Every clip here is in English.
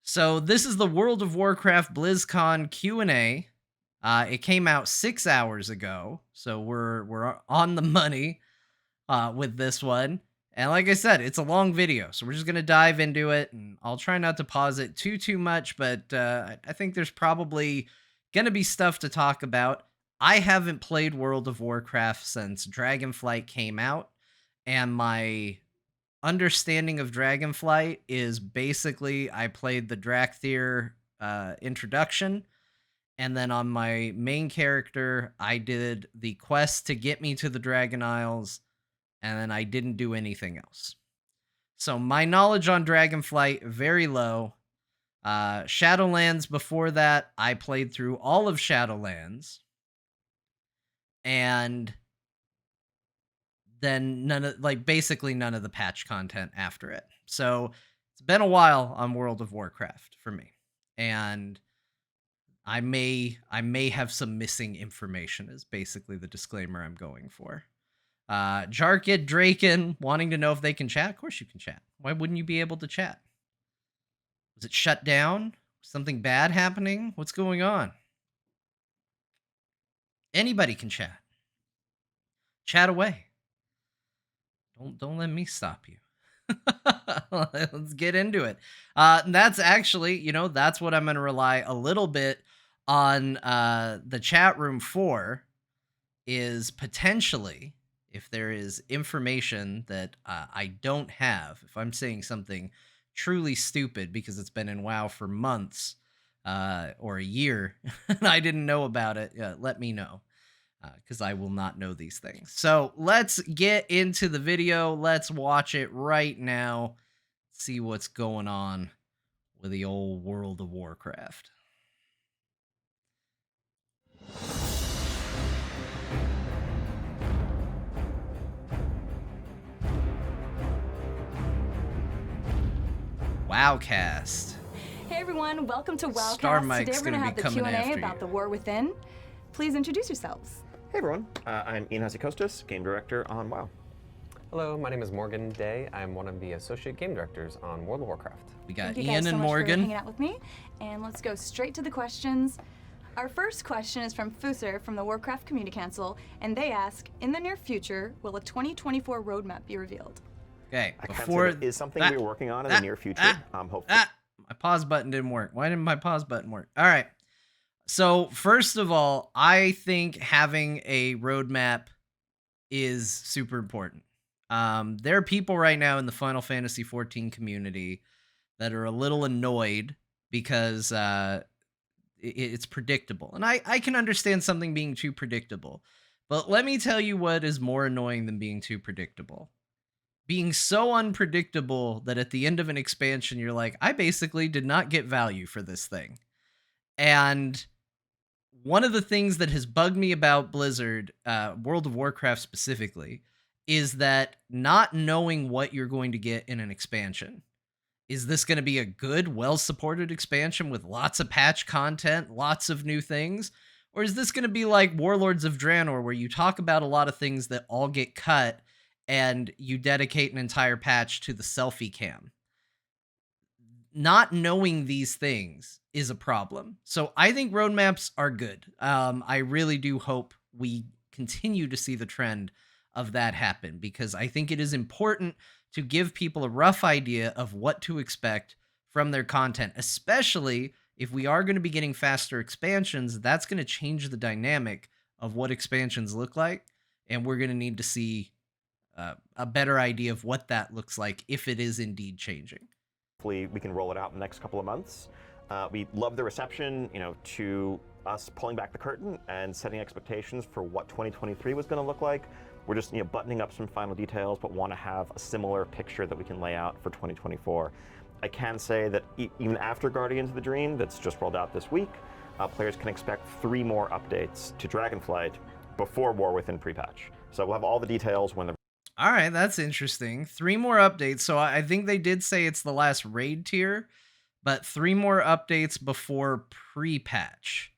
So this is the World of Warcraft BlizzCon Q&A. It came out 6 hours ago, so we're on the money with this one. And like I said, it's a long video, so we're just gonna dive into it, and I'll try not to pause it too much. But I think there's probably gonna be stuff to talk about. I haven't played World of Warcraft since Dragonflight came out, and my understanding of Dragonflight is basically I played the Drakthir introduction, and then on my main character, I did the quest to get me to the Dragon Isles, and then I didn't do anything else. So my knowledge on Dragonflight, very low. Shadowlands before that, I played through all of Shadowlands, and then basically none of the patch content after it. So it's been a while on World of Warcraft for me. And I may have some missing information is basically the disclaimer I'm going for. Jarkid Draken wanting to know if they can chat. Of course you can chat. Why wouldn't you be able to chat? Was it shut down? Something bad happening? What's going on? Anybody can chat. Chat away. Don't let me stop you. Let's get into it. That's actually, that's what I'm going to rely a little bit on the chat room for, is potentially, if there is information that I don't have, if I'm saying something truly stupid because it's been in WoW for months or a year and I didn't know about it, let me know. Because I will not know these things. So let's get into the video. Let's watch it right now. See what's going on with the old World of Warcraft. Wowcast. Hey everyone, welcome to Wowcast. Star Mike's Today we're going to have the Q&A about the War Within. Please introduce yourselves. Hey everyone, I'm Ian Hasikostas, Game Director on WoW. Hello, my name is Morgan Day. I'm one of the Associate Game Directors on World of Warcraft. We got Thank you Ian guys and so much Morgan for hanging out with me. And let's go straight to the questions. Our first question is from Fuser from the Warcraft Community Council, and they ask, in the near future, will a 2024 roadmap be revealed? Okay, I can't say that is something we're working on in the near future. Hopefully. My pause button didn't work. Why didn't my pause button work? All right. So first of all, I think having a roadmap is super important. There are people right now in the Final Fantasy XIV community that are a little annoyed because it's predictable. And I can understand something being too predictable. But let me tell you what is more annoying than being too predictable. Being so unpredictable that at the end of an expansion, you're like, I basically did not get value for this thing. And one of the things that has bugged me about Blizzard, World of Warcraft specifically, is that not knowing what you're going to get in an expansion. Is this going to be a good, well-supported expansion with lots of patch content, lots of new things? Or is this going to be like Warlords of Draenor, where you talk about a lot of things that all get cut and you dedicate an entire patch to the selfie cam? Not knowing these things is a problem. So I think roadmaps are good. I really do hope we continue to see the trend of that happen, because I think it is important to give people a rough idea of what to expect from their content, especially if we are going to be getting faster expansions. That's going to change the dynamic of what expansions look like, and we're going to need to see a better idea of what that looks like if it is indeed changing. Hopefully we can roll it out in the next couple of months. We love the reception, to us pulling back the curtain and setting expectations for what 2023 was going to look like. We're just, buttoning up some final details, but want to have a similar picture that we can lay out for 2024. I can say that even after Guardians of the Dream, that's just rolled out this week, players can expect 3 more updates to Dragonflight before War Within pre-patch. So we'll have all the details when the... All right, that's interesting. 3 more updates. So I think they did say it's the last raid tier, but 3 more updates before pre-patch.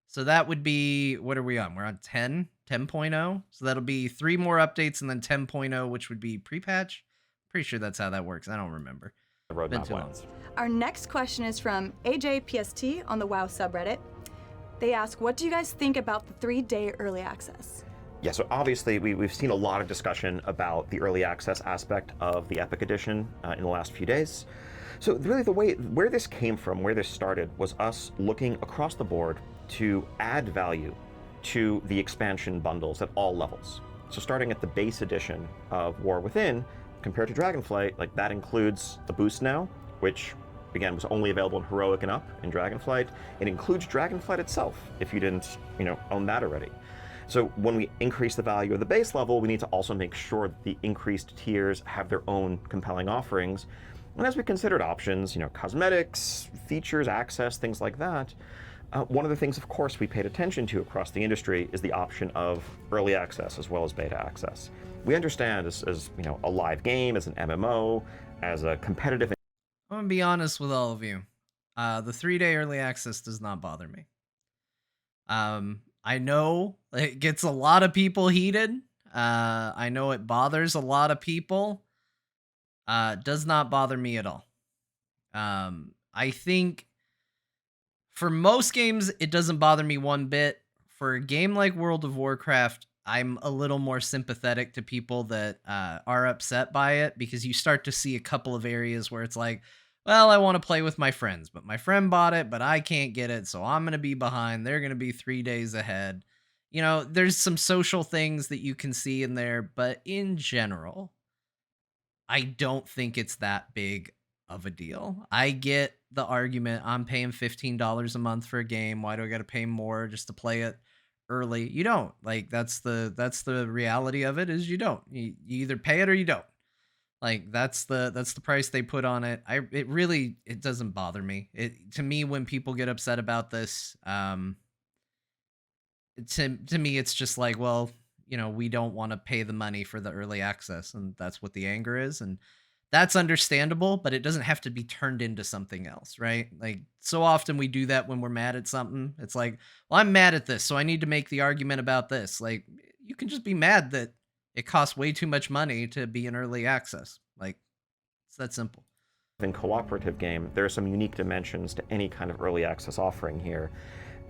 So that would be, what are we on? We're on 10.0. So that'll be 3 more updates and then 10.0, which would be pre-patch. Pretty sure that's how that works. I don't remember. the Been roadmap too long. lands. Our next question is from AJPST on the WoW subreddit. They ask, what do you guys think about the 3-day early access? Yeah, so obviously we've seen a lot of discussion about the early access aspect of the Epic Edition in the last few days. So really where this came from, where this started, was us looking across the board to add value to the expansion bundles at all levels. So starting at the base edition of War Within, compared to Dragonflight, like that includes the boost now, which again was only available in Heroic and up in Dragonflight. It includes Dragonflight itself if you didn't, own that already. So when we increase the value of the base level, we need to also make sure that the increased tiers have their own compelling offerings. And as we considered options, cosmetics, features, access, things like that, one of the things, of course, we paid attention to across the industry is the option of early access as well as beta access. We understand as a live game, as an MMO, as a competitive. I'm gonna be honest with all of you. The 3-day early access does not bother me. I know it gets a lot of people heated. I know it bothers a lot of people. Does not bother me at all. I think for most games, it doesn't bother me one bit. For a game like World of Warcraft, I'm a little more sympathetic to people that are upset by it, because you start to see a couple of areas where it's like, well, I want to play with my friends, but my friend bought it, but I can't get it, so I'm going to be behind. They're going to be 3 days ahead. There's some social things that you can see in there, but in general, I don't think it's that big of a deal. I get the argument, I'm paying $15 a month for a game. Why do I got to pay more just to play it early? You don't. Like, that's the reality of it, is you don't. You either pay it or you don't. Like, that's the price they put on it. It doesn't bother me. To me, when people get upset about this, to me it's just like, well, we don't want to pay the money for the early access, and that's what the anger is, and that's understandable, but it doesn't have to be turned into something else, right? Like, so often we do that when we're mad at something. It's like, well, I'm mad at this, so I need to make the argument about this. Like, you can just be mad that it costs way too much money to be in early access. Like, it's that simple. In cooperative game, there are some unique dimensions to any kind of early access offering here.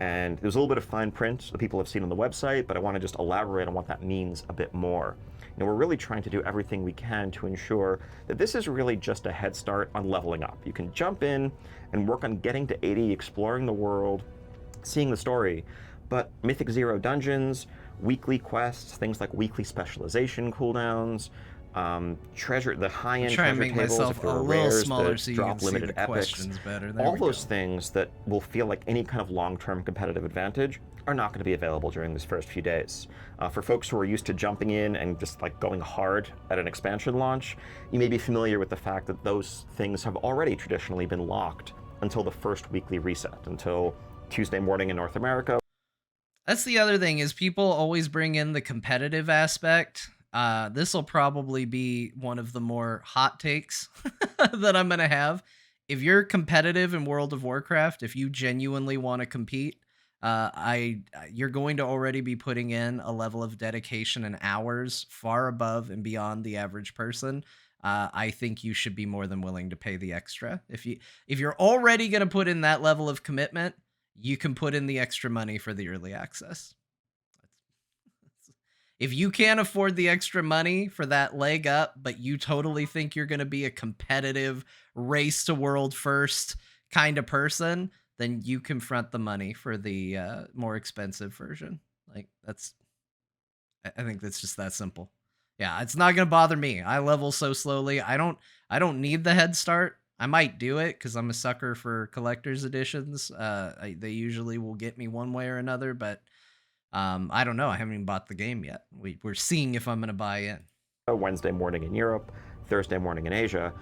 And there's a little bit of fine print that people have seen on the website, but I want to just elaborate on what that means a bit more. We're really trying to do everything we can to ensure that this is really just a head start on leveling up. You can jump in and work on getting to 80, exploring the world, seeing the story, but Mythic Zero dungeons, weekly quests, things like weekly specialization cooldowns, the high-end Try and treasure make tables, myself if there a are little rares smaller that so you drop can see limited the epics, questions better. There all we those go. things that will feel like any kind of long-term competitive advantage are not going to be available during these first few days. For folks who are used to jumping in and just like going hard at an expansion launch, you may be familiar with the fact that those things have already traditionally been locked until the first weekly reset, until Tuesday morning in North America. That's the other thing, is people always bring in the competitive aspect. This will probably be one of the more hot takes that I'm going to have. If you're competitive in World of Warcraft, if you genuinely want to compete, you're going to already be putting in a level of dedication and hours far above and beyond the average person. I think you should be more than willing to pay the extra. If you're already going to put in that level of commitment, you can put in the extra money for the early access. If you can't afford the extra money for that leg up, but you totally think you're going to be a competitive race to world first kind of person, then you confront the money for the more expensive version. Like, I think that's just that simple. Yeah, it's not going to bother me. I level so slowly. I don't need the head start. I might do it because I'm a sucker for collector's editions. They usually will get me one way or another, but I don't know. I haven't even bought the game yet. We're seeing if I'm going to buy in. Wednesday morning in Europe, Thursday morning in Asia.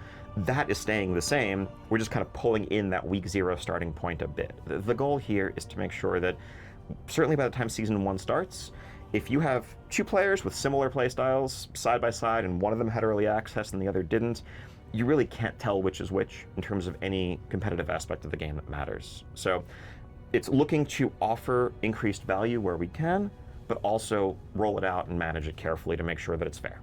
That is staying the same. We're just kind of pulling in that week 0 starting point a bit. The goal here is to make sure that, certainly by the time season 1 starts, if you have 2 players with similar playstyles side by side and one of them had early access and the other didn't, you really can't tell which is which in terms of any competitive aspect of the game that matters. So it's looking to offer increased value where we can, but also roll it out and manage it carefully to make sure that it's fair.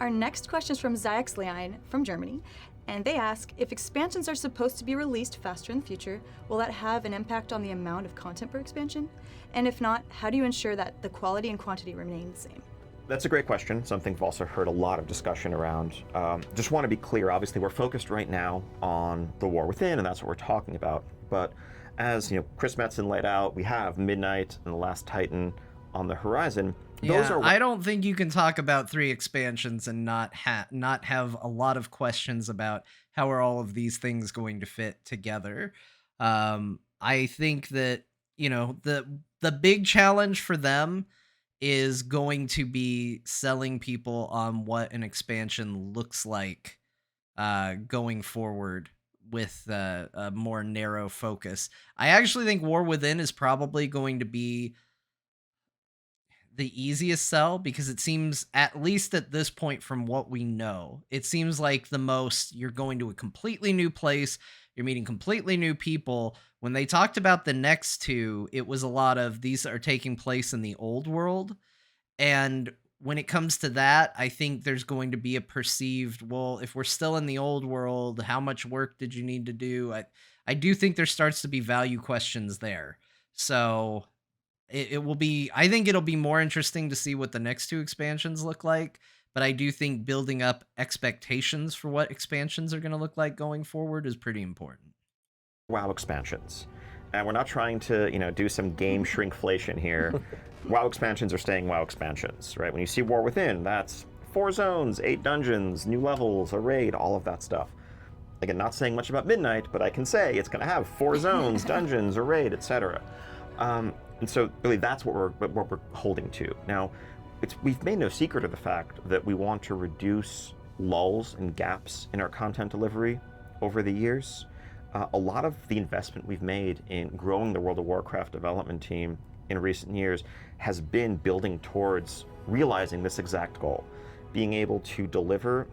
Our next question is from Zyxlein from Germany. And they ask, if expansions are supposed to be released faster in the future, will that have an impact on the amount of content per expansion? And if not, how do you ensure that the quality and quantity remain the same? That's a great question. Something we've also heard a lot of discussion around. Just want to be clear, obviously we're focused right now on the War Within, and that's what we're talking about. But as Chris Metzen laid out, we have Midnight and the Last Titan on the horizon. Those are I don't think you can talk about 3 expansions and not have a lot of questions about how are all of these things going to fit together. I think that the big challenge for them is going to be selling people on what an expansion looks like going forward with a more narrow focus. I actually think War Within is probably going to be the easiest sell because it seems, at least at this point from what we know, it seems like the most you're going to a completely new place, you're meeting completely new people. When they talked about the next 2, it was a lot of these are taking place in the old world. And when it comes to that, I think there's going to be a perceived, well, if we're still in the old world, how much work did you need to do? I do think there starts to be value questions there. So it will be, I think it'll be more interesting to see what the next 2 expansions look like. But I do think building up expectations for what expansions are going to look like going forward is pretty important. WoW expansions. And we're not trying to, do some game shrinkflation here. WoW expansions are staying WoW expansions, right? When you see War Within, that's 4 zones, 8 dungeons, new levels, a raid, all of that stuff. Again, not saying much about Midnight, but I can say it's going to have 4 zones, dungeons, a raid, etc. And so really that's what we're holding to. Now, we've made no secret of the fact that we want to reduce lulls and gaps in our content delivery over the years. A lot of the investment we've made in growing the World of Warcraft development team in recent years has been building towards realizing this exact goal, being able to deliver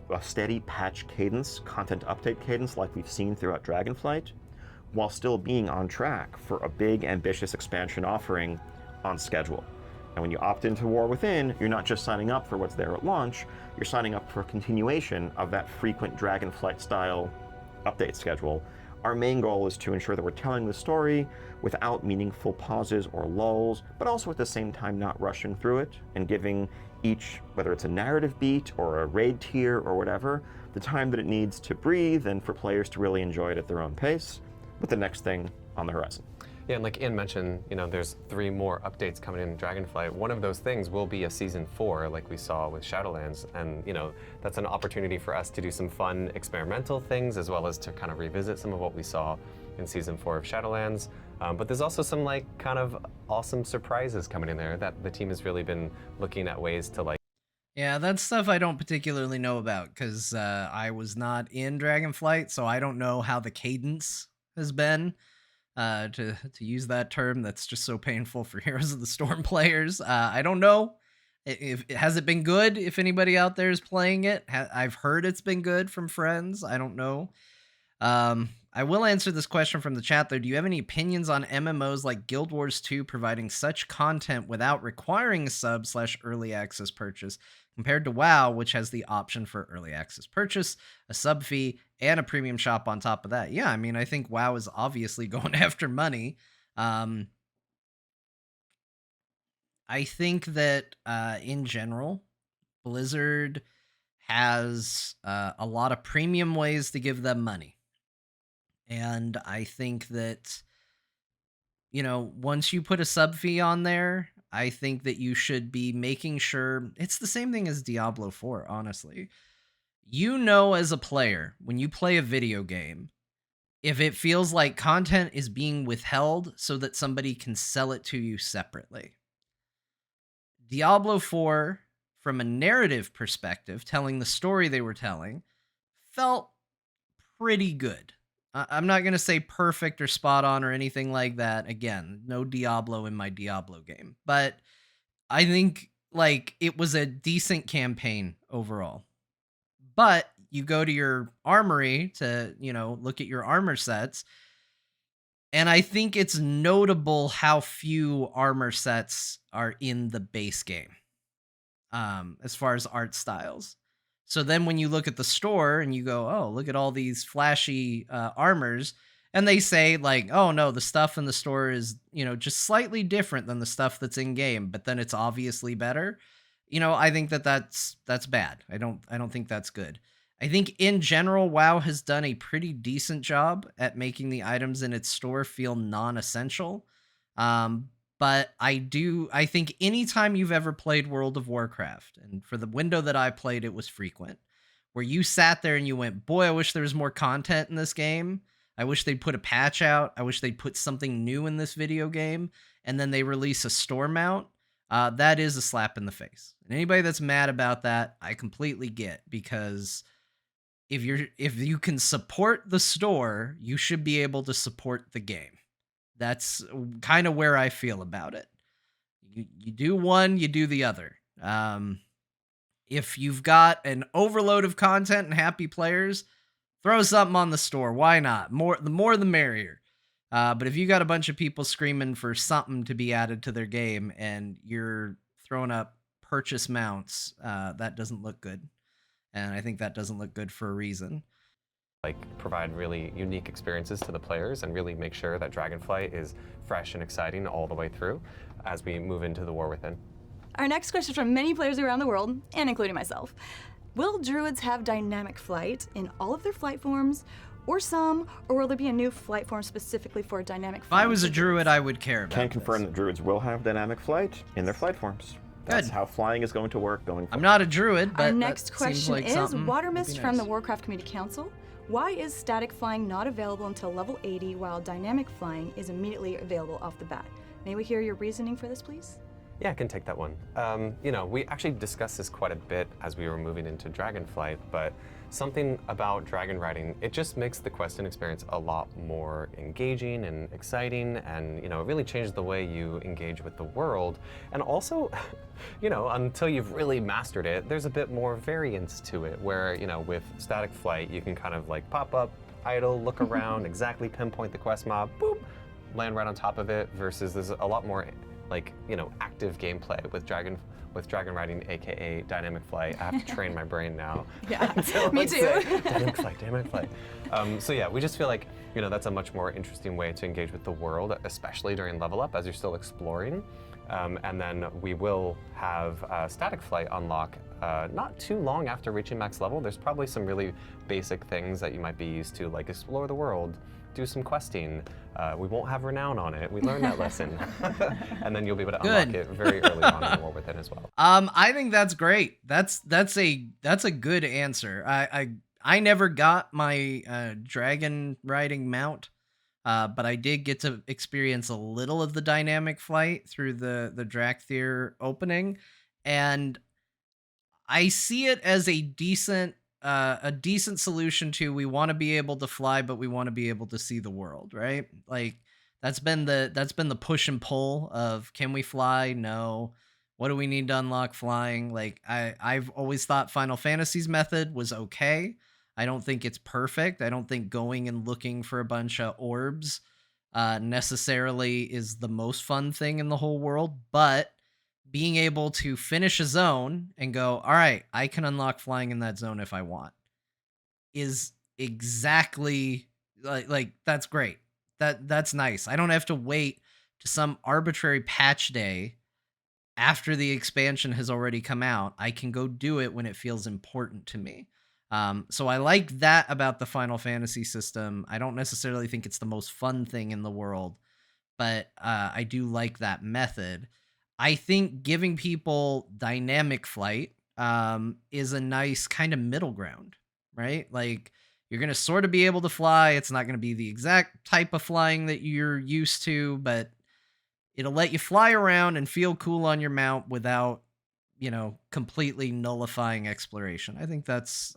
a steady patch cadence, content update cadence like we've seen throughout Dragonflight, while still being on track for a big, ambitious expansion offering on schedule. And when you opt into War Within, you're not just signing up for what's there at launch, you're signing up for a continuation of that frequent Dragonflight-style update schedule. Our main goal is to ensure that we're telling the story without meaningful pauses or lulls, but also at the same time not rushing through it and giving each, whether it's a narrative beat or a raid tier or whatever, the time that it needs to breathe and for players to really enjoy it at their own pace, with the next thing on the horizon. Yeah, and like Ian mentioned, there's 3 more updates coming in Dragonflight. One of those things will be a Season 4, like we saw with Shadowlands. And, that's an opportunity for us to do some fun experimental things, as well as to kind of revisit some of what we saw in Season 4 of Shadowlands. But there's also some, kind of awesome surprises coming in there that the team has really been looking at ways to, Yeah, that's stuff I don't particularly know about because I was not in Dragonflight, so I don't know how the cadence has been. To use that term that's just so painful for Heroes of the Storm players. I don't know. Has it been good? If anybody out there is playing it, I've heard it's been good from friends. I don't know. I will answer this question from the chat though. Do you have any opinions on MMOs like Guild Wars 2 providing such content without requiring a sub/early access purchase compared to WoW, which has the option for early access purchase, a sub fee, and a premium shop on top of that? Yeah, I mean, I think WoW is obviously going after money. I think that in general, Blizzard has a lot of premium ways to give them money. And I think that, once you put a sub fee on there, I think that you should be making sure it's the same thing as Diablo 4, honestly. As a player, when you play a video game, if it feels like content is being withheld so that somebody can sell it to you separately. Diablo 4, from a narrative perspective, telling the story they were telling, felt pretty good. I'm not going to say perfect or spot on or anything like that. Again, no Diablo in my Diablo game. But I think it was a decent campaign overall. But you go to your armory to, look at your armor sets. And I think it's notable how few armor sets are in the base game as far as art styles. So then when you look at the store and you go, oh, look at all these flashy armors, and they say like, oh no, the stuff in the store is, just slightly different than the stuff that's in game, but then it's obviously better. I think that's bad. I don't think that's good. I think in general, WoW has done a pretty decent job at making the items in its store feel non-essential. But I think anytime you've ever played World of Warcraft, and for the window that I played, it was frequent, where you sat there and you went, boy, I wish there was more content in this game. I wish they'd put a patch out. I wish they'd put something new in this video game. And then they release a store mount. That is a slap in the face. And anybody that's mad about that, I completely get, because if you can support the store, you should be able to support the game. That's kind of where I feel about it. You do one, you do the other. If you've got an overload of content and happy players, throw something on the store. Why not? The more the merrier. But if you got a bunch of people screaming for something to be added to their game and you're throwing up purchase mounts, that doesn't look good. And I think that doesn't look good for a reason. Like, provide really unique experiences to the players and really make sure that Dragonflight is fresh and exciting all the way through as we move into the War Within. Our next question is from many players around the world, and including myself. Will druids have dynamic flight in all of their flight forms, or some, or will there be a new flight form specifically for dynamic flight? If I was a druid, I would care about Can confirm that druids will have dynamic flight in their flight forms. That's Good. how flying is going to work going forward. I'm not a druid, but Our next that seems question like is something would be Watermist from the nice. Warcraft Community Council. Why is static flying not available until level 80 while dynamic flying is immediately available off the bat? May we hear your reasoning for this, please? Yeah, I can take that one. We actually discussed this quite a bit as we were moving into Dragonflight, but something about dragon riding, it just makes the questing experience a lot more engaging and exciting, and it really changes the way you engage with the world. And also, until you've really mastered it, there's a bit more variance to it, where, with static flight, you can kind of like pop up, idle, look around, exactly pinpoint the quest mob, boop, land right on top of it, versus there's a lot more active gameplay with dragon riding, aka dynamic flight. I have to train my brain now. Yeah, to, me like, too. say, dynamic flight. So yeah, we just feel like that's a much more interesting way to engage with the world, especially during level up as you're still exploring. And then we will have static flight unlock not too long after reaching max level. There's probably some really basic things that you might be used to, like explore the world, do some questing. We won't have renown on it. We learned that lesson. And then you'll be able to unlock it very early on in War Within as well. I think that's great. That's a good answer. I never got my dragon riding mount, but I did get to experience a little of the dynamic flight through the Drakthir opening, and I see it as a decent solution to, we want to be able to fly, but we want to be able to see the world, right? Like that's been the push and pull of, can we fly? No. What do we need to unlock flying? Like I've always thought Final Fantasy's method was okay. I don't think it's perfect. I don't think going and looking for a bunch of orbs necessarily is the most fun thing in the whole world, but being able to finish a zone and go, all right, I can unlock flying in that zone if I want, is exactly like that's great. That's nice. I don't have to wait to some arbitrary patch day after the expansion has already come out. I can go do it when it feels important to me. So I like that about the Final Fantasy system. I don't necessarily think it's the most fun thing in the world, but I do like that method. I think giving people dynamic flight is a nice kind of middle ground, right? Like you're going to sort of be able to fly. It's not going to be the exact type of flying that you're used to, but it'll let you fly around and feel cool on your mount without, completely nullifying exploration. I think that's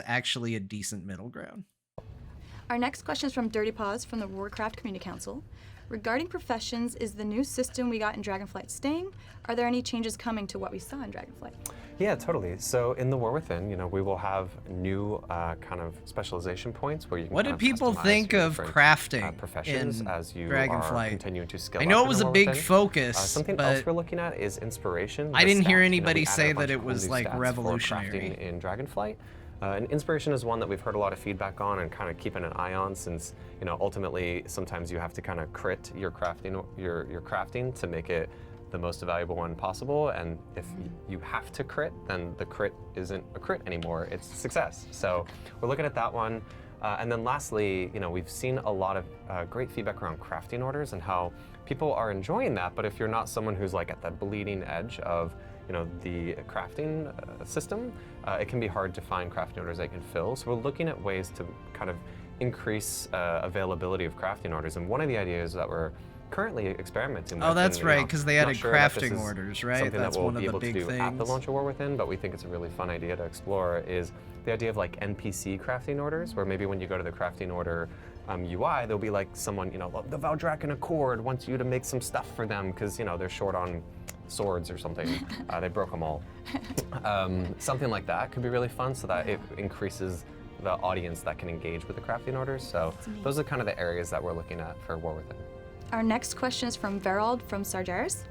actually a decent middle ground. Our next question is from Dirty Paws from the Warcraft Community Council. Regarding professions, is the new system we got in Dragonflight staying? Are there any changes coming to what we saw in Dragonflight? Yeah, totally. So in the War Within, we will have new kind of specialization points where you can What kind did of people customize think your of different, crafting professions in as you are Dragonflight? continuing to scale I up know it in was the a War big Within. focus, Something but else we're looking at is inspiration. I the didn't hear stats. anybody We added say a bunch that it of whole was, new like, stats for revolutionary. crafting in Dragonflight. And inspiration is one that we've heard a lot of feedback on and kind of keeping an eye on, since ultimately sometimes you have to kind of crit your crafting to make it the most valuable one possible. And if you have to crit, then the crit isn't a crit anymore; it's success. So we're looking at that one. And then lastly, we've seen a lot of great feedback around crafting orders and how people are enjoying that. But if you're not someone who's like at the bleeding edge of the crafting system, it can be hard to find crafting orders that you can fill. So we're looking at ways to kind of increase availability of crafting orders. And one of the ideas that we're currently experimenting with. Oh, that's and, right, because they not added sure that this crafting is orders, right? Something That's that we'll one of be the able big to do at the things. launch of War Within, but we think it's a really fun idea to explore, is the idea of like NPC crafting orders, where maybe when you go to the crafting order UI, there'll be like someone, the Valdrakken Accord wants you to make some stuff for them because, they're short on swords or something. They broke them all. Something like that could be really fun, so that it increases the audience that can engage with the crafting orders. So those are kind of the areas that we're looking at for War Within. Our next question is from Verald from Sargeras.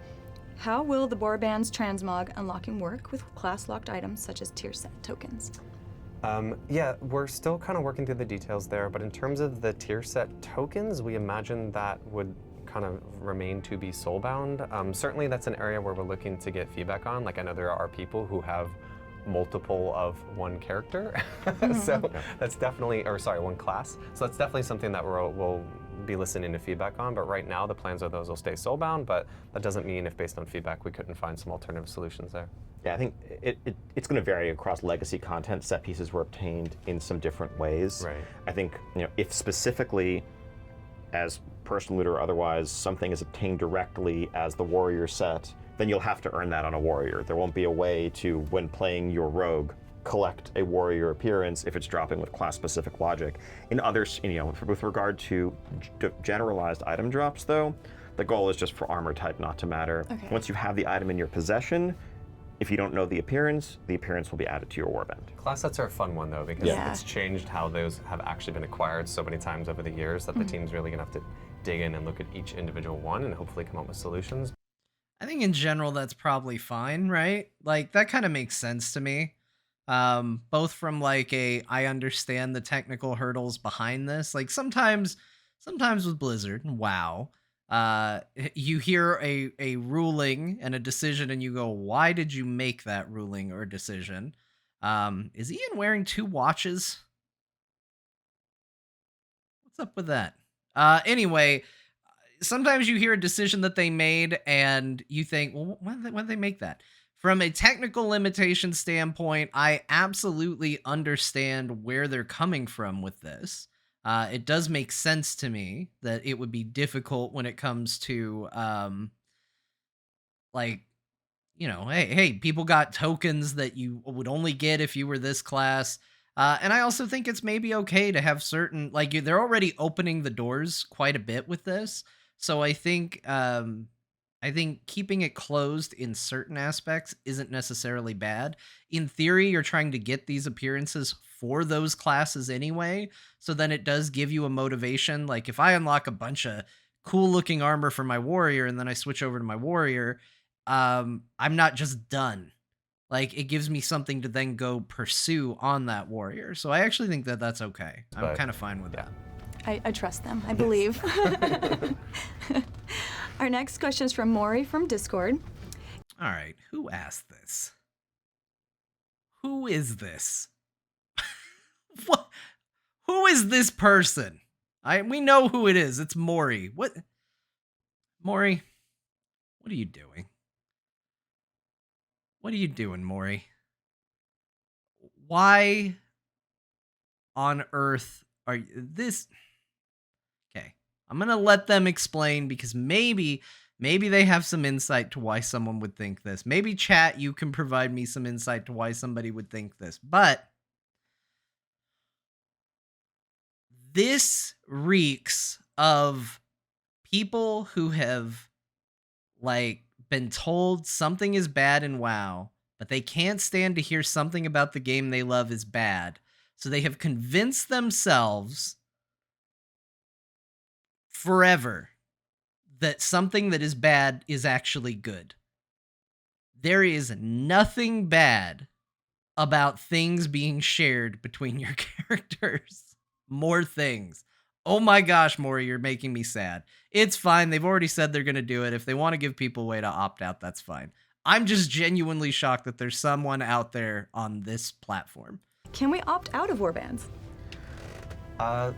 How will the Warband's transmog unlocking work with class-locked items such as tier set tokens? Yeah, we're still kind of working through the details there, but in terms of the tier set tokens, we imagine that would kind of remain to be soulbound. Certainly that's an area where we're looking to get feedback on. Like, I know there are people who have multiple of one character, so that's definitely, one class. So that's definitely something that we'll be listening to feedback on, but right now the plans are those will stay soulbound, but that doesn't mean if based on feedback we couldn't find some alternative solutions there. Yeah, I think it's going to vary across legacy content. Set pieces were obtained in some different ways. Right. I think if specifically, as personal loot or otherwise, something is obtained directly as the warrior set, then you'll have to earn that on a warrior. There won't be a way to, when playing your rogue, collect a warrior appearance if it's dropping with class-specific logic. In others, with regard to generalized item drops, though, the goal is just for armor type not to matter. Okay. Once you have the item in your possession, if you don't know the appearance will be added to your warband. Class sets are a fun one though, because Yeah. it's changed how those have actually been acquired so many times over the years that the team's really gonna have to dig in and look at each individual one and hopefully come up with solutions. I think in general that's probably fine, right? Like, that kind of makes sense to me. Both from like I understand the technical hurdles behind this. Like sometimes with Blizzard, WoW, you hear a ruling and a decision and you go, why did you make that ruling or decision? Is Ian wearing 2 watches? What's up with that? Anyway, sometimes you hear a decision that they made and you think, well, why did they make that? From a technical limitation standpoint, I absolutely understand where they're coming from with this. It does make sense to me that it would be difficult when it comes to, hey, people got tokens that you would only get if you were this class. And I also think it's maybe okay to have certain, they're already opening the doors quite a bit with this. So I think keeping it closed in certain aspects isn't necessarily bad. In theory, you're trying to get these appearances for those classes anyway, so then it does give you a motivation. Like, if I unlock a bunch of cool-looking armor for my warrior and then I switch over to my warrior, I'm not just done. Like, it gives me something to then go pursue on that warrior. So I actually think that that's okay. I'm kind of fine with that. I trust them. I believe. Our next question is from Maury from Discord. All right, who asked this? Who is this? What? Who is this person? We know who it is. It's Maury. What? Maury, what are you doing? What are you doing, Maury? Why on earth are you this? Okay, I'm gonna let them explain, because maybe they have some insight to why someone would think this. Maybe chat, you can provide me some insight to why somebody would think this. But this reeks of people who have like been told something is bad in WoW, but they can't stand to hear something about the game they love is bad. So they have convinced themselves forever that something that is bad is actually good. There is nothing bad about things being shared between your characters. More things. Oh my gosh, Maury, you're making me sad. It's fine. They've already said they're going to do it. If they want to give people a way to opt out, that's fine. I'm just genuinely shocked that there's someone out there on this platform. Can we opt out of warbands?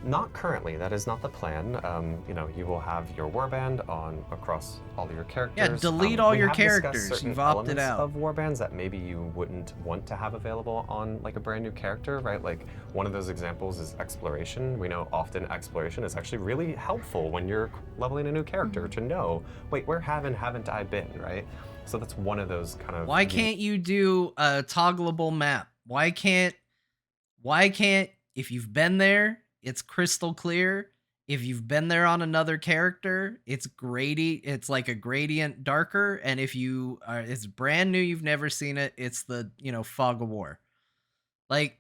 Not currently. That is not the plan. You will have your warband on across all of your characters. Yeah, delete all we your have discussed characters. certain You've opted elements out. of warbands that maybe you wouldn't want to have available on like a brand new character, right? Like one of those examples is exploration. We know often exploration is actually really helpful when you're leveling a new character to know, wait, where haven't I been, right? So that's one of those kind of. Why can't you do a toggleable map? Why can't, if you've been there, it's crystal clear. If you've been there on another character, it's like a gradient darker. And if you are, it's brand new, you've never seen it, it's the, fog of war. Like,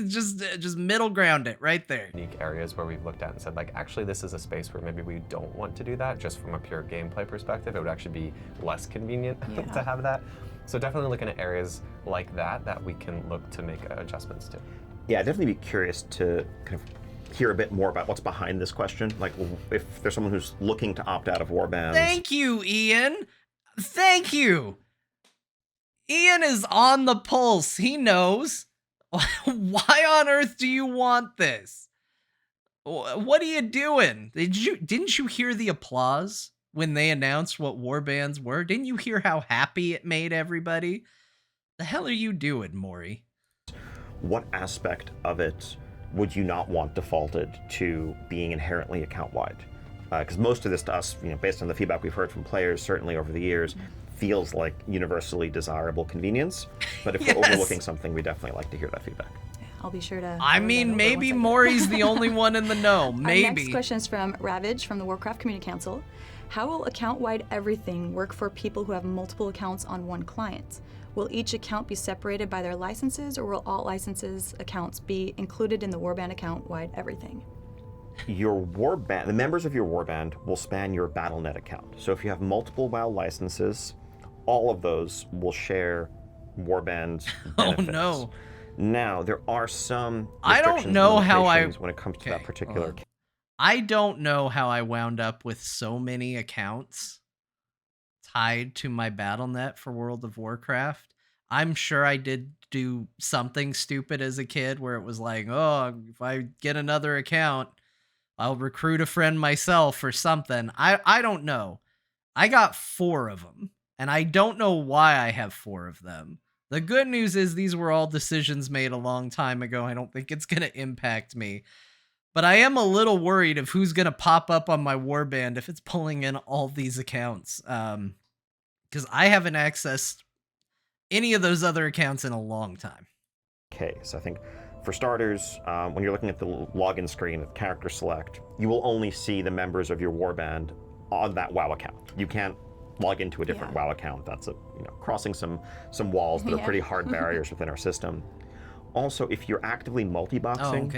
just middle ground it right there. Unique areas where we've looked at and said, like, actually, this is a space where maybe we don't want to do that. Just from a pure gameplay perspective, it would actually be less convenient to have that. So definitely looking at areas like that we can look to make adjustments to. Yeah, I'd definitely be curious to kind of hear a bit more about what's behind this question. Like, if there's someone who's looking to opt out of warbands. Thank you, Ian. Thank you. Ian is on the pulse. He knows. Why on earth do you want this? What are you doing? Didn't you hear the applause when they announced what warbands were? Didn't you hear how happy it made everybody? The hell are you doing, Maury? What aspect of it would you not want defaulted to being inherently account-wide? Because most of this to us, based on the feedback we've heard from players, certainly over the years, feels like universally desirable convenience. But if we're overlooking something, we definitely like to hear that feedback. I'll be sure to. I mean, maybe Maury's the only one in the know. Maybe. Our next question is from Ravage from the Warcraft Community Council. How will account-wide everything work for people who have multiple accounts on one client? Will each account be separated by their licenses, or will all licenses accounts be included in the warband account-wide everything? Your warband, the members of your warband will span your Battle.net account. So if you have multiple WoW licenses, all of those will share warband benefits. Oh no. Now, there are some I don't know how when it comes to that particular. I don't know how I wound up with so many accounts tied to my Battle.net for World of Warcraft. I'm sure I did do something stupid as a kid where it was like, oh, if I get another account, I'll recruit a friend myself or something. I don't know. I got 4 of them, and I don't know why I have 4 of them. The good news is these were all decisions made a long time ago. I don't think it's going to impact me. But I am a little worried of who's going to pop up on my warband if it's pulling in all these accounts. Because I haven't accessed any of those other accounts in a long time. Okay, so I think for starters, when you're looking at the login screen at character select, you will only see the members of your warband on that WoW account. You can't log into a different WoW account. That's crossing some walls that are pretty hard barriers within our system. Also, if you're actively multi-boxing,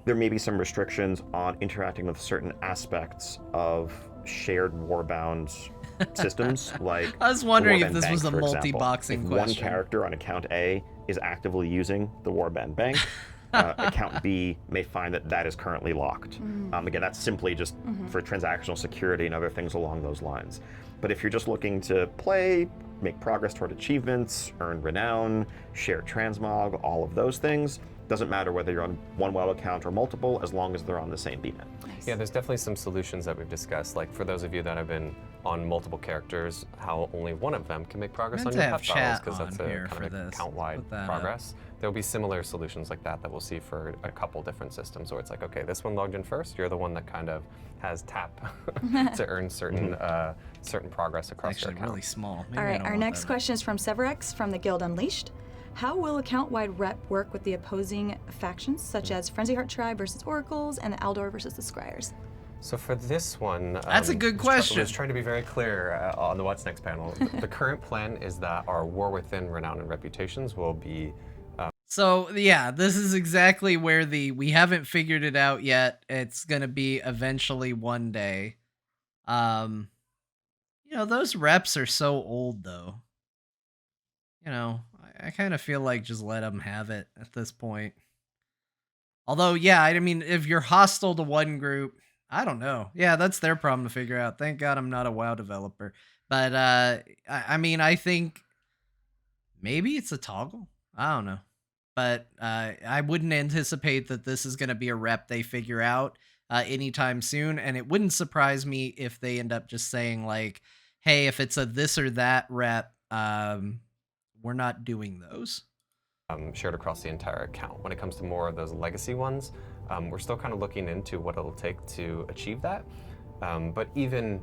there may be some restrictions on interacting with certain aspects of shared warbound systems. Like, I was wondering if this Warband was a Bank, for multi-boxing example. If one character on account A is actively using the Warband Bank, account B may find that is currently locked. Again, that's simply just for transactional security and other things along those lines. But if you're just looking to play, make progress toward achievements, earn renown, share transmog, all of those things, doesn't matter whether you're on one WoW account or multiple, as long as they're on the same BNet. Yeah, there's definitely some solutions that we've discussed. Like for those of you that have been on multiple characters, how only one of them can make progress on your pet battles, because that's a kind of account-wide progress. There'll be similar solutions like that we'll see for a couple different systems, where it's like, okay, this one logged in first, you're the one that kind of has tap to earn certain certain progress across your account. Actually really small. All right, our next question is from Severex from the Guild Unleashed. How will account-wide rep work with the opposing factions, such as Frenzy Heart Tribe versus Oracles and the Aldor versus the Scryers? So for this one, That's a good question. I was trying to be very clear on the What's Next panel. The current plan is that our War Within Renown and Reputations will be. So yeah, this is exactly where we haven't figured it out yet. It's gonna be eventually one day. Those reps are so old though. I kind of feel like just let them have it at this point. Although, yeah, I mean, if you're hostile to one group, I don't know. Yeah, that's their problem to figure out. Thank God I'm not a WoW developer. But I mean, I think maybe it's a toggle. I don't know. But I wouldn't anticipate that this is going to be a rep they figure out anytime soon. And it wouldn't surprise me if they end up just saying like, hey, if it's a this or that rep, we're not doing those. Shared across the entire account. When it comes to more of those legacy ones, we're still kind of looking into what it'll take to achieve that. But even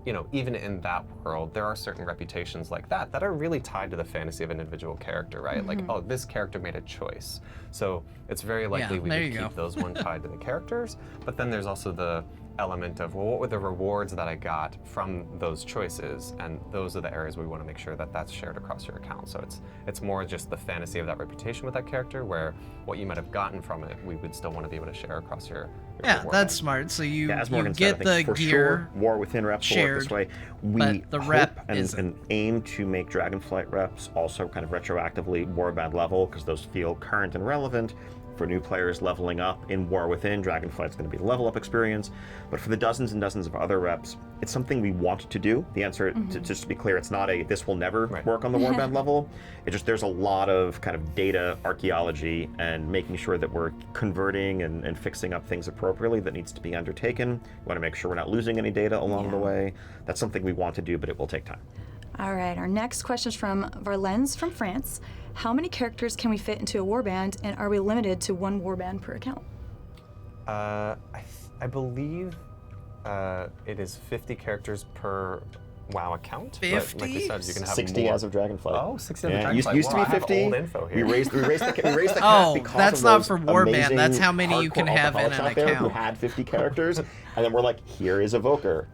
in that world, there are certain reputations like that are really tied to the fantasy of an individual character, right? Mm-hmm. Like, oh, this character made a choice. So it's very likely we would keep those one tied to the characters. But then there's also the element of, well, what were the rewards that I got from those choices? And those are the areas we want to make sure that that's shared across your account. So it's more just the fantasy of that reputation with that character, where what you might have gotten from it, we would still want to be able to share across your yeah, that's smart. So you Morgan get said, I think the for gear sure, War Within reps will work this way. We the hope rep and aim to make Dragonflight reps also kind of retroactively Warband level, because those feel current and relevant. For new players leveling up in War Within, Dragonflight's going to be the level up experience. But for the dozens and dozens of other reps, it's something we want to do. The answer, just to be clear, it's not a this will never work on the Warband level. It's just there's a lot of kind of data archaeology and making sure that we're converting and fixing up things appropriately that needs to be undertaken. We want to make sure we're not losing any data along the way. That's something we want to do, but it will take time. All right, our next question is from Varlens from France. How many characters can we fit into a warband, and are we limited to one warband per account? I believe it is 50 characters per WoW account. 50? But like we said, you can have 60 more. as of Dragonflight. Oh, 60 as of Dragonflight. Used to be I have 50. old info here. We raised the cap Oh, because that's of not those for Warband. amazing That's how many you can hardcore have in alcoholics an out there who account. had 50 characters, and then we're like, here is Evoker.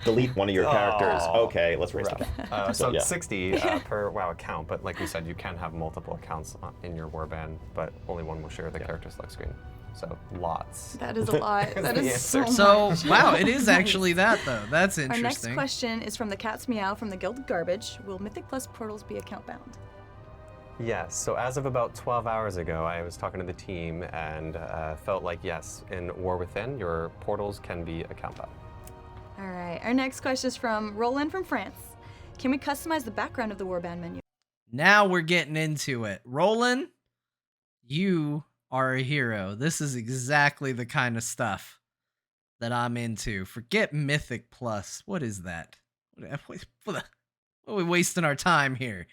Delete one of your characters. Okay, let's raise the cap. So yeah. 60 per WoW account, but like we said, you can have multiple accounts in your warband, but only one will share the character select screen. So lots. That is a lot. That is so much. So, wow, it is actually that, though. That's Our interesting. next question is from the Cat's Meow from the Guild Garbage. Will Mythic Plus portals be account bound? Yes, so as of about 12 hours ago, I was talking to the team and felt like, yes, in War Within, your portals can be account bound. All right, our next question is from Roland from France. Can we customize the background of the warband menu? Now we're getting into it. Roland, you are a hero. This is exactly the kind of stuff that I'm into. Forget Mythic Plus. What is that? What are we wasting our time here?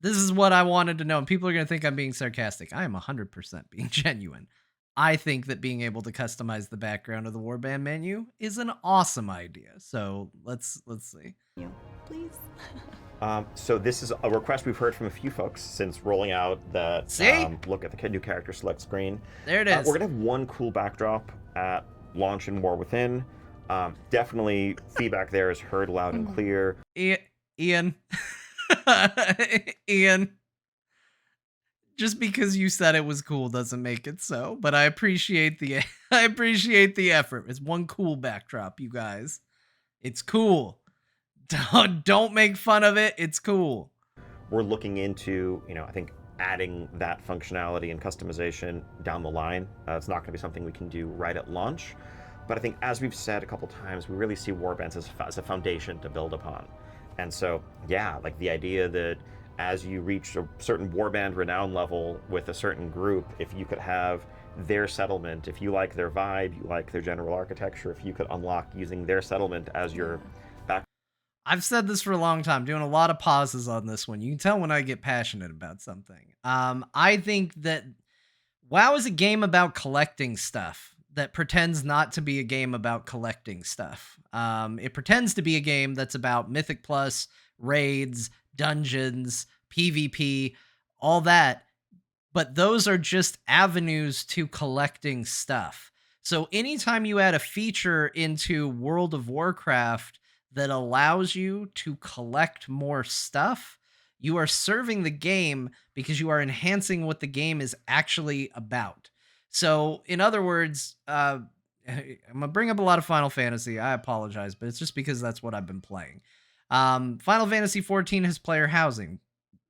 This is what I wanted to know. And people are going to think I'm being sarcastic. I am 100% being genuine. I think that being able to customize the background of the warband menu is an awesome idea. So let's see. Please. So this is a request we've heard from a few folks since rolling out that look at the new character select screen. There it is. We're gonna have one cool backdrop at launch in War Within. Definitely feedback there is heard loud and clear. Ian. Ian. Just because you said it was cool doesn't make it so, but I appreciate the effort. It's one cool backdrop, you guys. It's cool. Don't make fun of it. It's cool. We're looking into, I think adding that functionality and customization down the line. It's not going to be something we can do right at launch, but I think as we've said a couple times, we really see warbands as a foundation to build upon. And so, yeah, like the idea that as you reach a certain warband renown level with a certain group, if you could have their settlement, if you like their vibe, you like their general architecture, if you could unlock using their settlement as your back. I've said this for a long time, doing a lot of pauses on this one. You can tell when I get passionate about something. I think that WoW is a game about collecting stuff that pretends not to be a game about collecting stuff. It pretends to be a game that's about Mythic Plus, raids, dungeons, PvP, all that. But those are just avenues to collecting stuff. So anytime you add a feature into World of Warcraft that allows you to collect more stuff, you are serving the game because you are enhancing what the game is actually about. So, in other words, I'm gonna bring up a lot of Final Fantasy. I apologize, but it's just because that's what I've been playing. Final Fantasy 14 has player housing.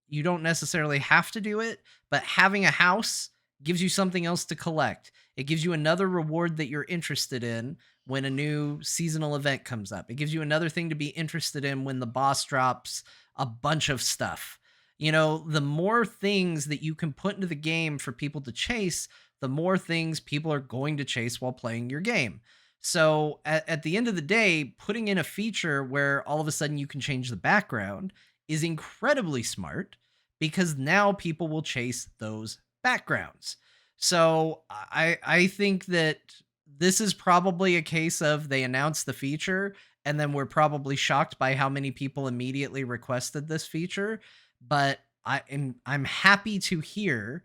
You don't necessarily have to do it, but having a house gives you something else to collect. It gives you another reward that you're interested in when a new seasonal event comes up. It gives you another thing to be interested in when the boss drops a bunch of stuff. The more things that you can put into the game for people to chase, the more things people are going to chase while playing your game. So at the end of the day, putting in a feature where all of a sudden you can change the background is incredibly smart because now people will chase those backgrounds. So I think that this is probably a case of they announced the feature and then we're probably shocked by how many people immediately requested this feature. But I'm happy to hear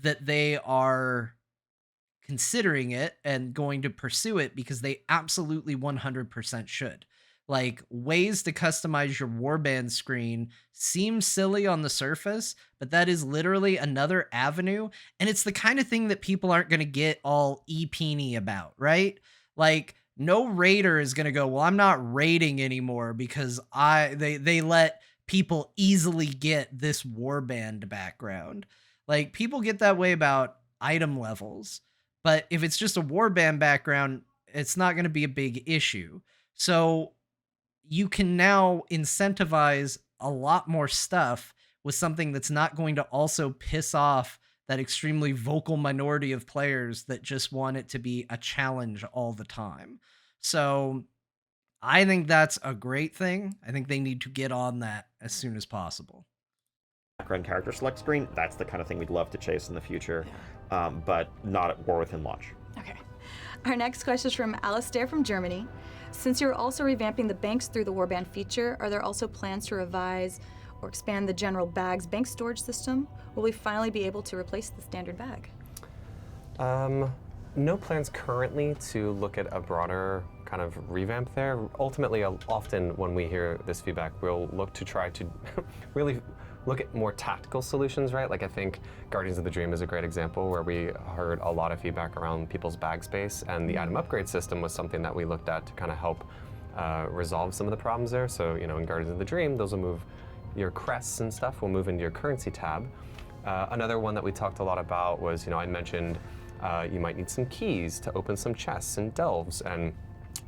that they are considering it and going to pursue it because they absolutely 100% should. Like, ways to customize your warband screen seems silly on the surface, but that is literally another avenue. And it's the kind of thing that people aren't going to get all e-peeny about, right? Like, no raider is going to go, well, I'm not raiding anymore because they let people easily get this warband background. Like, people get that way about item levels, but if it's just a warband background, it's not going to be a big issue. So you can now incentivize a lot more stuff with something that's not going to also piss off that extremely vocal minority of players that just want it to be a challenge all the time. So I think that's a great thing. I think they need to get on that as soon as possible. Background character select screen, that's the kind of thing we'd love to chase in the future, but not at War Within launch. Okay. Our next question is from Alistair from Germany. Since you're also revamping the banks through the Warband feature, are there also plans to revise or expand the general bag's bank storage system? Will we finally be able to replace the standard bag? No plans currently to look at a broader kind of revamp there. Ultimately, often when we hear this feedback, we'll look to try to really look at more tactical solutions, right? Like, I think Guardians of the Dream is a great example where we heard a lot of feedback around people's bag space, and the item upgrade system was something that we looked at to kind of help resolve some of the problems there. So, in Guardians of the Dream, those will move your crests and stuff will move into your currency tab. Another one that we talked a lot about was, I mentioned you might need some keys to open some chests and delves, and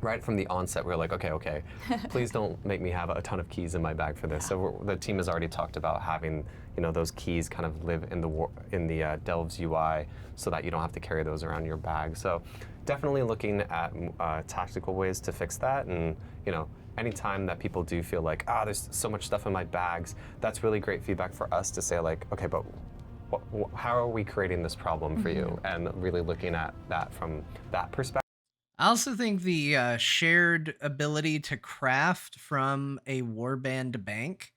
right from the onset, we were like, okay, please don't make me have a ton of keys in my bag for this. So the team has already talked about having, those keys kind of live in the Delves UI, so that you don't have to carry those around your bag. So definitely looking at tactical ways to fix that, and anytime that people do feel like, there's so much stuff in my bags, that's really great feedback for us to say, like, okay, but how are we creating this problem for you? And really looking at that from that perspective. I also think the shared ability to craft from a warband bank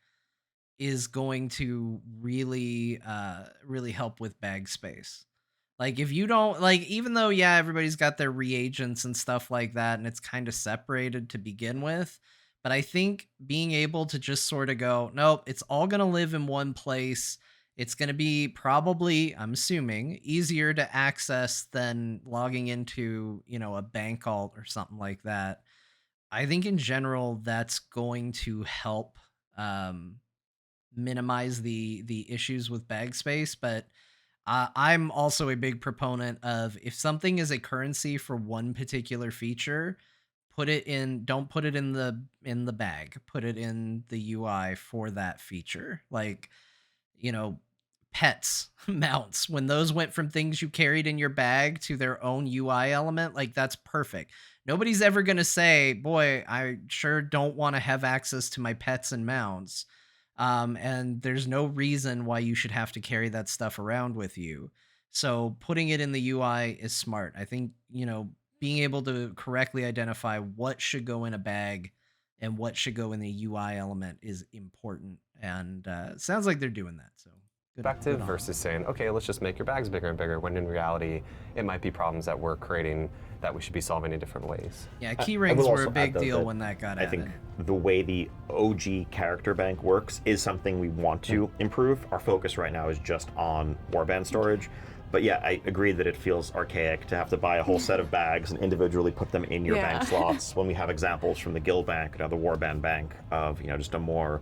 is going to really help with bag space. Like, if you don't, like, even though everybody's got their reagents and stuff like that and it's kind of separated to begin with, but I think being able to just sort of go, nope, it's all going to live in one place. It's going to be probably, I'm assuming, easier to access than logging into, a bank alt or something like that. I think in general that's going to help minimize the issues with bag space. But I'm also a big proponent of, if something is a currency for one particular feature, don't put it in the bag. Put it in the UI for that feature. Like, pets, mounts, when those went from things you carried in your bag to their own UI element, like, that's perfect. Nobody's ever going to say, boy, I sure don't want to have access to my pets and mounts. And there's no reason why you should have to carry that stuff around with you. So putting it in the UI is smart. I think, being able to correctly identify what should go in a bag and what should go in the UI element is important. And sounds like they're doing that. So perspective versus saying, okay, let's just make your bags bigger and bigger, when in reality, it might be problems that we're creating that we should be solving in different ways. Yeah, key rings were a big deal when that got added. I think the way the OG character bank works is something we want to improve. Our focus right now is just on warband storage. But yeah, I agree that it feels archaic to have to buy a whole set of bags and individually put them in your bank slots when we have examples from the guild bank and the warband bank of, just a more,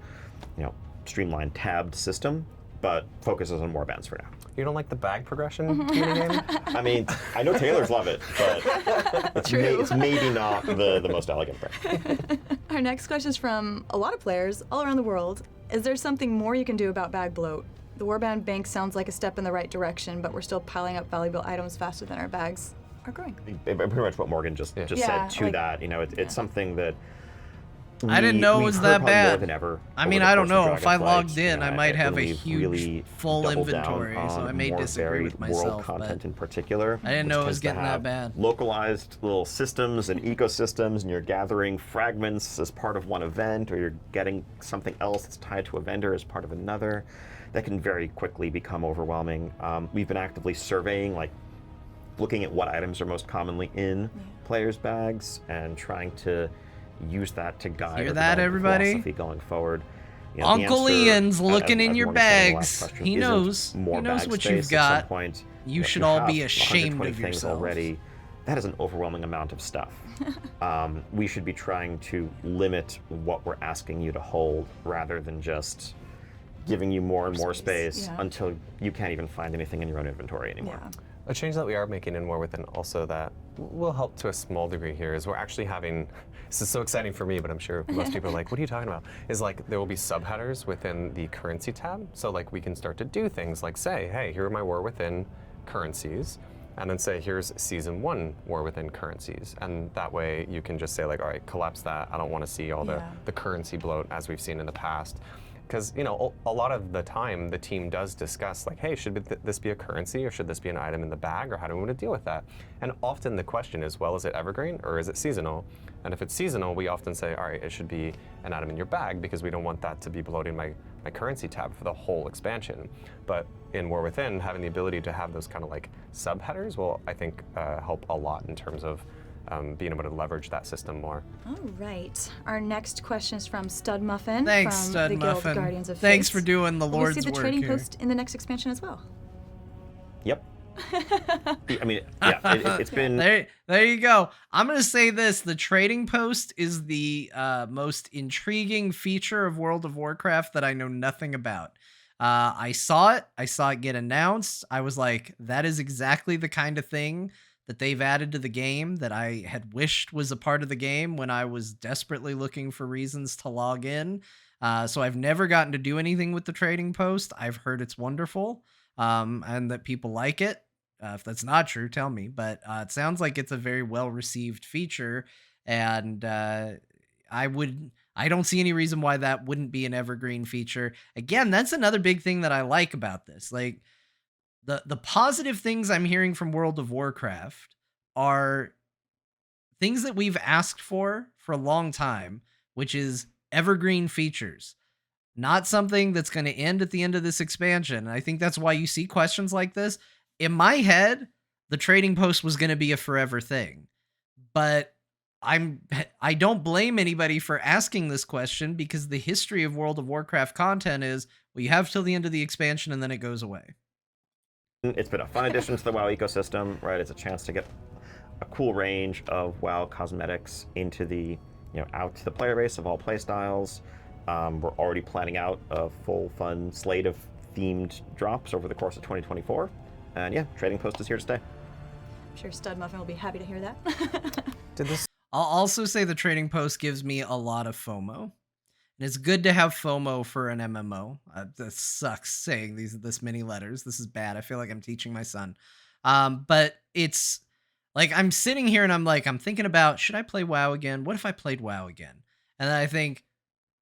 streamlined tabbed system, but focuses on warbands for now. You don't like the bag progression minigame? I mean, I know tailors love it, but it's maybe not the most elegant thing. Our next question is from a lot of players all around the world. Is there something more you can do about bag bloat? The warband bank sounds like a step in the right direction, but we're still piling up valuable items faster than our bags are growing. Pretty much what Morgan just said to that. It's something that I didn't know it was that bad. More than ever I mean, I don't know. If I logged in, I might have a huge full inventory, so I may disagree with myself. World content in particular. I didn't know it was getting that bad. Localized little systems and ecosystems, and you're gathering fragments as part of one event, or you're getting something else that's tied to a vendor as part of another. That can very quickly become overwhelming. We've been actively surveying, looking at what items are most commonly in players' bags and trying to use that to guide Hear that, everybody? Philosophy going forward. Uncle Ian's looking in your bags. He knows. He knows what you've got. You should all be ashamed of yourselves. Already. That is an overwhelming amount of stuff. We should be trying to limit what we're asking you to hold rather than just giving you more and more space until you can't even find anything in your own inventory anymore. Yeah. A change that we are making in War Within also that will help to a small degree here is we're actually having, this is so exciting for me, but I'm sure most people are like, what are you talking about? Is there will be subheaders within the currency tab. So we can start to do things like say, hey, here are my War Within currencies. And then say, here's season 1 War Within currencies. And that way you can just say all right, collapse that. I don't want to see all the currency bloat as we've seen in the past. Because a lot of the time the team does discuss hey, should this be a currency or should this be an item in the bag, or how do we want to deal with that? And often the question is, well, is it evergreen or is it seasonal? And if it's seasonal, we often say, all right, it should be an item in your bag because we don't want that to be bloating my currency tab for the whole expansion. But in War Within, having the ability to have those kind of subheaders will, I think, help a lot in terms of being able to leverage that system more. All right. Our next question is from Stud Muffin. Thanks, from Stud the Muffin. Guild Guardians of Thanks Faith. for doing the Lord's work. Will we see the trading post in the next expansion as well? Yep. I mean, it's been... There you go. I'm going to say this. The trading post is the most intriguing feature of World of Warcraft that I know nothing about. I saw it get announced. I was like, that is exactly the kind of thing that they've added to the game that I had wished was a part of the game when I was desperately looking for reasons to log in. So I've never gotten to do anything with the trading post. I've heard it's wonderful and that people like it. If that's not true, tell me. But it sounds like it's a very well-received feature, and I don't see any reason why that wouldn't be an evergreen feature. Again, that's another big thing that I like about this. The positive things I'm hearing from World of Warcraft are things that we've asked for a long time, which is evergreen features. Not something that's going to end at the end of this expansion. And I think that's why you see questions like this. In my head, the trading post was going to be a forever thing. But I don't blame anybody for asking this question, because the history of World of Warcraft content is, well, you have till the end of the expansion and then it goes away. It's been a fun addition to the WoW ecosystem, right? It's a chance to get a cool range of WoW cosmetics into the, out to the player base of all playstyles. We're already planning out a full, fun slate of themed drops over the course of 2024. And yeah, Trading Post is here to stay. I'm sure Stud Muffin will be happy to hear that. I'll also say the Trading Post gives me a lot of FOMO. And it's good to have FOMO for an MMO. That sucks saying this many letters. This is bad. I feel like I'm teaching my son. But it's I'm sitting here and I'm thinking about, should I play WoW again? What if I played WoW again? And then I think,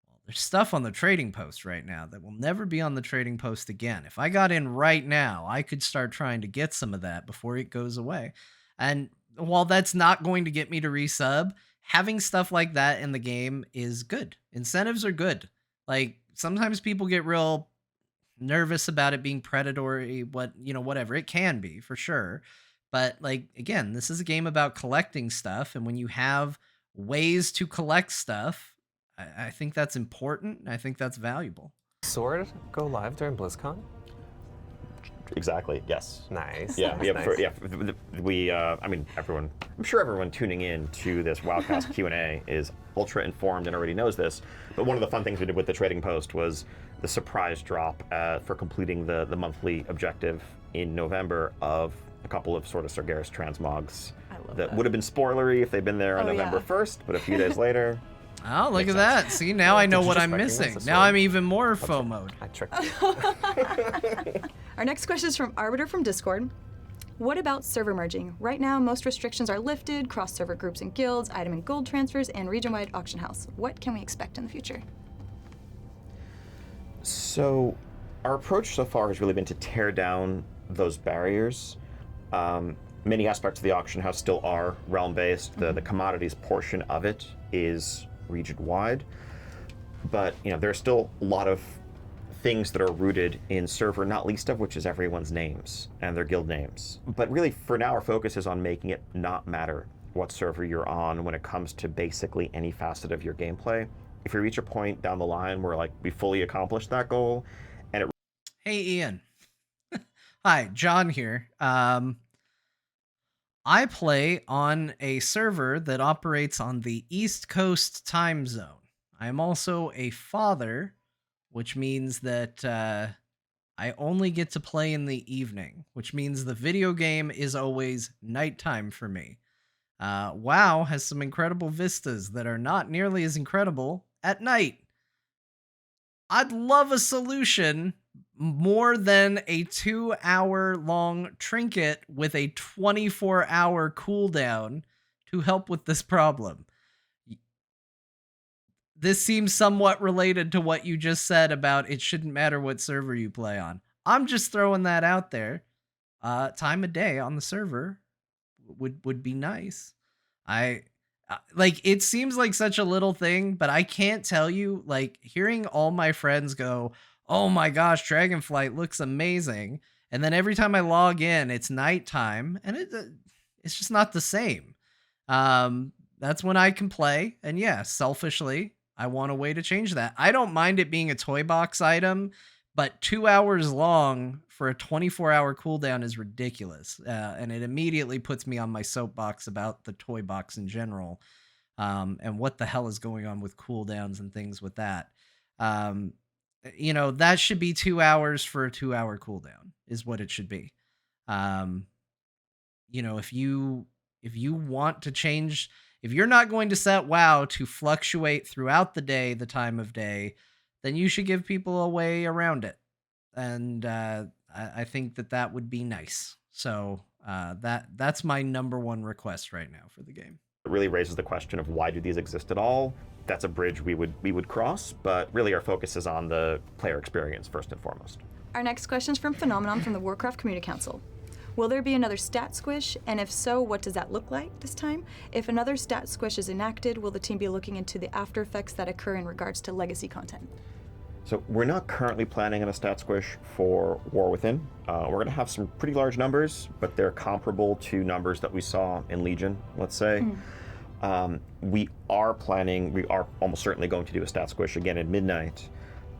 well, there's stuff on the Trading Post right now that will never be on the Trading Post again. If I got in right now, I could start trying to get some of that before it goes away. And while that's not going to get me to resub, having stuff like that in the game is good. Incentives are good. Sometimes people get real, nervous about it being predatory, whatever. It can be for sure. But like again, this is a game about collecting stuff, and when you have ways to collect stuff, I think that's important. I think that's valuable. Sword go live during BlizzCon? Exactly. Yes. Nice. Yeah. Nice, Yeah. nice. We. I mean, everyone. I'm sure everyone tuning in to this Wildcast Q&A is ultra informed and already knows this. But one of the fun things we did with the trading post was the surprise drop for completing the monthly objective in November of a couple of sort of Sargeras transmogs that would have been spoilery if they'd been there on November 1st, but a few days later. Oh, look at that. See, now I know Did you what just I'm recognize missing. the Now sword? I'm even more FOMO'd. I tricked you. Our next question is from Arbiter from Discord. What about server merging? Right now, most restrictions are lifted, cross-server groups and guilds, item and gold transfers, and region-wide auction house. What can we expect in the future? So, our approach so far has really been to tear down those barriers. Many aspects of the auction house still are realm-based. The commodities portion of it is region-wide, but there are still a lot of things that are rooted in server, not least of which is everyone's names and their guild names. But really, for now, our focus is on making it not matter what server you're on when it comes to basically any facet of your gameplay. If we reach a point down the line where we fully accomplished that goal, and it... Hey, Ian. Hi, John here. I play on a server that operates on the East Coast time zone. I am also a father, which means that I only get to play in the evening, which means the video game is always nighttime for me. WoW has some incredible vistas that are not nearly as incredible at night. I'd love a solution more than a 2-hour long trinket with a 24-hour cooldown to help with this problem. This seems somewhat related to what you just said about it shouldn't matter what server you play on. I'm just throwing that out there. Time of day on the server would be nice. It seems like such a little thing, but I can't tell you, hearing all my friends go, oh my gosh, Dragonflight looks amazing. And then every time I log in, it's nighttime, and it's just not the same. That's when I can play. And yeah, selfishly, I want a way to change that. I don't mind it being a toy box item, but 2 hours long for a 24-hour cooldown is ridiculous. And it immediately puts me on my soapbox about the toy box in general. And what the hell is going on with cooldowns and things with that. That should be 2 hours for a 2-hour cooldown is what it should be. If you want to change, if you're not going to set WoW to fluctuate throughout the day, the time of day, then you should give people a way around it. And I think that would be nice. So that's my number one request right now for the game. It really raises the question of why do these exist at all? That's a bridge we would cross, but really our focus is on the player experience first and foremost. Our next question is from Phenomenon from the Warcraft Community Council. Will there be another stat squish? And if so, what does that look like this time? If another stat squish is enacted, will the team be looking into the after effects that occur in regards to legacy content? So we're not currently planning on a stat squish for War Within. We're going to have some pretty large numbers, but they're comparable to numbers that we saw in Legion, let's say. We are almost certainly going to do a stat squish again at midnight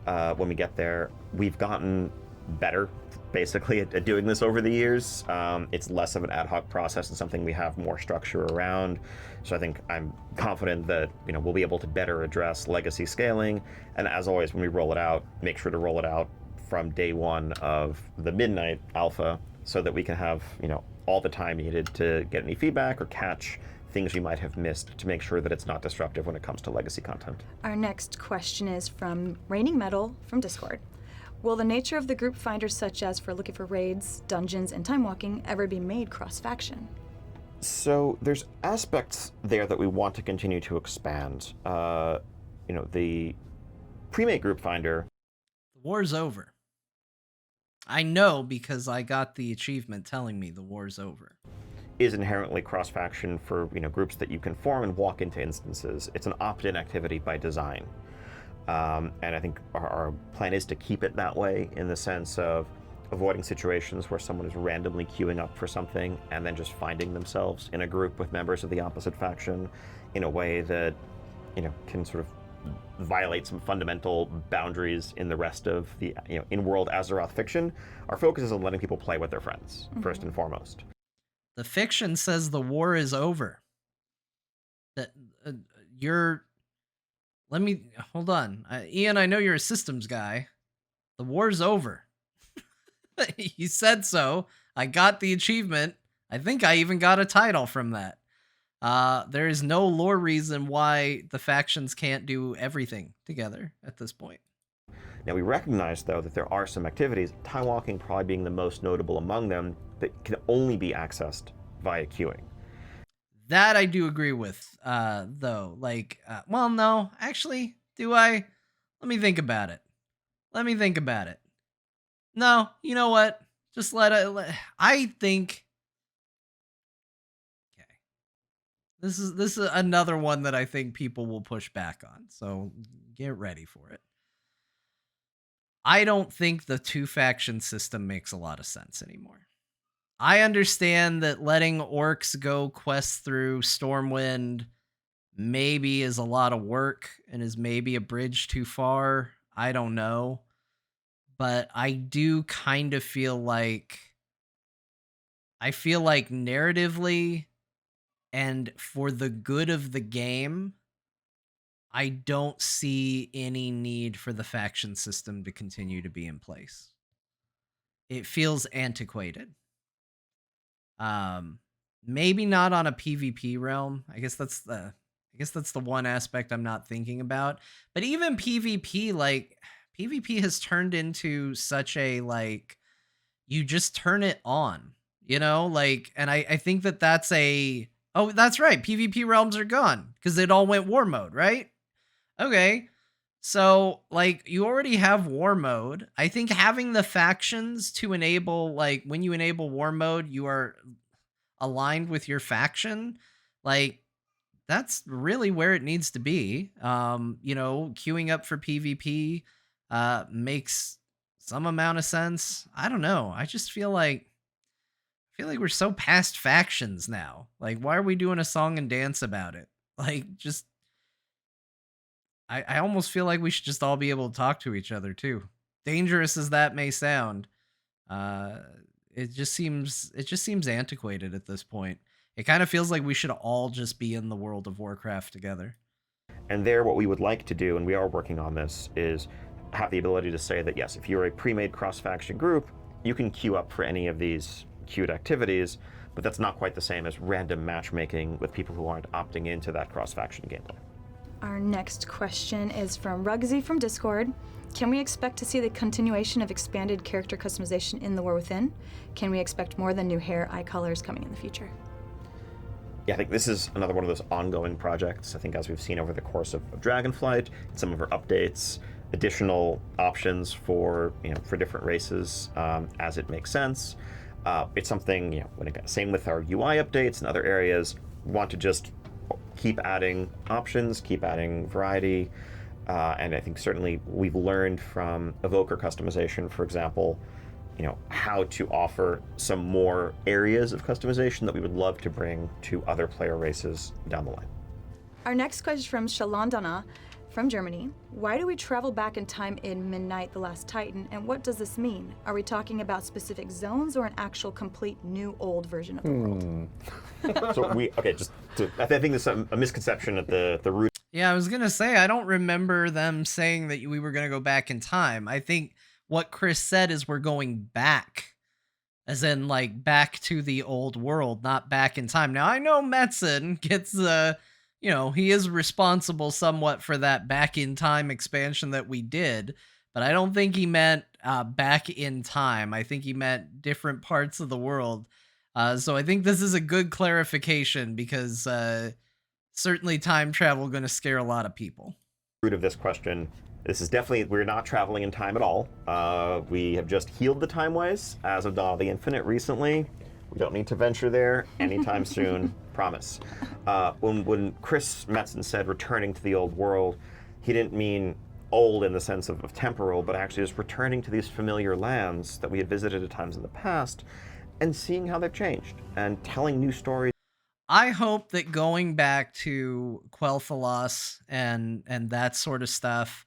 when we get there. We've gotten better, basically, at doing this over the years. It's less of an ad hoc process and something we have more structure around. So I think I'm confident that we'll be able to better address legacy scaling. And as always, when we roll it out, make sure to roll it out from day one of the midnight alpha, so that we can have all the time needed to get any feedback or catch things we might have missed to make sure that it's not disruptive when it comes to legacy content. Our next question is from Raining Metal from Discord. Will the nature of the group finders, such as for looking for raids, dungeons, and time walking, ever be made cross-faction? So there's aspects there that we want to continue to expand. The pre-made group finder. The war's over. I know because I got the achievement telling me the war's over. Is inherently cross-faction for groups that you can form and walk into instances. It's an opt-in activity by design. And I think our plan is to keep it that way, in the sense of avoiding situations where someone is randomly queuing up for something and then just finding themselves in a group with members of the opposite faction in a way that, can sort of violate some fundamental boundaries in the rest of the, in-world Azeroth fiction. Our focus is on letting people play with their friends, first and foremost. The fiction says the war is over. That let me hold on, Ian. I know you're a systems guy. The war's over. He said so. I got the achievement. I think I even got a title from that. There is no lore reason why the factions can't do everything together at this point. Now, we recognize, though, that there are some activities, time walking probably being the most notable among them, that can only be accessed via queuing. That I do agree with, though. Well, no, actually, do I? Let me think about it. No, you know what? Just I think. Okay. This is another one that I think people will push back on. So get ready for it. I don't think the 2-faction system makes a lot of sense anymore. I understand that letting orcs go quest through Stormwind maybe is a lot of work and is maybe a bridge too far. I don't know. But I do kind of feel like narratively and for the good of the game, I don't see any need for the faction system to continue to be in place. It feels antiquated. Maybe not on a PvP realm. I guess that's the one aspect I'm not thinking about. But even PvP, PvP has turned into such a, you just turn it on, and I think that's oh, that's right. PvP realms are gone because it all went war mode, right? Okay. So, you already have war mode. I think having the factions to enable, when you enable war mode, you are aligned with your faction. That's really where it needs to be. Queuing up for PvP makes some amount of sense. I don't know. I just feel like we're so past factions now. Why are we doing a song and dance about it? I almost feel like we should just all be able to talk to each other too. Dangerous as that may sound, it just seems antiquated at this point. It kind of feels like we should all just be in the world of Warcraft together. And what we would like to do, and we are working on this, is have the ability to say that, yes, if you're a pre-made cross-faction group, you can queue up for any of these queued activities, but that's not quite the same as random matchmaking with people who aren't opting into that cross-faction gameplay. Our next question is from Rugsy from Discord. Can we expect to see the continuation of expanded character customization in The War Within? Can we expect more than new hair, eye colors coming in the future? Yeah, I think this is another one of those ongoing projects. I think as we've seen over the course of Dragonflight, some of our updates, additional options for different races as it makes sense. It's something, same with our UI updates and other areas. We want to just keep adding options, keep adding variety, and I think certainly we've learned from Evoker customization, for example, how to offer some more areas of customization that we would love to bring to other player races down the line. Our next question is from Shalandana from Germany. Why do we travel back in time in Midnight: The Last Titan, and what does this mean? Are we talking about specific zones or an actual complete new old version of the world? So I think there's a misconception at the root. Yeah, I was going to say, I don't remember them saying that we were going to go back in time. I think what Chris said is we're going back, as in back to the old world, not back in time. Now, I know Metzen gets he is responsible somewhat for that back in time expansion that we did, but I don't think he meant back in time. I think he meant different parts of the world. So I think this is a good clarification because certainly time travel going to scare a lot of people. Root of this question, this is definitely, we're not traveling in time at all. We have just healed the timeways as of Dawn of the Infinite recently. We don't need to venture there anytime soon, promise. When Chris Metzen said returning to the old world, he didn't mean old in the sense of temporal, but actually just returning to these familiar lands that we had visited at times in the past and seeing how they've changed and telling new stories. I hope that going back to Quel'Thalas and that sort of stuff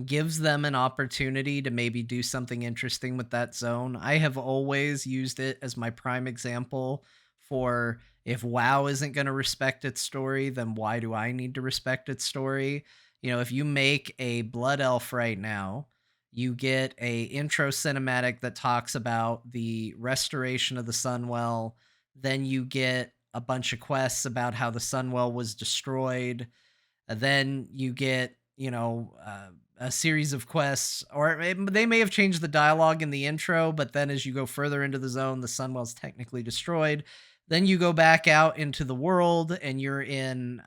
gives them an opportunity to maybe do something interesting with that zone. I have always used it as my prime example for if WoW isn't going to respect its story, then why do I need to respect its story? You know, if you make a Blood Elf right now, you get a intro cinematic that talks about the restoration of the Sunwell, then you get a bunch of quests about how the Sunwell was destroyed, then you get, a series of quests, or they may have changed the dialogue in the intro, but then as you go further into the zone, the Sunwell's technically destroyed. Then you go back out into the world and you're in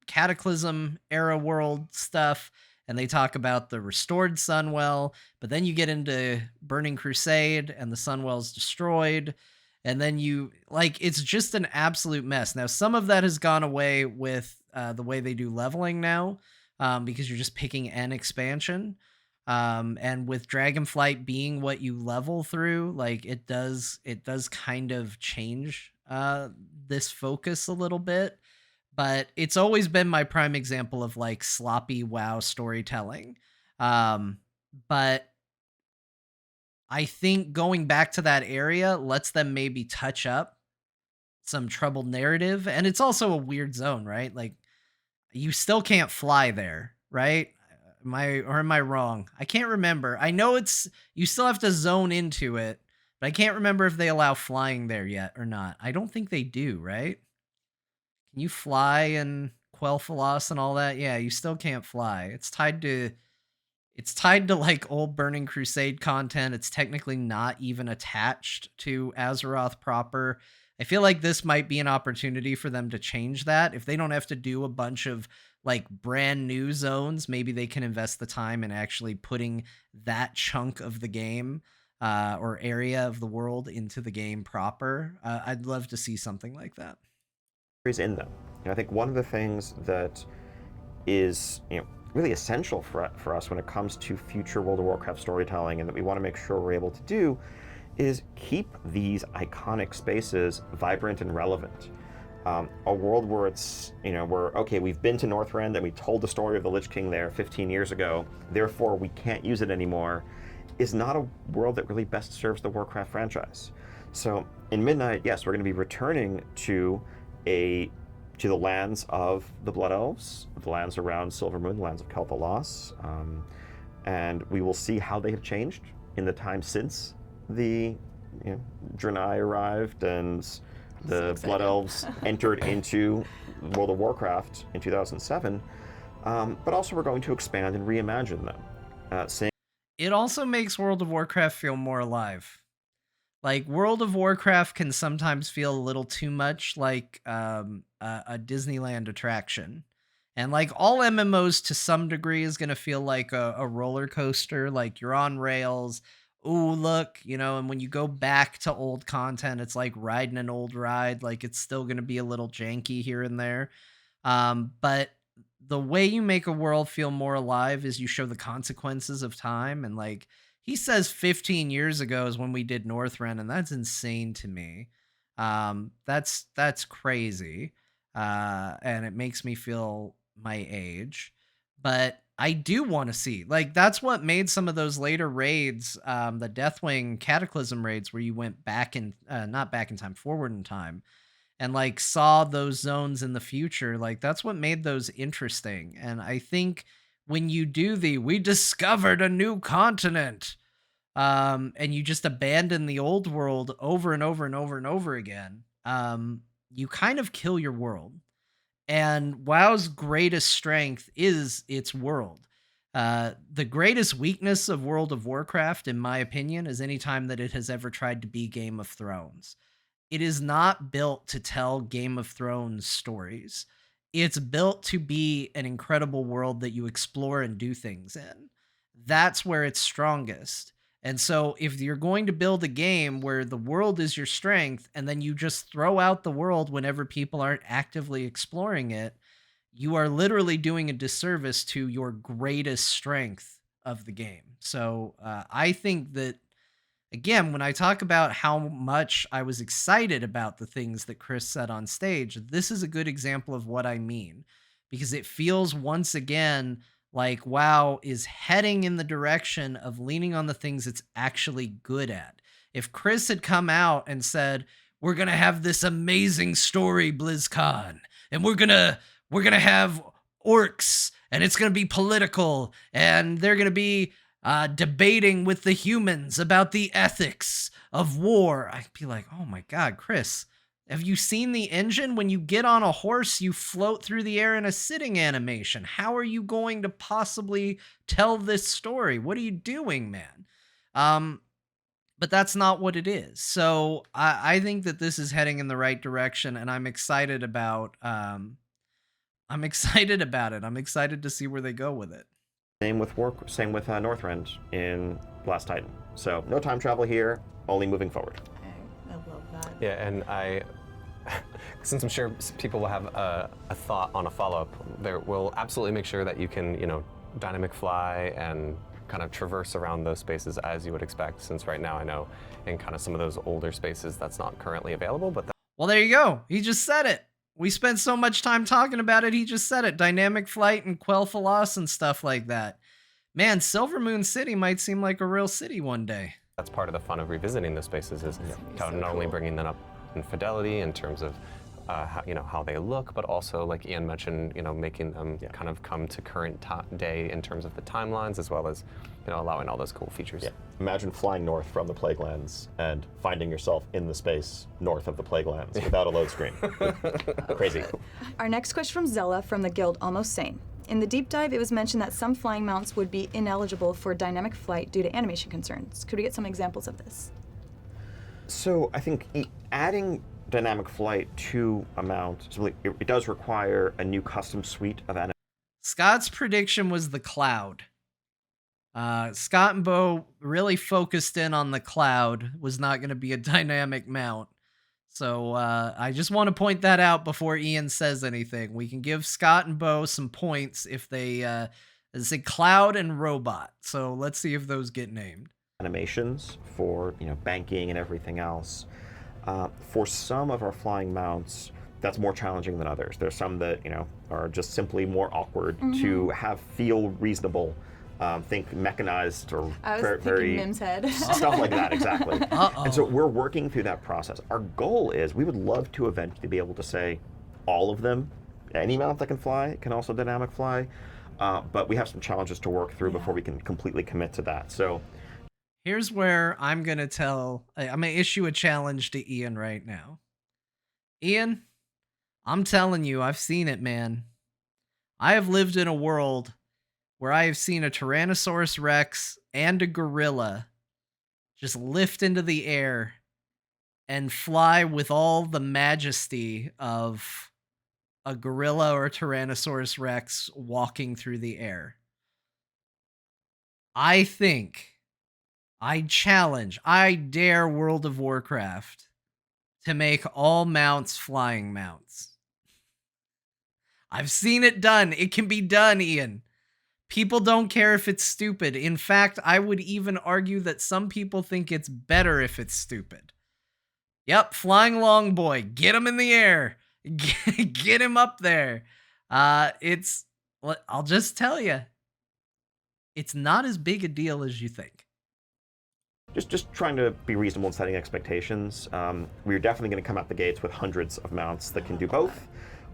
Cataclysm era world stuff, and they talk about the restored Sunwell, but then you get into Burning Crusade and the Sunwell's destroyed. And then it's just an absolute mess. Now, some of that has gone away with the way they do leveling now, because you're just picking an expansion. And with Dragonflight being what you level through, like it does kind of change this focus a little bit. But it's always been my prime example of like sloppy WoW storytelling. But I think going back to that area lets them maybe touch up some troubled narrative. And it's also a weird zone, right? Like you still can't fly there, right? Am I wrong? I can't remember. I know you still have to zone into it, but I can't remember if they allow flying there yet or not. I don't think they do, right? Can you fly in Quel'Thalas and all that? Yeah, you still can't fly. It's tied to like old Burning Crusade content. It's technically not even attached to Azeroth proper. I feel like this might be an opportunity for them to change that. If they don't have to do a bunch of like brand new zones, maybe they can invest the time in actually putting that chunk of the game or area of the world into the game proper. I'd love to see something like that. In them. I think one of the things that is really essential for us when it comes to future World of Warcraft storytelling, and that we want to make sure we're able to do, is keep these iconic spaces vibrant and relevant. A world where it's, where, okay, we've been to Northrend and we told the story of the Lich King there 15 years ago, therefore we can't use it anymore, is not a world that really best serves the Warcraft franchise. So in Midnight, yes, we're going to be returning to the lands of the Blood Elves, the lands around Silvermoon, the lands of Quel'Thalas, and we will see how they have changed in the time since the Draenei arrived and the Blood Elves entered into World of Warcraft in 2007. But also we're going to expand and reimagine them. It also makes World of Warcraft feel more alive. Like World of Warcraft can sometimes feel a little too much like a Disneyland attraction. And like all MMOs to some degree is going to feel like a roller coaster, like you're on rails. Ooh, look, and when you go back to old content, it's like riding an old ride. Like it's still going to be a little janky here and there. But the way you make a world feel more alive is you show the consequences of time. And like he says 15 years ago is when we did Northrend, and that's insane to me. That's crazy. And it makes me feel my age. But I do want to see, like, that's what made some of those later raids, the Deathwing Cataclysm raids, where you went back in, not back in time, forward in time, and like saw those zones in the future. Like, that's what made those interesting. And I think when you do we discovered a new continent, and you just abandon the old world over and over and over and over again, you kind of kill your world. And WoW's greatest strength is its world. The greatest weakness of World of Warcraft, in my opinion, is any time that it has ever tried to be Game of Thrones. It is not built to tell Game of Thrones stories. It's built to be an incredible world that you explore and do things in. That's where it's strongest. And so if you're going to build a game where the world is your strength and then you just throw out the world whenever people aren't actively exploring it, you are literally doing a disservice to your greatest strength of the game. So I think that, again, when I talk about how much I was excited about the things that Chris said on stage, this is a good example of what I mean, because it feels once again like WoW is heading in the direction of leaning on the things it's actually good at. If Chris had come out and said, "We're going to have this amazing story, BlizzCon, and we're going to have orcs, and it's going to be political, and they're going to be debating with the humans about the ethics of war," I'd be like, "Oh my God, Chris, have you seen the engine? When you get on a horse, you float through the air in a sitting animation. How are you going to possibly tell this story? What are you doing, man?" But that's not what it is. So I think that this is heading in the right direction, and I'm excited about I'm excited about it. I'm excited to see where they go with it. Same with Northrend in Last Titan. So no time travel here, only moving forward. I love that. Yeah, and since I'm sure people will have a thought on a follow-up, we'll absolutely make sure that you can, dynamic fly and kind of traverse around those spaces as you would expect, since right now I know in kind of some of those older spaces that's not currently available, but Well, there you go. He just said it. We spent so much time talking about it, he just said it. Dynamic flight and Quel'Thalas and stuff like that. Man, Silvermoon City might seem like a real city one day. that's part of the fun of revisiting those spaces is so not only cool. bringing them up in fidelity in terms of how they look, but also, like Ian mentioned, making them kind of come to current day in terms of the timelines, as well as allowing all those cool features. Yeah. Imagine flying north from the Plaguelands and finding yourself in the space north of the Plaguelands without a load screen. Crazy. Our next question from Zella from the guild Almost Sane. In the deep dive, it was mentioned that some flying mounts would be ineligible for dynamic flight due to animation concerns. Could we get some examples of this? So I think adding dynamic flight to a mount, it does require a new custom suite of animations. Scott's prediction was the cloud. Scott and Bo really focused in on the cloud, was not going to be a dynamic mount. So I just want to point that out before Ian says anything. We can give Scott and Bo some points if they say cloud and robot. So let's see if those get named. Animations for banking and everything else. For some of our flying mounts, that's more challenging than others. There's some that are just simply more awkward to feel reasonable. Think mechanized or I was thinking Mim's head. stuff like that, exactly. Uh-oh. And so we're working through that process. Our goal is we would love to eventually be able to say all of them, any mount that can fly can also dynamic fly, but we have some challenges to work through before we can completely commit to that. So Here's where I'm going to issue a challenge to Ian right now. Ian, I'm telling you, I've seen it, man. I have lived in a world where I have seen a Tyrannosaurus Rex and a gorilla just lift into the air and fly with all the majesty of a gorilla or a Tyrannosaurus Rex walking through the air. I dare World of Warcraft to make all mounts flying mounts. I've seen it done. It can be done, Ian. People don't care if it's stupid. In fact, I would even argue that some people think it's better if it's stupid. Yep, flying long boy. Get him in the air. Get him up there. I'll just tell you, it's not as big a deal as you think. just trying to be reasonable in setting expectations. We're definitely going to come out the gates with hundreds of mounts that can do both,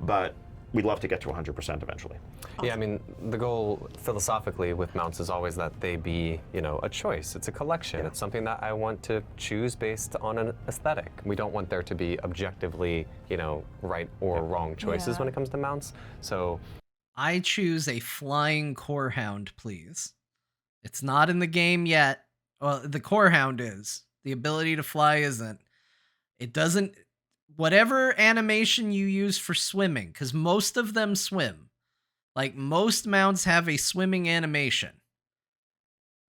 but we'd love to get to 100% eventually. Yeah, I mean, the goal philosophically with mounts is always that they be, a choice. It's a collection. It's something that I want to choose based on an aesthetic. We don't want there to be objectively, right or wrong choices when it comes to mounts. So I choose a flying core hound, please. It's not in the game yet. Well, the core hound is. The ability to fly isn't. It doesn't. Whatever animation you use for swimming, because most of them swim. Like, most mounts have a swimming animation.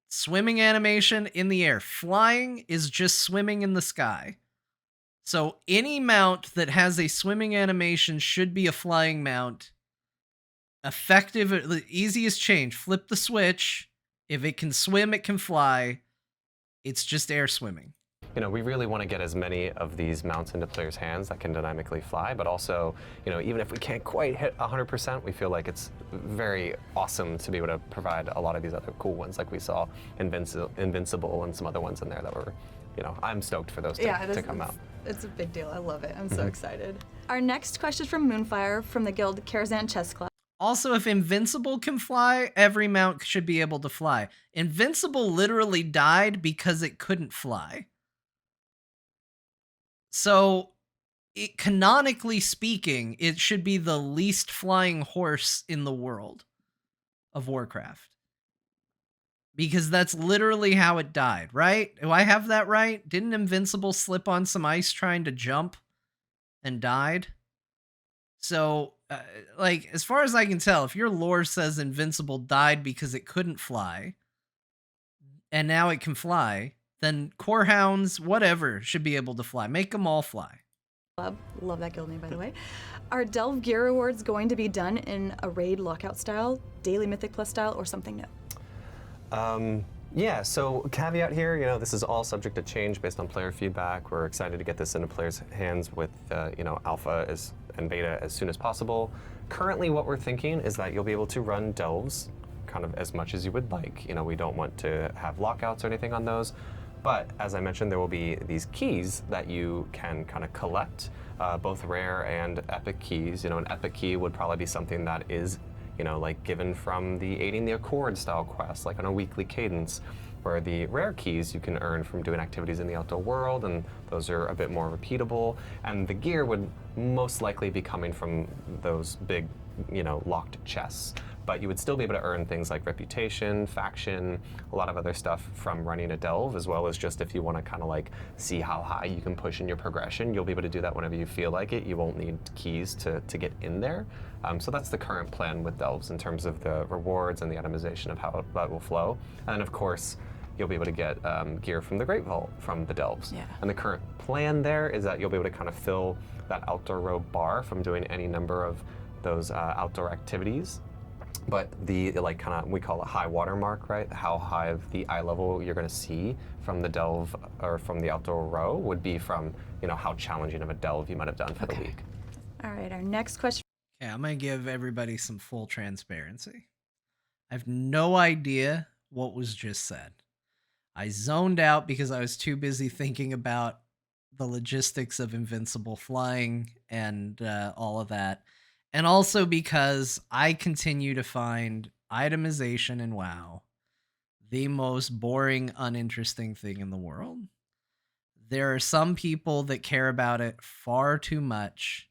Swimming animation in the air. Flying is just swimming in the sky. So any mount that has a swimming animation should be a flying mount. effective, the easiest change. Flip the switch. If it can swim, it can fly. It's just air swimming. We really want to get as many of these mounts into players' hands that can dynamically fly, but also, even if we can't quite hit 100%, we feel like it's very awesome to be able to provide a lot of these other cool ones, like we saw Invincible and some other ones in there that were, I'm stoked for those to come out. It's a big deal. I love it. I'm so excited. Our next question is from Moonfire from the guild Karazhan Chess Club. Also, if Invincible can fly, every mount should be able to fly. Invincible literally died because it couldn't fly. So, canonically speaking, it should be the least flying horse in the world of Warcraft. Because that's literally how it died, right? Do I have that right? Didn't Invincible slip on some ice trying to jump and died? So, as far as I can tell, if your lore says Invincible died because it couldn't fly, and now it can fly, then core hounds, whatever, should be able to fly. Make them all fly. Love that guild name, by the way. Are Delve gear rewards going to be done in a raid lockout style, daily Mythic Plus style, or something new? Yeah, so caveat here, this is all subject to change based on player feedback. We're excited to get this into players' hands with, alpha and beta as soon as possible. Currently, what we're thinking is that you'll be able to run delves kind of as much as you would like. We don't want to have lockouts or anything on those. But as I mentioned, there will be these keys that you can kind of collect, both rare and epic keys. An epic key would probably be something that is, given from the Aiding the Accord style quest, like on a weekly cadence, where the rare keys you can earn from doing activities in the outdoor world, and those are a bit more repeatable. And the gear would most likely be coming from those big, locked chests. But you would still be able to earn things like reputation, faction, a lot of other stuff from running a delve, as well as just if you want to kind of see how high you can push in your progression, you'll be able to do that whenever you feel like it. You won't need keys to get in there. So that's the current plan with delves in terms of the rewards and the itemization of how that will flow. And then of course, you'll be able to get gear from the Great Vault from the delves. Yeah. And the current plan there is that you'll be able to kind of fill that outdoor row bar from doing any number of those outdoor activities. But the we call it high water mark, right? How high of the eye level you're going to see from the delve or from the outdoor row would be from, how challenging of a delve you might have done for the week. All right, our next question. Okay, I'm going to give everybody some full transparency. I have no idea what was just said. I zoned out because I was too busy thinking about the logistics of Invincible flying and all of that. And also because I continue to find itemization in WoW the most boring, uninteresting thing in the world. There are some people that care about it far too much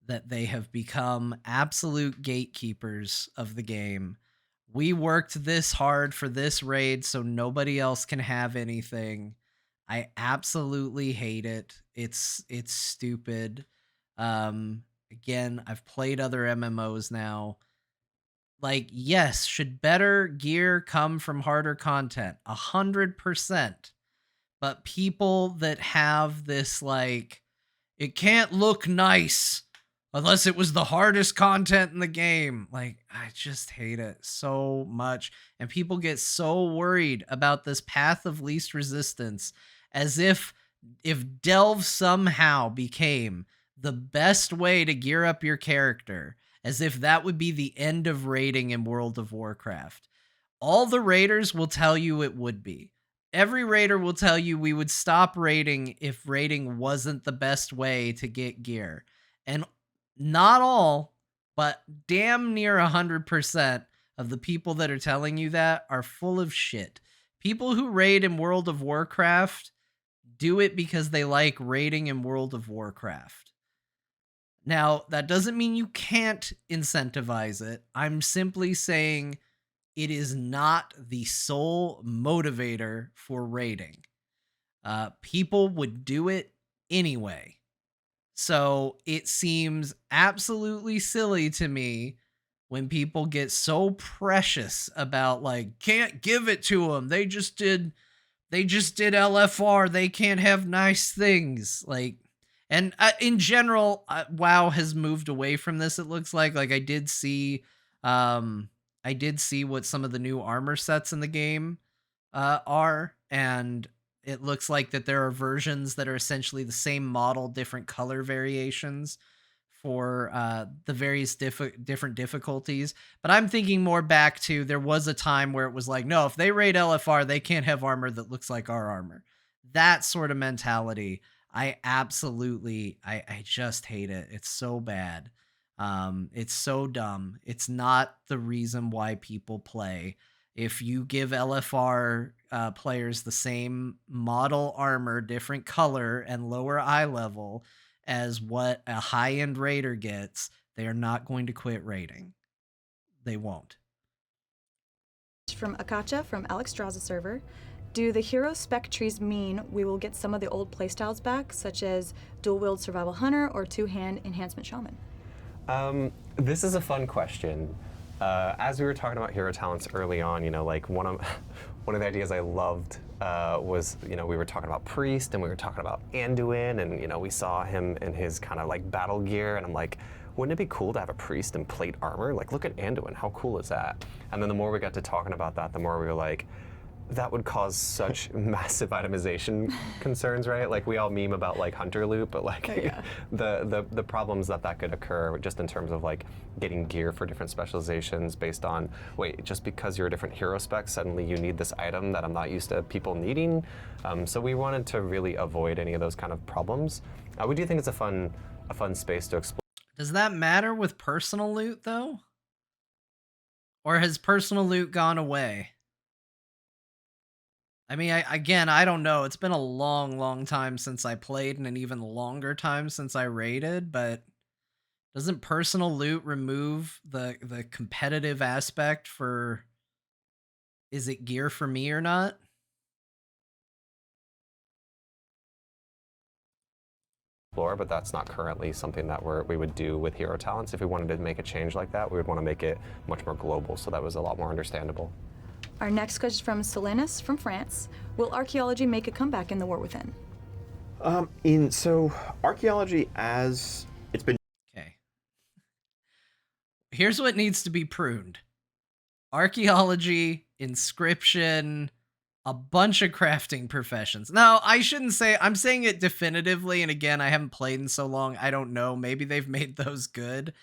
that they have become absolute gatekeepers of the game. We worked this hard for this raid so nobody else can have anything. I absolutely hate it. It's stupid. Again, I've played other MMOs now. Yes, should better gear come from harder content? 100%. But people that have this, it can't look nice unless it was the hardest content in the game. I just hate it so much. And people get so worried about this path of least resistance as if Delve somehow became the best way to gear up your character, as if that would be the end of raiding in World of Warcraft. All the raiders will tell you it would be. Every raider will tell you we would stop raiding if raiding wasn't the best way to get gear. And not all, but damn near 100% of the people that are telling you that are full of shit. People who raid in World of Warcraft do it because they like raiding in World of Warcraft. Now, that doesn't mean you can't incentivize it. I'm simply saying it is not the sole motivator for raiding. People would do it anyway. So it seems absolutely silly to me when people get so precious about can't give it to them. They just did LFR. They can't have nice things. And in general, WoW has moved away from this, it looks like. I did see I did see what some of the new armor sets in the game are, and it looks like that there are versions that are essentially the same model, different color variations for the various different difficulties. But I'm thinking more back to there was a time where it was like, no, if they raid LFR, they can't have armor that looks like our armor. That sort of mentality, I just hate it. It's so bad. It's so dumb. It's not the reason why people play. If you give LFR players the same model armor, different color, and lower eye level as what a high-end raider gets, they are not going to quit raiding. They won't. From Akacha from Alex Draws a server. Do the hero spec trees mean we will get some of the old playstyles back, such as dual wield survival hunter or two-hand enhancement shaman? This is a fun question. As we were talking about hero talents early on, like one of the ideas I loved was, we were talking about priest and we were talking about Anduin, and we saw him in his kind of like battle gear, and I'm like, wouldn't it be cool to have a priest in plate armor? Like, look at Anduin, how cool is that? And then the more we got to talking about that, the more we were like, that would cause such massive itemization concerns, right? Like, we all meme about like hunter loot, but like the problems that could occur just in terms of like getting gear for different specializations based on, wait, just because you're a different hero spec, suddenly you need this item that I'm not used to people needing. So we wanted to really avoid any of those kind of problems. We do think it's a fun space to explore. Does that matter with personal loot though? Or has personal loot gone away? I mean, I don't know. It's been a long time since I played, and an even longer time since I raided, but doesn't personal loot remove the competitive aspect for, is it gear for me or not? But that's not currently something that we would do with hero talents. If we wanted to make a change like that, we would want to make it much more global, so that was a lot more understandable. Our next question is from Solenis from France. Will archaeology make a comeback in the War Within? So archaeology, as it's been. Okay. Here's what needs to be pruned. Archaeology, inscription, a bunch of crafting professions. Now, I shouldn't say, I'm saying it definitively, and again, I haven't played in so long, I don't know, maybe they've made those good.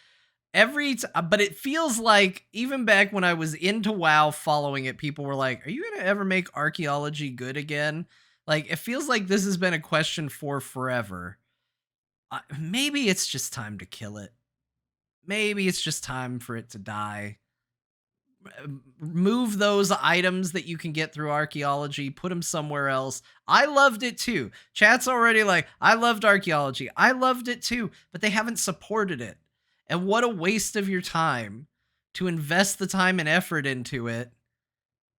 But it feels like, even back when I was into WoW following it, people were like, are you gonna ever make archaeology good again? Like, it feels like this has been a question for forever. Maybe it's just time to kill it. Maybe it's just time for it to die. Move those items that you can get through archaeology, put them somewhere else. I loved it too. Chat's already like, I loved archaeology. I loved it too, but they haven't supported it. And what a waste of your time to invest the time and effort into it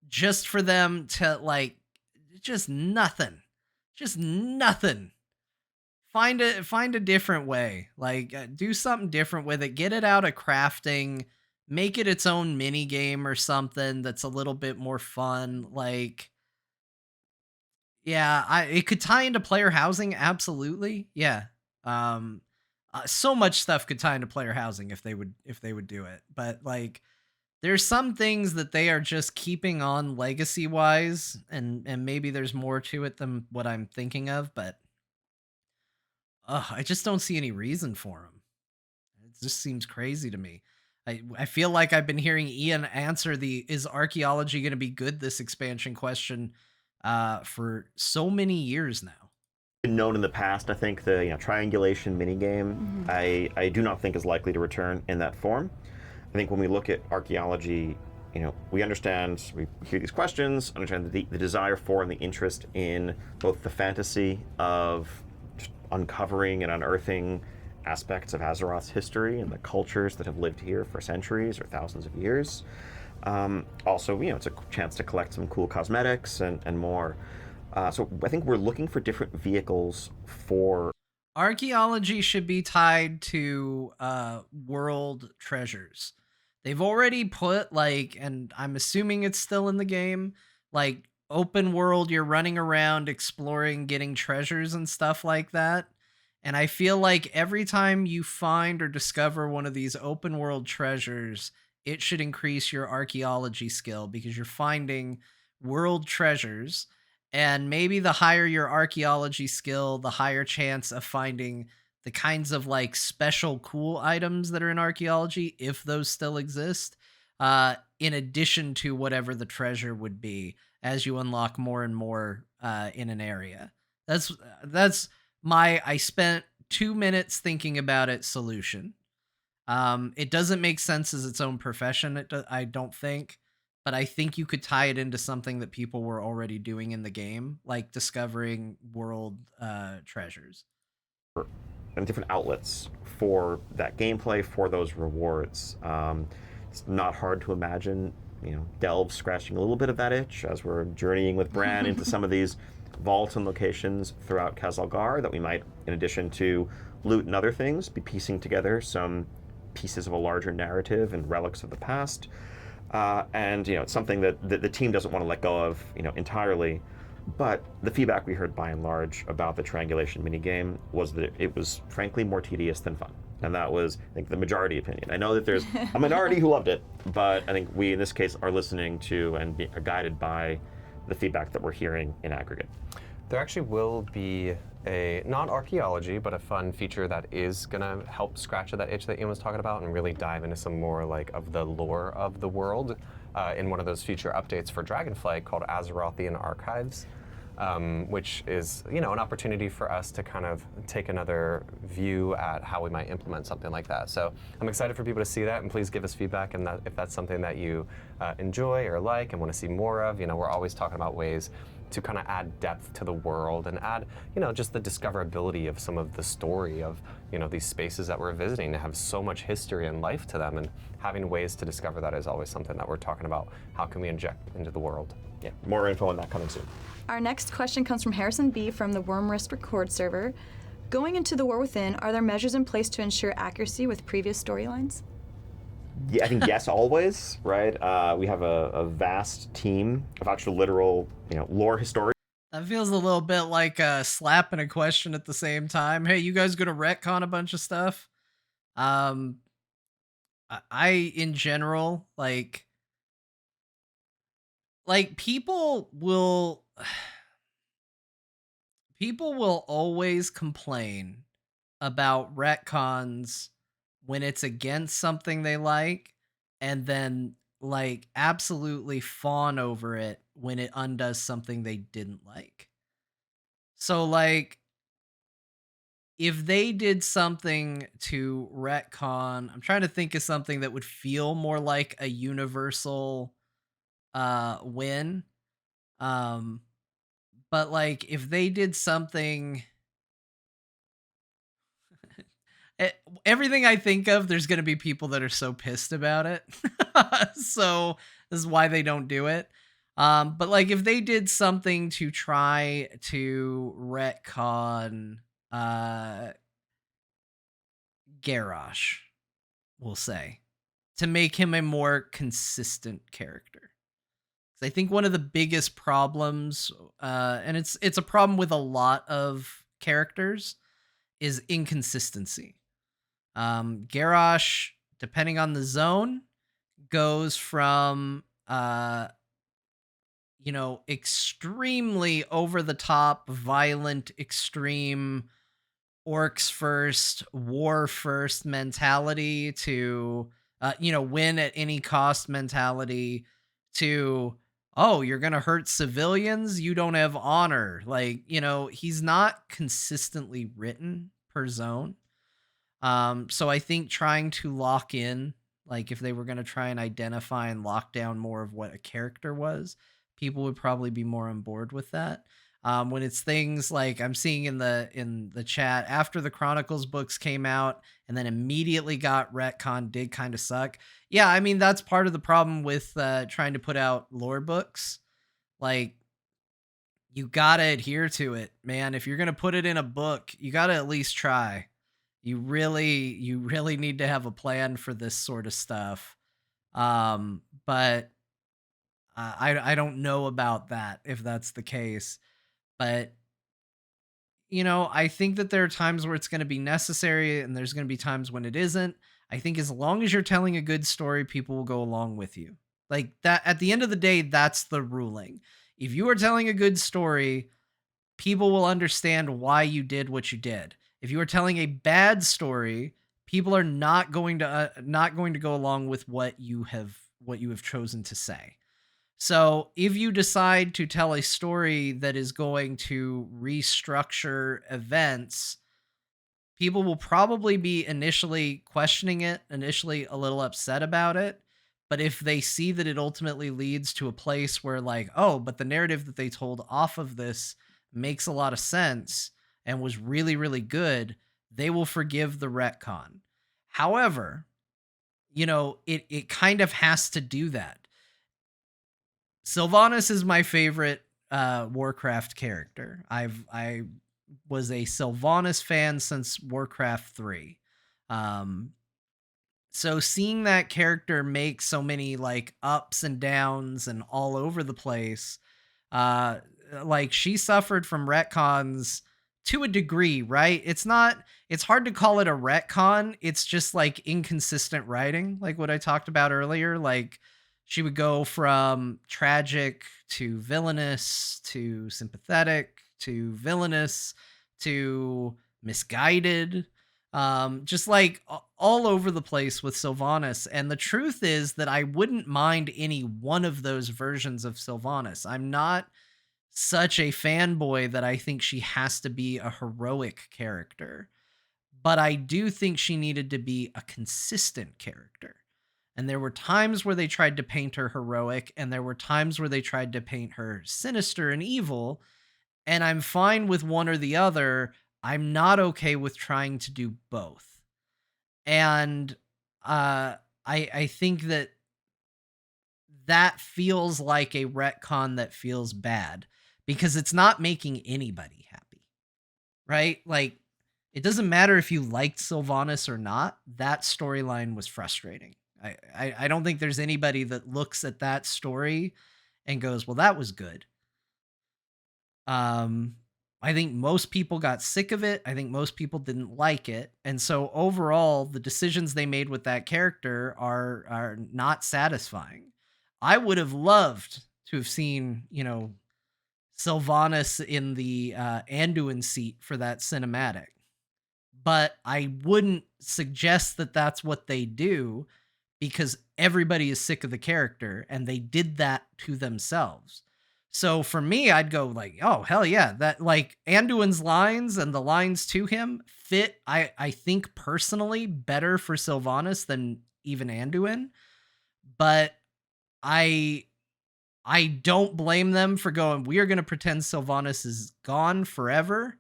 just for them to like, just nothing. Just nothing. Find a different way. Like, do something different with it. Get it out of crafting. Make it its own mini game or something that's a little bit more fun. Like, yeah, it could tie into player housing. Absolutely. Yeah. So much stuff could tie into player housing if they would do it. But like, there's some things that they are just keeping on legacy wise, and maybe there's more to it than what I'm thinking of, but I just don't see any reason for them. It just seems crazy to me. I feel like I've been hearing Ian answer the is archaeology going to be good this expansion question for so many years now. Been known in the past. I think the triangulation minigame, I do not think is likely to return in that form. I think when we look at archaeology, we understand, we hear these questions, understand the desire for and the interest in both the fantasy of just uncovering and unearthing aspects of Azeroth's history and the cultures that have lived here for centuries or thousands of years. Also, it's a chance to collect some cool cosmetics and more. So I think we're looking for different vehicles for... Archaeology should be tied to world treasures. They've already put, like, and I'm assuming it's still in the game, like, open world, you're running around exploring, getting treasures and stuff like that. And I feel like every time you find or discover one of these open world treasures, it should increase your archaeology skill because you're finding world treasures. And maybe the higher your archaeology skill, the higher chance of finding the kinds of like special cool items that are in archaeology, if those still exist, in addition to whatever the treasure would be as you unlock more and more in an area. That's my I spent 2 minutes thinking about it solution. It doesn't make sense as its own profession. I don't think, but I think you could tie it into something that people were already doing in the game, like discovering world treasures. And different outlets for that gameplay, for those rewards. It's not hard to imagine, Delve scratching a little bit of that itch as we're journeying with Bran into some of these vaults and locations throughout Kazalgar that we might, in addition to loot and other things, be piecing together some pieces of a larger narrative and relics of the past. And it's something that the team doesn't want to let go of, entirely. But the feedback we heard by and large about the triangulation minigame was that it was frankly more tedious than fun. And that was, I think, the majority opinion. I know that there's a minority who loved it, but I think we, in this case, are listening to and are guided by the feedback that we're hearing in aggregate. There actually will be a, not archaeology, but a fun feature that is going to help scratch at that itch that Ian was talking about and really dive into some more like of the lore of the world in one of those future updates for Dragonflight called Azerothian Archives, which is, an opportunity for us to kind of take another view at how we might implement something like that. So I'm excited for people to see that, and please give us feedback and if that's something that you enjoy or like and want to see more of. We're always talking about ways to kind of add depth to the world and add, just the discoverability of some of the story of, these spaces that we're visiting to have so much history and life to them, and having ways to discover that is always something that we're talking about. How can we inject into the world? Yeah, more info on that coming soon. Our next question comes from Harrison B. from the Wormrest Record server. Going into the War Within, are there measures in place to ensure accuracy with previous storylines? Yeah, I think yes, always, right? We have a vast team of actual literal, lore historians. That feels a little bit like a slap and a question at the same time. Hey, you guys gonna retcon a bunch of stuff? I in general, like people will always complain about retcons when it's against something they like, and then like absolutely fawn over it when it undoes something they didn't like. So like if they did something to retcon, I'm trying to think of something that would feel more like a universal win. But like if they did something everything I think of, there's going to be people that are so pissed about it. So this is why they don't do it. But like if they did something to try to retcon Garrosh, we'll say, to make him a more consistent character. I think one of the biggest problems, and it's a problem with a lot of characters, is inconsistency. Garrosh, depending on the zone, goes from extremely over the top, violent, extreme orcs first, war first mentality to win at any cost mentality to you're going to hurt civilians, you don't have honor. Like, he's not consistently written per zone. So I think trying to lock in, like if they were going to try and identify and lock down more of what a character was, people would probably be more on board with that. When it's things like I'm seeing in the chat after the Chronicles books came out and then immediately got retcon did kind of suck. Yeah, I mean that's part of the problem with trying to put out lore books. Like you gotta adhere to it, man. If you're gonna put it in a book, you gotta at least try. You really need to have a plan for this sort of stuff. But I don't know about that if that's the case. But I think that there are times where it's going to be necessary and there's going to be times when it isn't. I think as long as you're telling a good story, people will go along with you. Like that, at the end of the day, that's the ruling. If you are telling a good story, people will understand why you did what you did. If you are telling a bad story, people are not going to go along with what you have chosen to say. So, if you decide to tell a story that is going to restructure events, people will probably be initially questioning it, initially a little upset about it. But if they see that it ultimately leads to a place where, like, oh, but the narrative that they told off of this makes a lot of sense and was really, really good, they will forgive the retcon. However, it kind of has to do that. Sylvanas is my favorite Warcraft character. I was a Sylvanas fan since Warcraft 3. So seeing that character make so many like ups and downs and all over the place, uh like she suffered from retcons to a degree, right? It's hard to call it a retcon. It's just like inconsistent writing, like what I talked about earlier. Like she would go from tragic to villainous to sympathetic to villainous to misguided, just like all over the place with Sylvanas. And the truth is that I wouldn't mind any one of those versions of Sylvanas. I'm not such a fanboy that I think she has to be a heroic character, but I do think she needed to be a consistent character. And there were times where they tried to paint her heroic, and there were times where they tried to paint her sinister and evil. And I'm fine with one or the other. I'm not okay with trying to do both. And I think that feels like a retcon that feels bad because it's not making anybody happy, right? Like, it doesn't matter if you liked Sylvanas or not. That storyline was frustrating. I don't think there's anybody that looks at that story and goes, well, that was good. I think most people got sick of it. I think most people didn't like it. And so overall, the decisions they made with that character are not satisfying. I would have loved to have seen, Sylvanas in the Anduin seat for that cinematic. But I wouldn't suggest that that's what they do because everybody is sick of the character and they did that to themselves. So for me, I'd go like, oh, hell yeah. That like Anduin's lines and the lines to him fit, I think personally better for Sylvanas than even Anduin. But I don't blame them for going, we are going to pretend Sylvanas is gone forever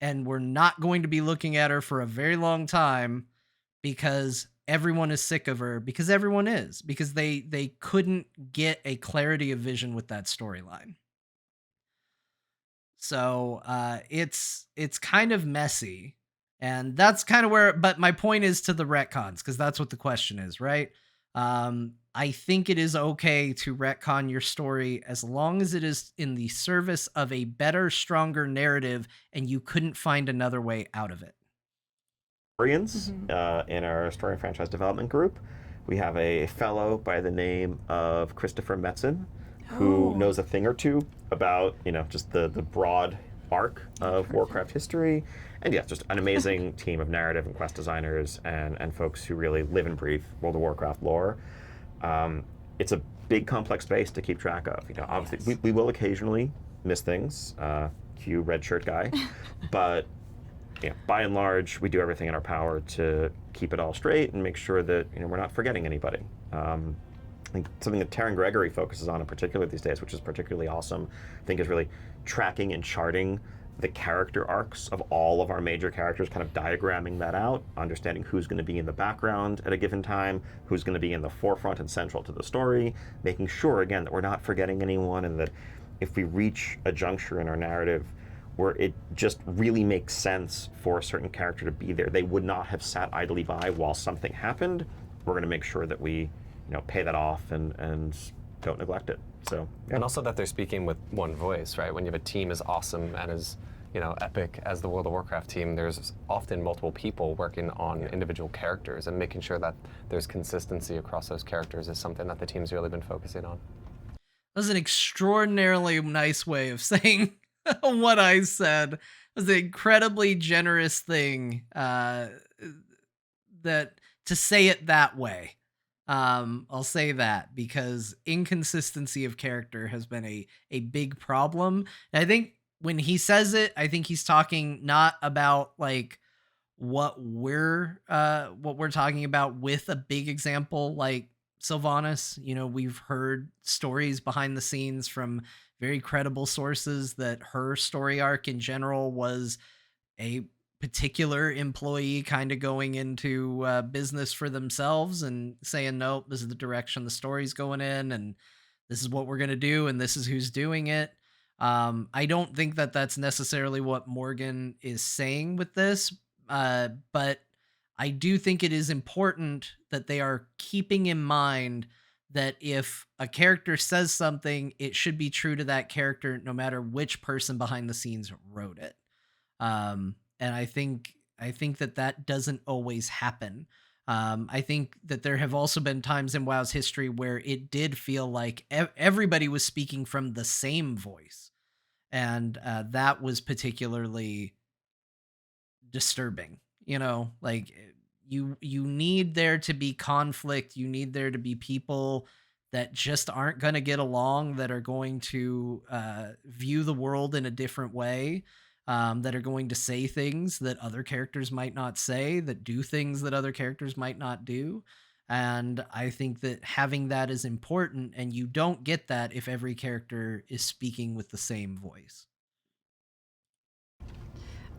and we're not going to be looking at her for a very long time because everyone is sick of her, because everyone is, because they couldn't get a clarity of vision with that storyline. So it's kind of messy, and that's kind of where, but my point is to the retcons, because that's what the question is, right? I think it is okay to retcon your story as long as it is in the service of a better, stronger narrative and you couldn't find another way out of it. In our story and franchise development group, we have a fellow by the name of Christopher Metzen, who knows a thing or two about, just the broad arc of Warcraft history. And yeah, just an amazing team of narrative and quest designers and folks who really live and breathe World of Warcraft lore. It's a big, complex space to keep track of. Obviously, we will occasionally miss things. Cue red shirt guy, but by and large, we do everything in our power to keep it all straight and make sure that we're not forgetting anybody. I think something that Taryn Gregory focuses on in particular these days, which is particularly awesome, I think is really tracking and charting the character arcs of all of our major characters, kind of diagramming that out, understanding who's going to be in the background at a given time, who's going to be in the forefront and central to the story, making sure, again, that we're not forgetting anyone, and that if we reach a juncture in our narrative where it just really makes sense for a certain character to be there, they would not have sat idly by while something happened, we're going to make sure that we pay that off and don't neglect it. So, yeah. And also that they're speaking with one voice, right? When you have a team as awesome and as Epic as the World of Warcraft team, there's often multiple people working on individual characters, and making sure that there's consistency across those characters is something that the team's really been focusing on. That was an extraordinarily nice way of saying what I said. It was an incredibly generous thing that to say it that way. I'll say that because inconsistency of character has been a big problem. And I think when he says it, I think he's talking not about like what we're talking about with a big example like Sylvanas. We've heard stories behind the scenes from very credible sources that her story arc in general was a particular employee kind of going into business for themselves and saying, nope, this is the direction the story's going in, and this is what we're going to do, and this is who's doing it. I don't think that that's necessarily what Morgan is saying with this, but I do think it is important that they are keeping in mind that if a character says something, it should be true to that character no matter which person behind the scenes wrote it. And I think that doesn't always happen. I think that there have also been times in WoW's history where it did feel like everybody was speaking from the same voice, and that was particularly disturbing. Like you need there to be conflict. You need there to be people that just aren't going to get along, that are going to view the world in a different way. That are going to say things that other characters might not say, that do things that other characters might not do. And I think that having that is important, and you don't get that if every character is speaking with the same voice.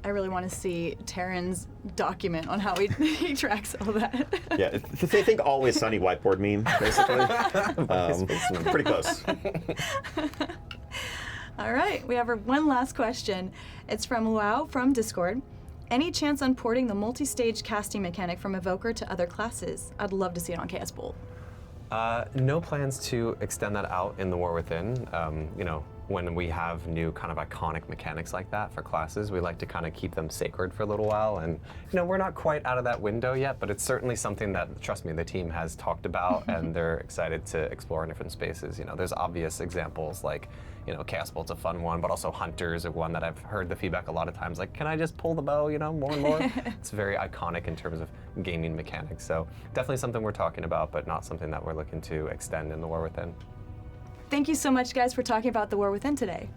I really want to see Terran's document on how he tracks all that. Yeah, they think Always Sunny whiteboard meme, basically. Pretty close. All right, we have one last question. It's from Wow from Discord. Any chance on porting the multi-stage casting mechanic from Evoker to other classes? I'd love to see it on Chaos Bolt. No plans to extend that out in the War Within. When we have new kind of iconic mechanics like that for classes, we like to kind of keep them sacred for a little while. And we're not quite out of that window yet, but it's certainly something that, trust me, the team has talked about and they're excited to explore in different spaces. There's obvious examples like, Chaos Bolt's a fun one, but also Hunters are one that I've heard the feedback a lot of times, like, can I just pull the bow, more and more? It's very iconic in terms of gaming mechanics. So definitely something we're talking about, but not something that we're looking to extend in the War Within. Thank you so much, guys, for talking about the War Within today.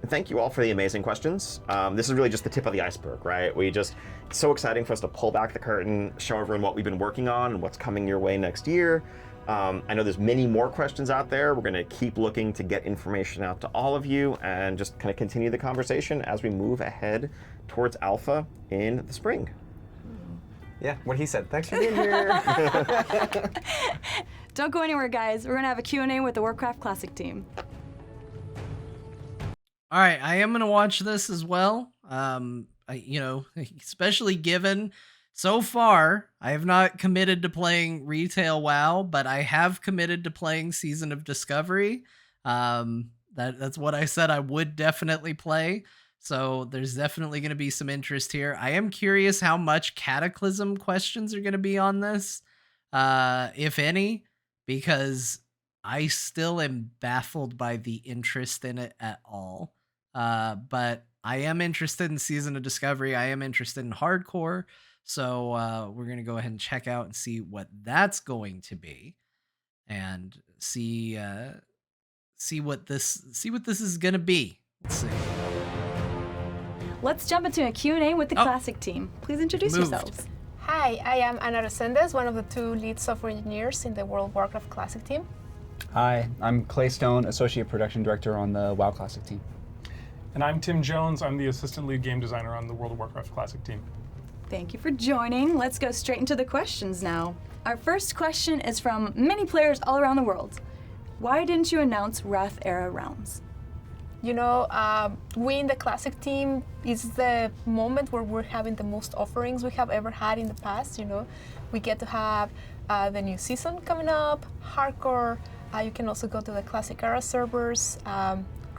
Thank you all for the amazing questions. This is really just the tip of the iceberg, right? It's so exciting for us to pull back the curtain, show everyone what we've been working on and what's coming your way next year. I know there's many more questions out there. We're going to keep looking to get information out to all of you and just kind of continue the conversation as we move ahead towards Alpha in the spring. Yeah, what he said. Thanks for being here. Don't go anywhere, guys. We're going to have a Q&A with the Warcraft Classic team. All right, I am going to watch this as well. Especially given so far, I have not committed to playing retail WoW, but I have committed to playing Season of Discovery. That's what I said I would definitely play. So there's definitely going to be some interest here. I am curious how much Cataclysm questions are going to be on this, if any, because I still am baffled by the interest in it at all. But I am interested in Season of Discovery. I am interested in Hardcore. So we're going to go ahead and check out and see what that's going to be, and see what this is going to be. Let's see. Let's jump into a Q&A with the Classic team. Please introduce yourselves. Hi, I am Ana Resendes, one of the 2 lead software engineers in the World of Warcraft Classic team. Hi, I'm Clay Stone, Associate Production Director on the WoW Classic team. And I'm Tim Jones. I'm the Assistant Lead Game Designer on the World of Warcraft Classic team. Thank you for joining. Let's go straight into the questions now. Our first question is from many players all around the world. Why didn't you announce Wrath Era realms? We in the Classic team, is the moment where we're having the most offerings we have ever had in the past. We get to have the new season coming up, Hardcore. You can also go to the Classic Era servers,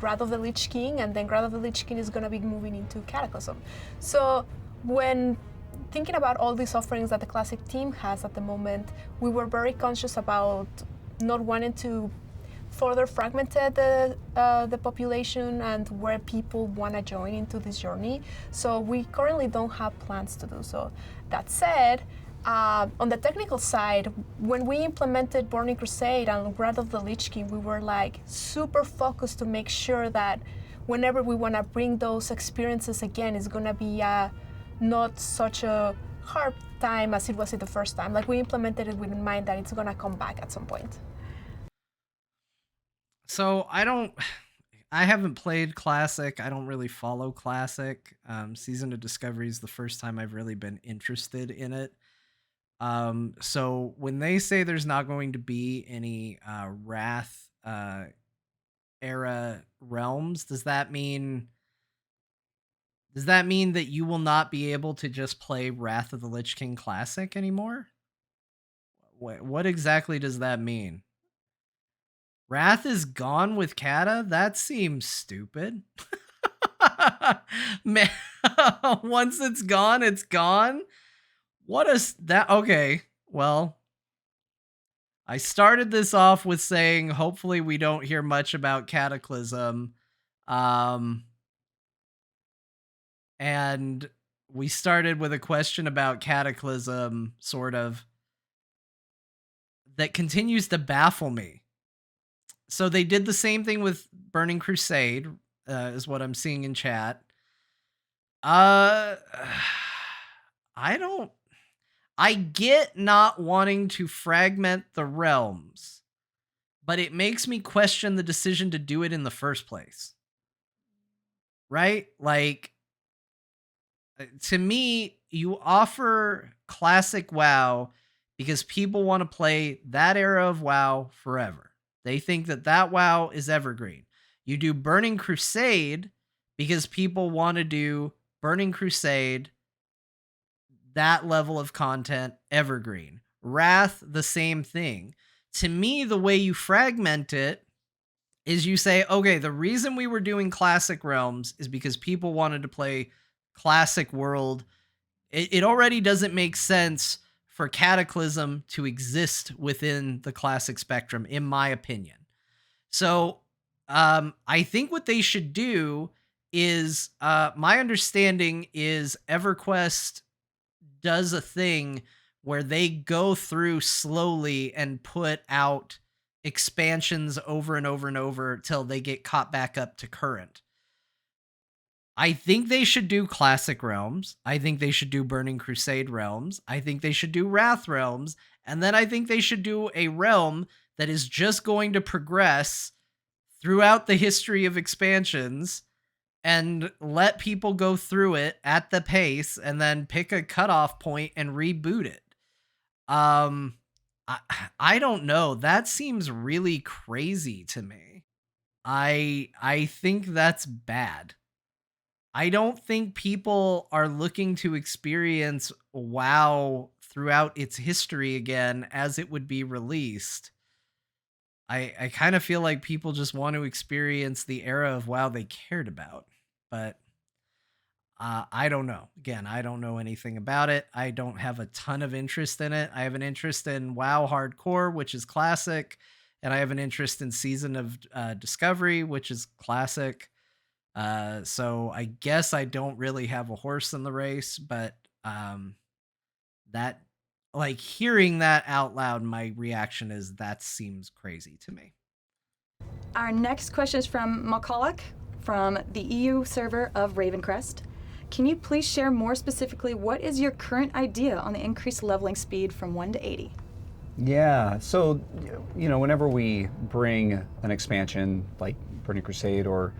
Wrath of the Lich King, and then Wrath of the Lich King is going to be moving into Cataclysm. So when thinking about all these offerings that the Classic team has at the moment, we were very conscious about not wanting to further fragment the population and where people want to join into this journey. So we currently don't have plans to do so. That said, on the technical side, when we implemented Burning Crusade and Wrath of the Lich King, we were like super focused to make sure that whenever we want to bring those experiences again, it's going to be not such a hard time as it was the first time. Like, we implemented it with in mind that it's going to come back at some point. So I haven't played Classic. I don't really follow Classic. Season of Discovery is the first time I've really been interested in it. So when they say there's not going to be any Wrath era realms, does that mean that you will not be able to just play Wrath of the Lich King Classic anymore? What exactly does that mean? Wrath is gone with Kata? That seems stupid. Man, once it's gone, it's gone. What is that? Okay, well, I started this off with saying hopefully we don't hear much about Cataclysm. And we started with a question about Cataclysm, sort of, that continues to baffle me. So they did the same thing with Burning Crusade, is what I'm seeing in chat. I get not wanting to fragment the realms, but it makes me question the decision to do it in the first place. Right? Like, to me, you offer Classic WoW because people want to play that era of WoW forever. They think that WoW is evergreen. You do Burning Crusade because people want to do Burning Crusade, that level of content, evergreen. Wrath, the same thing. To me, the way you fragment it is you say, okay, the reason we were doing Classic Realms is because people wanted to play Classic World. It already doesn't make sense for Cataclysm to exist within the Classic spectrum, in my opinion. So I think what they should do is, my understanding is EverQuest does a thing where they go through slowly and put out expansions over and over and over till they get caught back up to current. I think they should do Classic Realms. I think they should do Burning Crusade Realms. I think they should do Wrath Realms. And then I think they should do a realm that is just going to progress throughout the history of expansions and let people go through it at the pace and then pick a cutoff point and reboot it. I don't know. That seems really crazy to me. I think that's bad. I don't think people are looking to experience WoW throughout its history again as it would be released. I kind of feel like people just want to experience the era of WoW they cared about. But I don't know. Again, I don't know anything about it. I don't have a ton of interest in it. I have an interest in WoW Hardcore, which is Classic. And I have an interest in Season of Discovery, which is Classic. So I guess I don't really have a horse in the race, but that, like, hearing that out loud, my reaction is that seems crazy to me. Our next question is from McCulloch from the EU server of Ravencrest. Can you please share more specifically what is your current idea on the increased leveling speed from 1 to 80? Yeah, so, whenever we bring an expansion like Burning Crusade or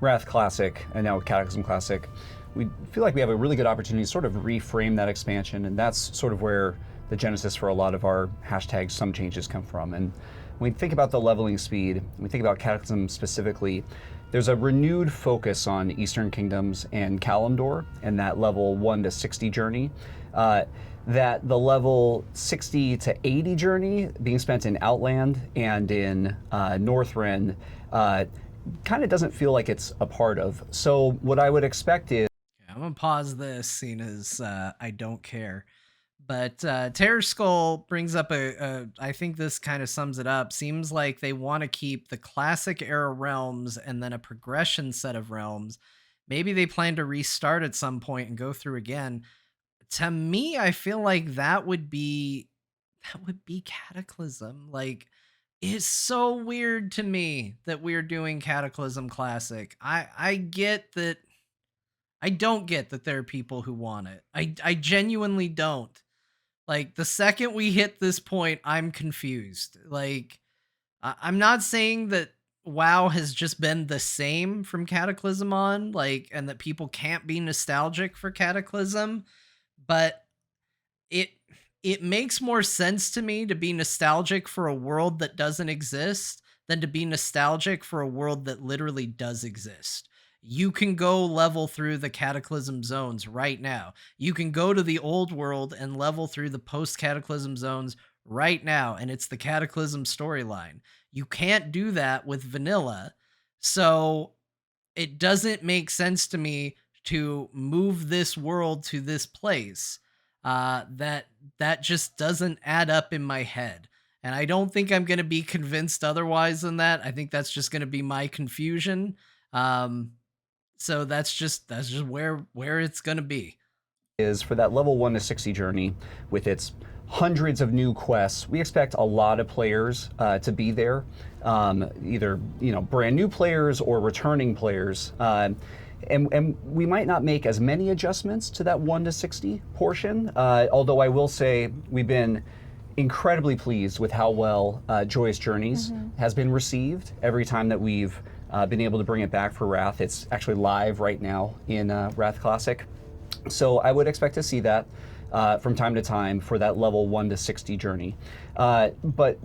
Wrath Classic, and now Cataclysm Classic, we feel like we have a really good opportunity to sort of reframe that expansion, and that's sort of where the genesis for a lot of our hashtag some changes come from. And when we think about the leveling speed, when we think about Cataclysm specifically, there's a renewed focus on Eastern Kingdoms and Kalimdor and that level 1 to 60 journey. That the level 60 to 80 journey being spent in Outland and in Northrend kind of doesn't feel like it's a part of. So what I would expect is I'm gonna pause this, seeing as I don't care. But Terror Skull brings up I think this kind of sums it up. Seems like they want to keep the classic era realms and then a progression set of realms. Maybe they plan to restart at some point and go through again. To me, I feel like that would be Cataclysm. Like, it's so weird to me that we're doing Cataclysm Classic. I get that. I don't get that there are people who want it. I genuinely don't. Like, the second we hit this point, I'm confused. Like, I'm not saying that WoW has just been the same from Cataclysm on, like, and that people can't be nostalgic for Cataclysm, but it makes more sense to me to be nostalgic for a world that doesn't exist than to be nostalgic for a world that literally does exist. You can go level through the Cataclysm zones right now. You can go to the old world and level through the post-Cataclysm zones right now, and it's the Cataclysm storyline. You can't do that with vanilla, so it doesn't make sense to me to move this world to this place. That just doesn't add up in my head. And I don't think I'm going to be convinced otherwise than that. I think that's just going to be my confusion. So that's just where it's going to be. Is for that level 1 to 60 journey with its hundreds of new quests. We expect a lot of players to be there, either brand new players or returning players. And we might not make as many adjustments to that 1 to 60 portion, although I will say we've been incredibly pleased with how well Joyous Journeys has been received every time that we've been able to bring it back for Wrath. It's actually live right now in Wrath Classic. So I would expect to see that from time to time for that level 1 to 60 journey. But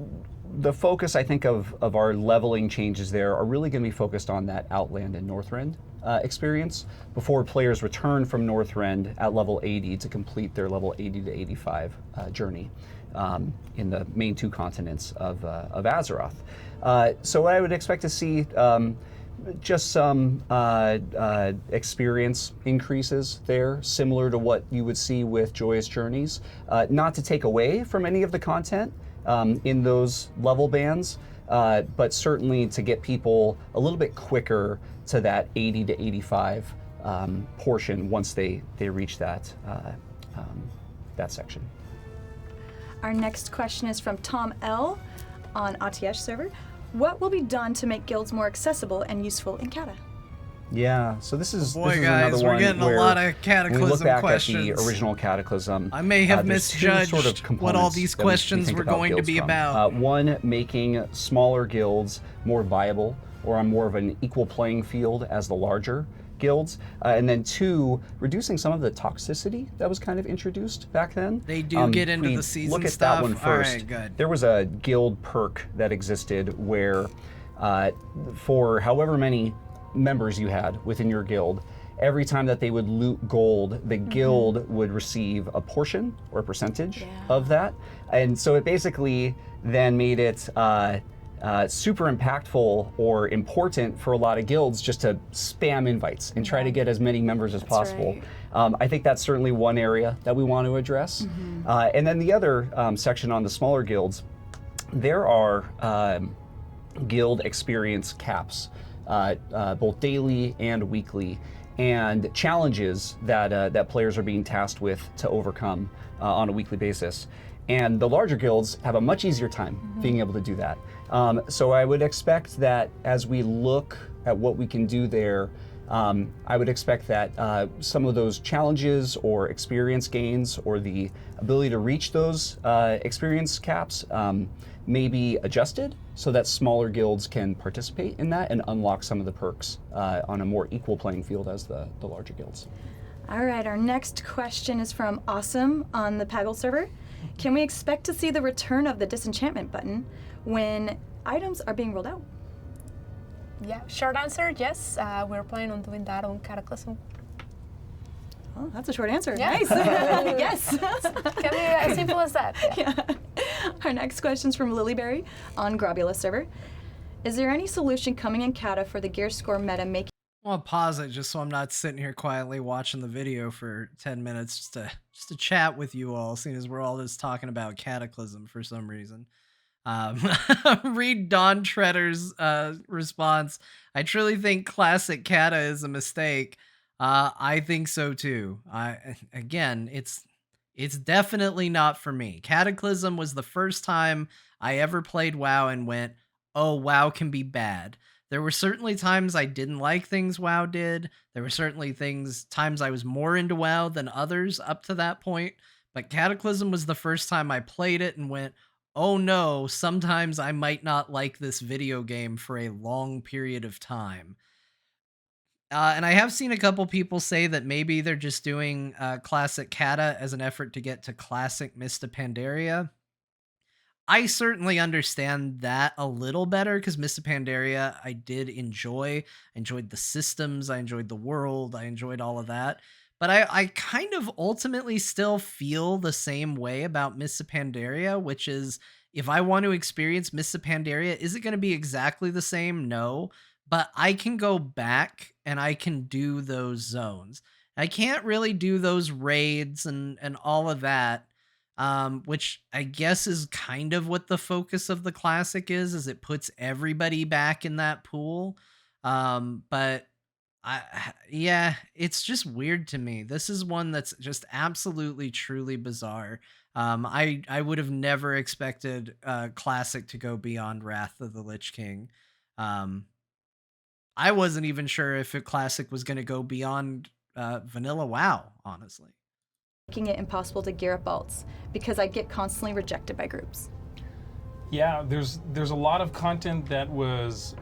the focus, I think, of our leveling changes there are really going to be focused on that Outland and Northrend experience before players return from Northrend at level 80 to complete their level 80 to 85 journey in the main 2 continents of Azeroth. So I would expect to see just some experience increases there, similar to what you would see with Joyous Journeys. Not to take away from any of the content in those level bands, but certainly to get people a little bit quicker to that 80 to 85 portion once they reach that section. Our next question is from Tom L. on ATH server. What will be done to make guilds more accessible and useful in Cata? Yeah, so this is Boy, this is guys, another we're one getting a where lot of when we look Cataclysm back questions. at the original Cataclysm, I may have there's 2 misjudged sort of what all components these that we questions think were about going to guilds be from. about. One, making smaller guilds more viable or on more of an equal playing field as the larger guilds, and then 2, reducing some of the toxicity that was kind of introduced back then. They do get into We the season look at stuff. that one first. All right, good. There was a guild perk that existed where for however many members you had within your guild, every time that they would loot gold, the guild would receive a portion or a percentage of that. And so it basically then made it super impactful or important for a lot of guilds just to spam invites and try to get as many members as possible. right. I think that's certainly one area that we want to address. And then the other section on the smaller guilds, there are guild experience caps, both daily and weekly, and challenges that players are being tasked with to overcome on a weekly basis. And the larger guilds have a much easier time being able to do that. So I would expect that as we look at what we can do there, I would expect that some of those challenges or experience gains or the ability to reach those experience caps may be adjusted so that smaller guilds can participate in that and unlock some of the perks on a more equal playing field as the larger guilds. All right, our next question is from Awesome on the Paggle server. Can we expect to see the return of the disenchantment button when items are being rolled out? Yeah, short answer, yes. We're planning on doing that on Cataclysm. Oh, that's a short answer. Yeah. Nice. Yes. Can be as simple as that. Yeah. Our next question is from Lilyberry on Grobula server. Is there any solution coming in Cata for the gear score meta making I want to pause it just so I'm not sitting here quietly watching the video for 10 minutes just to chat with you all, seeing as we're all just talking about Cataclysm for some reason. Read Don Treader's response. I truly think classic Cata is a mistake. I think so too. Again, it's definitely not for me. Cataclysm was the first time I ever played WoW and went, oh, WoW can be bad. There were certainly times I didn't like things WoW did. There were certainly times I was more into WoW than others up to that point. But Cataclysm was the first time I played it and went, oh no, sometimes I might not like this video game for a long period of time. And I have seen a couple people say that maybe they're just doing Classic Cata as an effort to get to Classic Mists of Pandaria. I certainly understand that a little better because Mists of Pandaria I did enjoy. I enjoyed the systems, I enjoyed the world, I enjoyed all of that. But I kind of ultimately still feel the same way about Mists of Pandaria, which is if I want to experience Mists of Pandaria, is it going to be exactly the same? No. But I can go back and I can do those zones. I can't really do those raids and all of that. Which I guess is kind of what the focus of the classic is it puts everybody back in that pool. But yeah, it's just weird to me. This is one that's just absolutely, truly bizarre. I would have never expected classic to go beyond Wrath of the Lich King. I wasn't even sure if a classic was going to go beyond vanilla WoW, honestly. making it impossible to gear up alts because I get constantly rejected by groups? Yeah, there's a lot of content that was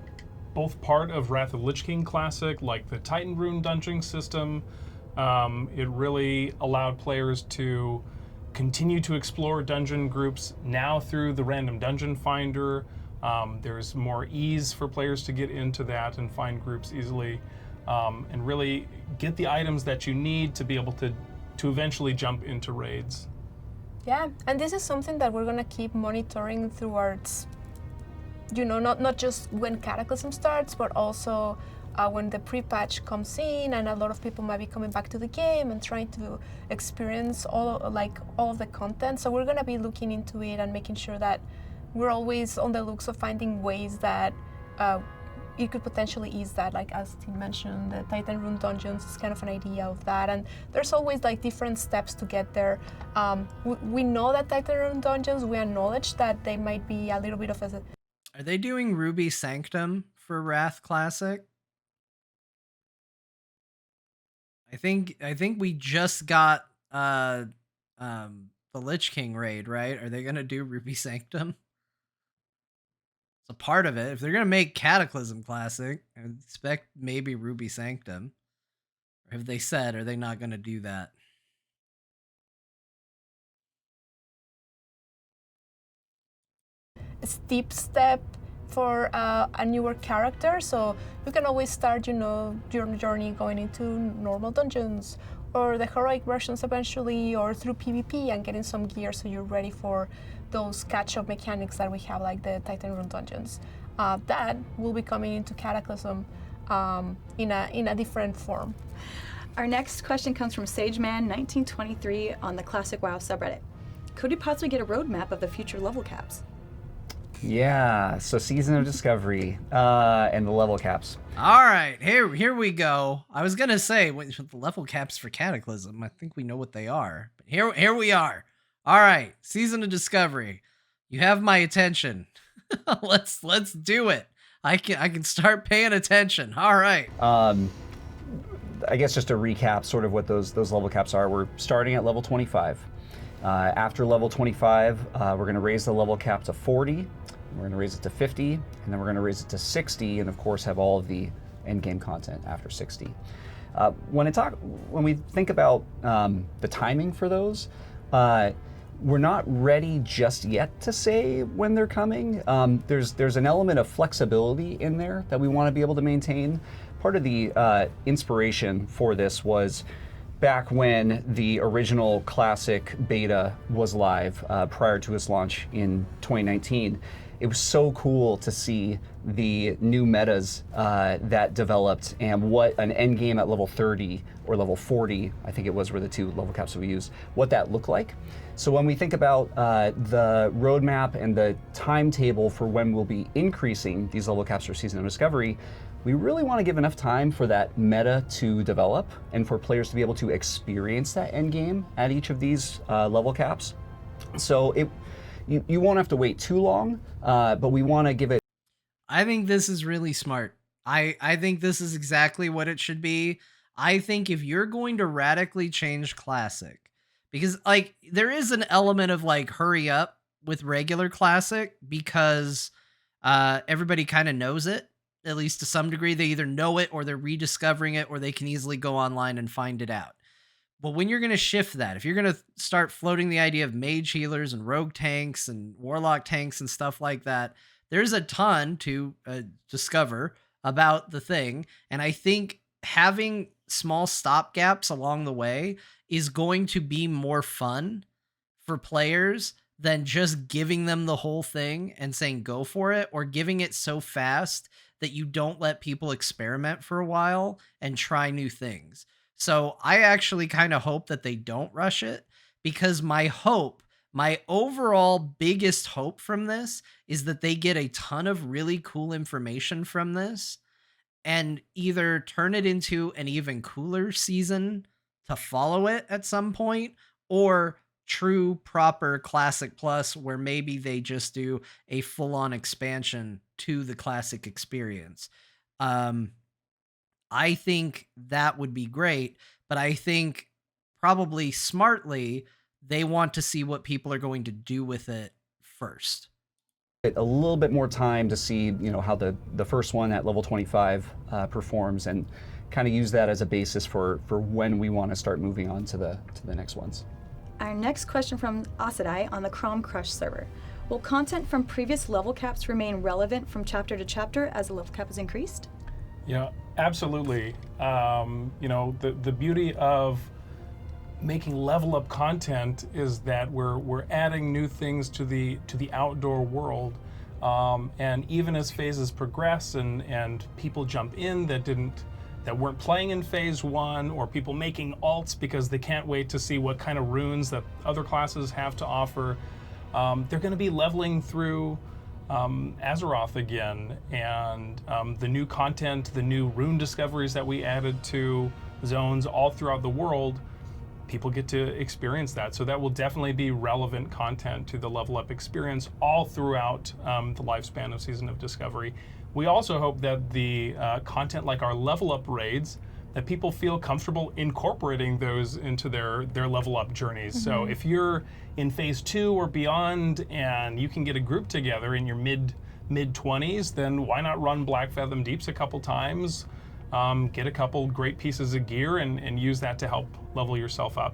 both part of Wrath of Lich King Classic, like the Titan Rune dungeon system. It really allowed players to continue to explore dungeon groups now through the random dungeon finder. There's more ease for players to get into that and find groups easily, and really get the items that you need to be able to eventually jump into raids. Yeah, and this is something that we're gonna keep monitoring towards, you know, not just when Cataclysm starts, but also when the pre-patch comes in and a lot of people might be coming back to the game and trying to experience all of the content. So we're gonna be looking into it and making sure that we're always on the looks of finding ways that it could potentially ease that. Like as Tim mentioned, the Titan Rune dungeons is kind of an idea of that, and there's always like different steps to get there. We know that Titan Rune dungeons, we acknowledge that they might be a little bit of a... Are they doing Ruby Sanctum for Wrath Classic? I think we just got the Lich King raid, right? Are they gonna do Ruby Sanctum? It's a part of it. If they're gonna make Cataclysm Classic, I would expect maybe Ruby Sanctum. Or have they said, are they not gonna do that? a steep step for a newer character, so you can always start, you know, your journey going into normal dungeons or the heroic versions eventually, or through PvP and getting some gear so you're ready for those catch-up mechanics that we have, like the Titan Rune dungeons. That will be coming into Cataclysm in a different form. Our next question comes from SageMan1923 on the Classic WoW subreddit. Could we possibly get a roadmap of the future level caps? Yeah, so Season of Discovery and the level caps. All right, here we go. I was gonna say the level caps for Cataclysm. I think we know what they are, but here we are. All right, Season of Discovery. You have my attention. let's do it. I can start paying attention. All right. I guess just to recap sort of what those level caps are. We're starting at level 25. After level 25, we're going to raise the level cap to 40. We're going to raise it to 50, and then we're going to raise it to 60, and of course have all of the end game content after 60. When we think about the timing for those, we're not ready just yet to say when they're coming. There's an element of flexibility in there that we want to be able to maintain. Part of the inspiration for this was back when the original Classic beta was live prior to its launch in 2019. it was so cool to see the new metas that developed and what an end game at level 30 or level 40, I think it was, were the two level caps that we used, what that looked like. So when we think about the roadmap and the timetable for when we'll be increasing these level caps for Season of Discovery, we really want to give enough time for that meta to develop and for players to be able to experience that end game at each of these level caps. So you won't have to wait too long, but we want to give it. I think this is really smart. I think this is exactly what it should be. I think if you're going to radically change Classic, because like there is an element of like hurry up with regular Classic because everybody kind of knows it, at least to some degree. They either know it or they're rediscovering it or they can easily go online and find it out. But when you're going to shift that, if you're going to start floating the idea of mage healers and rogue tanks and warlock tanks and stuff like that, there's a ton to discover about the thing. And I think having small stopgaps along the way is going to be more fun for players than just giving them the whole thing and saying go for it, or giving it so fast that you don't let people experiment for a while and try new things. So I actually kind of hope that they don't rush it, because my overall biggest hope from this is that they get a ton of really cool information from this and either turn it into an even cooler season to follow it at some point, or true proper Classic Plus where maybe they just do a full-on expansion to the Classic experience. I think that would be great, but I think probably smartly they want to see what people are going to do with it first. A little bit more time to see, how the first one at level 25 performs, and kind of use that as a basis for when we want to start moving on to the next ones. Our next question from Asadai on the Crom Crush server. Will content from previous level caps remain relevant from chapter to chapter as the level cap is increased? Yeah, absolutely. The beauty of making level up content is that we're adding new things to the outdoor world, and even as phases progress and people jump in that weren't playing in phase 1, or people making alts because they can't wait to see what kind of runes that other classes have to offer, they're going to be leveling through Azeroth again, and the new content, the new rune discoveries that we added to zones all throughout the world, people get to experience that. So that will definitely be relevant content to the level up experience all throughout the lifespan of Season of Discovery. We also hope that the content like our level up raids, that people feel comfortable incorporating those into their level up journeys. Mm-hmm. So if you're in phase 2 or beyond and you can get a group together in your mid 20s, then why not run Black Fathom Deeps a couple times, get a couple great pieces of gear and use that to help level yourself up.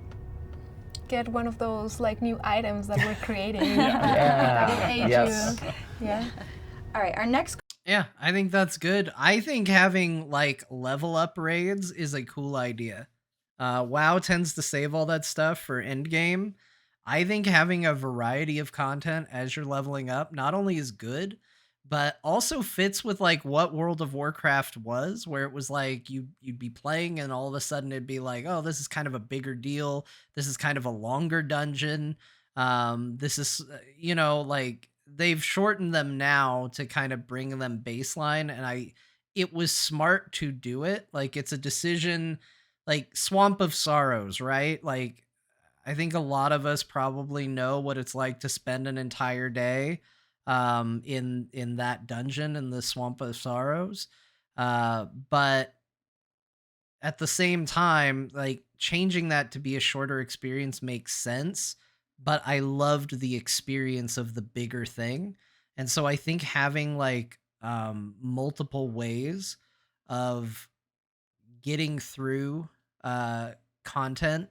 Get one of those like new items that we're creating. Yeah. That will aid Yes. you. Yeah. All right, our next Yeah, I think that's good. I think having like level up raids is a cool idea. WoW tends to save all that stuff for end game. I think having a variety of content as you're leveling up not only is good, but also fits with like what World of Warcraft was, where it was like you'd be playing and all of a sudden it'd be like, oh, this is kind of a bigger deal. This is kind of a longer dungeon. This is, like they've shortened them now to kind of bring them baseline, and it was smart to do it. Like it's a decision, like Swamp of Sorrows, right? Like I think a lot of us probably know what it's like to spend an entire day in that dungeon in the Swamp of Sorrows. But at the same time, like changing that to be a shorter experience makes sense, but I loved the experience of the bigger thing. And so I think having like multiple ways of getting through content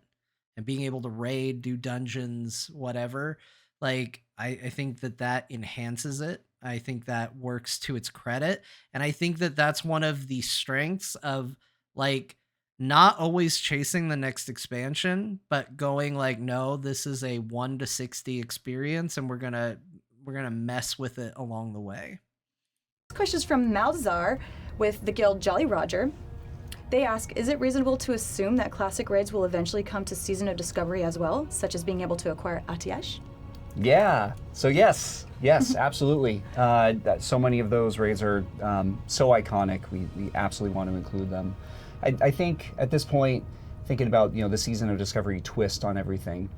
and being able to raid, do dungeons, whatever, like I think that enhances it. I think that works to its credit. And I think that that's one of the strengths of like not always chasing the next expansion, but going like, no, this is a 1 to 60 experience and we're going to mess with it along the way. This question is from Malzar with the guild Jolly Roger. They ask, is it reasonable to assume that classic raids will eventually come to Season of Discovery as well, such as being able to acquire Atiash? Yeah. So yes, absolutely. So many of those raids are so iconic. We absolutely want to include them. I think at this point, thinking about the Season of Discovery twist on everything,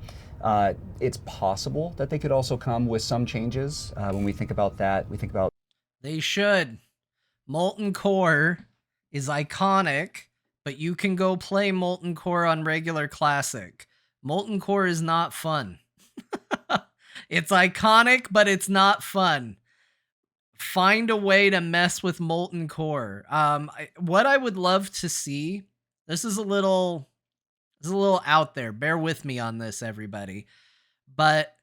it's possible that they could also come with some changes. When we think about that, we think about They should. Molten Core is iconic, but you can go play Molten Core on regular Classic. Molten Core is not fun. It's iconic, but it's not fun. Find a way to mess with Molten Core. What I would love to see, this is a little out there. Bear with me on this, everybody. But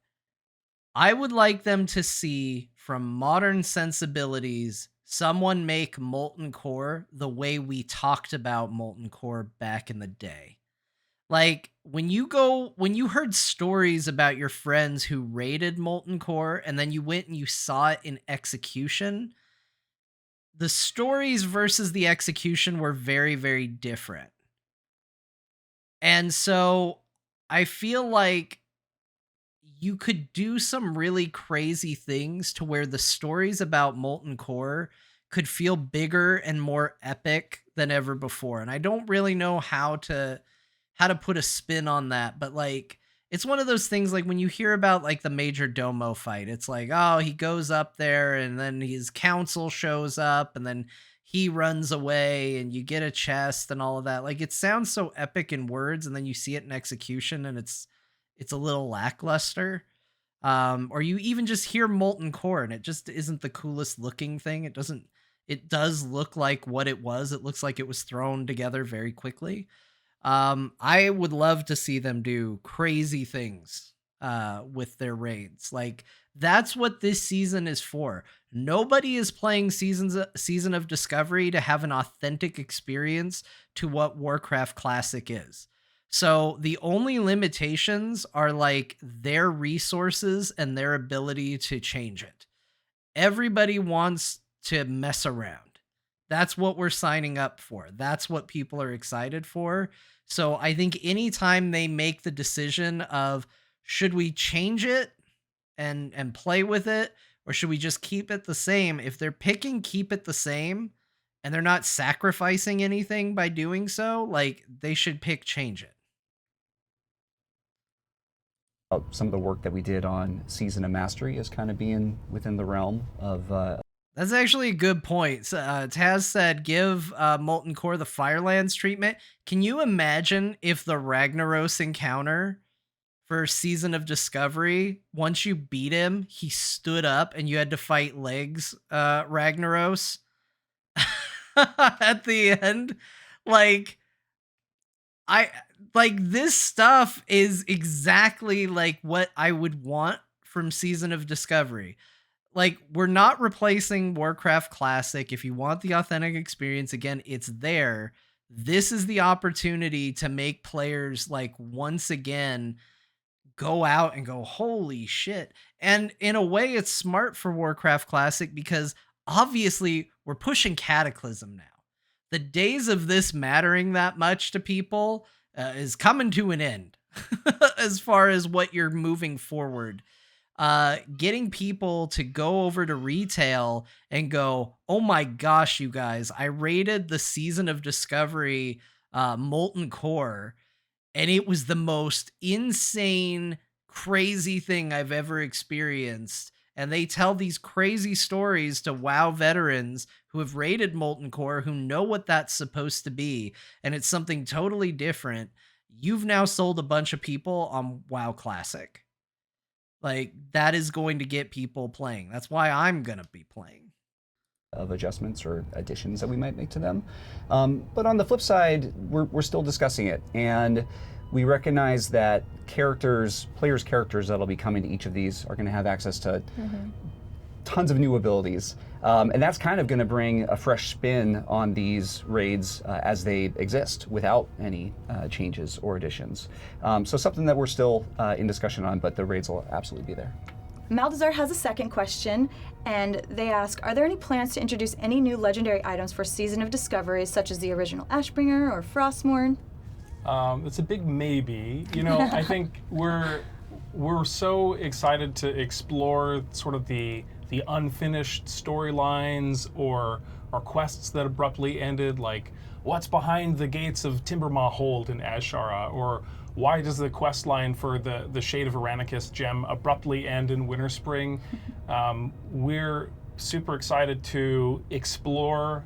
I would like them to see, from modern sensibilities, someone make Molten Core the way we talked about Molten Core back in the day. Like, when you heard stories about your friends who raided Molten Core and then you went and you saw it in execution, the stories versus the execution were very, very different. And so I feel like you could do some really crazy things to where the stories about Molten Core could feel bigger and more epic than ever before. And I don't really know how to put a spin on that, but like, it's one of those things, like when you hear about like the Major Domo fight, it's like, oh, he goes up there and then his council shows up and then he runs away and you get a chest and all of that. Like, it sounds so epic in words, and then you see it in execution and it's a little lackluster. Or you even just hear Molten Core and it just isn't the coolest looking thing. It does look like what it was. It looks like it was thrown together very quickly. I would love to see them do crazy things with their raids. Like, that's what this season is for. Nobody is playing Season of Discovery to have an authentic experience to what Warcraft Classic is. So the only limitations are like their resources and their ability to change it. Everybody wants to mess around. That's what we're signing up for. That's what people are excited for. So I think anytime they make the decision of, should we change it and play with it, or should we just keep it the same? If they're picking keep it the same and they're not sacrificing anything by doing so, like, they should pick change it. some of the work that we did on Season of Mastery as kind of being within the realm of That's actually a good point. Taz said, give Molten Core the Firelands treatment. Can you imagine if the Ragnaros encounter for Season of Discovery, once you beat him, he stood up and you had to fight legs Ragnaros at the end? This stuff is exactly like what I would want from Season of Discovery. Like, we're not replacing Warcraft Classic. If you want the authentic experience, again, it's there. This is the opportunity to make players, like, once again, go out and go, holy shit. And in a way, it's smart for Warcraft Classic because obviously we're pushing Cataclysm now. The days of this mattering that much to people is coming to an end as far as what you're moving forward. Getting people to go over to retail and go, oh my gosh, you guys, I rated the Season of Discovery Molten Core, and it was the most insane, crazy thing I've ever experienced. And they tell these crazy stories to WoW veterans who have rated Molten Core, who know what that's supposed to be, and it's something totally different. You've now sold a bunch of people on WoW Classic. Like, that is going to get people playing. That's why I'm going to be playing. Of adjustments or additions that we might make to them. But on the flip side, we're still discussing it. And we recognize that players' characters that'll be coming to each of these are going to have access to tons of new abilities. And that's kind of going to bring a fresh spin on these raids as they exist without any changes or additions. So something that we're still in discussion on, but the raids will absolutely be there. Maldazar has a second question, and they ask, are there any plans to introduce any new legendary items for Season of Discovery, such as the original Ashbringer or Frostmourne? It's a big maybe. You know, I think we're so excited to explore sort of the unfinished storylines or quests that abruptly ended, like what's behind the gates of Timbermaw Hold in Azshara, or why does the quest line for the Shade of Aranicus gem abruptly end in Winterspring? We're super excited to explore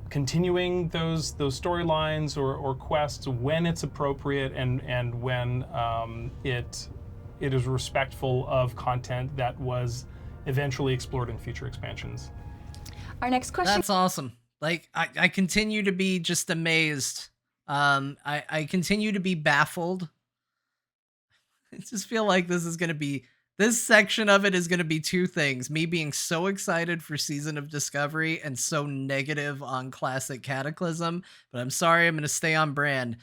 continuing those storylines or quests when it's appropriate and when it is respectful of content that was eventually explored in future expansions. Our next question. That's awesome. Like, I continue to be just amazed. I continue to be baffled. I just feel like this section of it is going to be two things. Me being so excited for Season of Discovery and so negative on Classic Cataclysm. But I'm sorry, I'm going to stay on brand.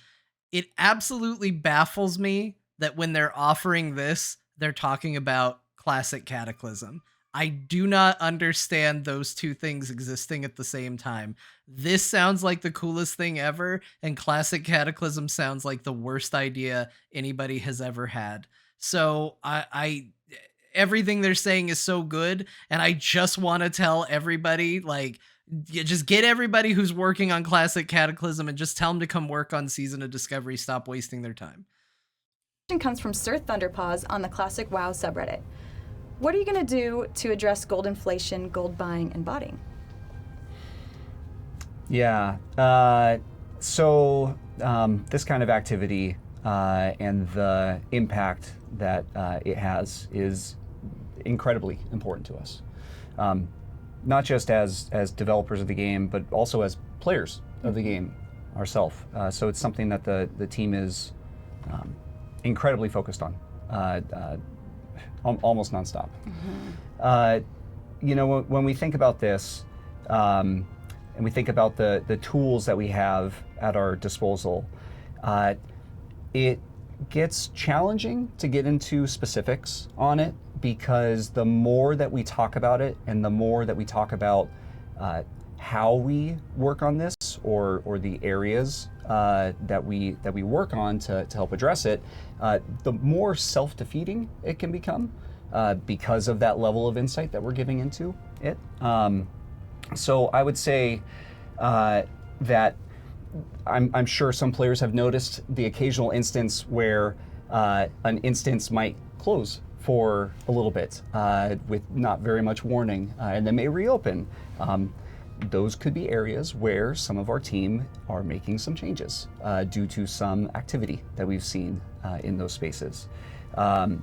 It absolutely baffles me that when they're offering this, they're talking about Classic Cataclysm. I do not understand those two things existing at the same time. This sounds like the coolest thing ever, and Classic Cataclysm sounds like the worst idea anybody has ever had. So I everything they're saying is so good, and I just want to tell everybody, like, just get everybody who's working on Classic Cataclysm and just tell them to come work on Season of Discovery. Stop wasting their time. Question comes from Sir Thunderpaws on the Classic WoW subreddit. What are you going to do to address gold inflation, gold buying, and botting? Yeah. This kind of activity and the impact that it has is incredibly important to us. Not just as developers of the game, but also as players of the game ourselves. So it's something that the team is incredibly focused on. Almost nonstop. When we think about this, and we think about the tools that we have at our disposal, it gets challenging to get into specifics on it, because the more that we talk about it and the more that we talk about how we work on this or the areas that we work on to help address it, the more self-defeating it can become because of that level of insight that we're giving into it. So I would say that I'm sure some players have noticed the occasional instance where an instance might close for a little bit with not very much warning, and then may reopen. Those could be areas where some of our team are making some changes due to some activity that we've seen in those spaces. I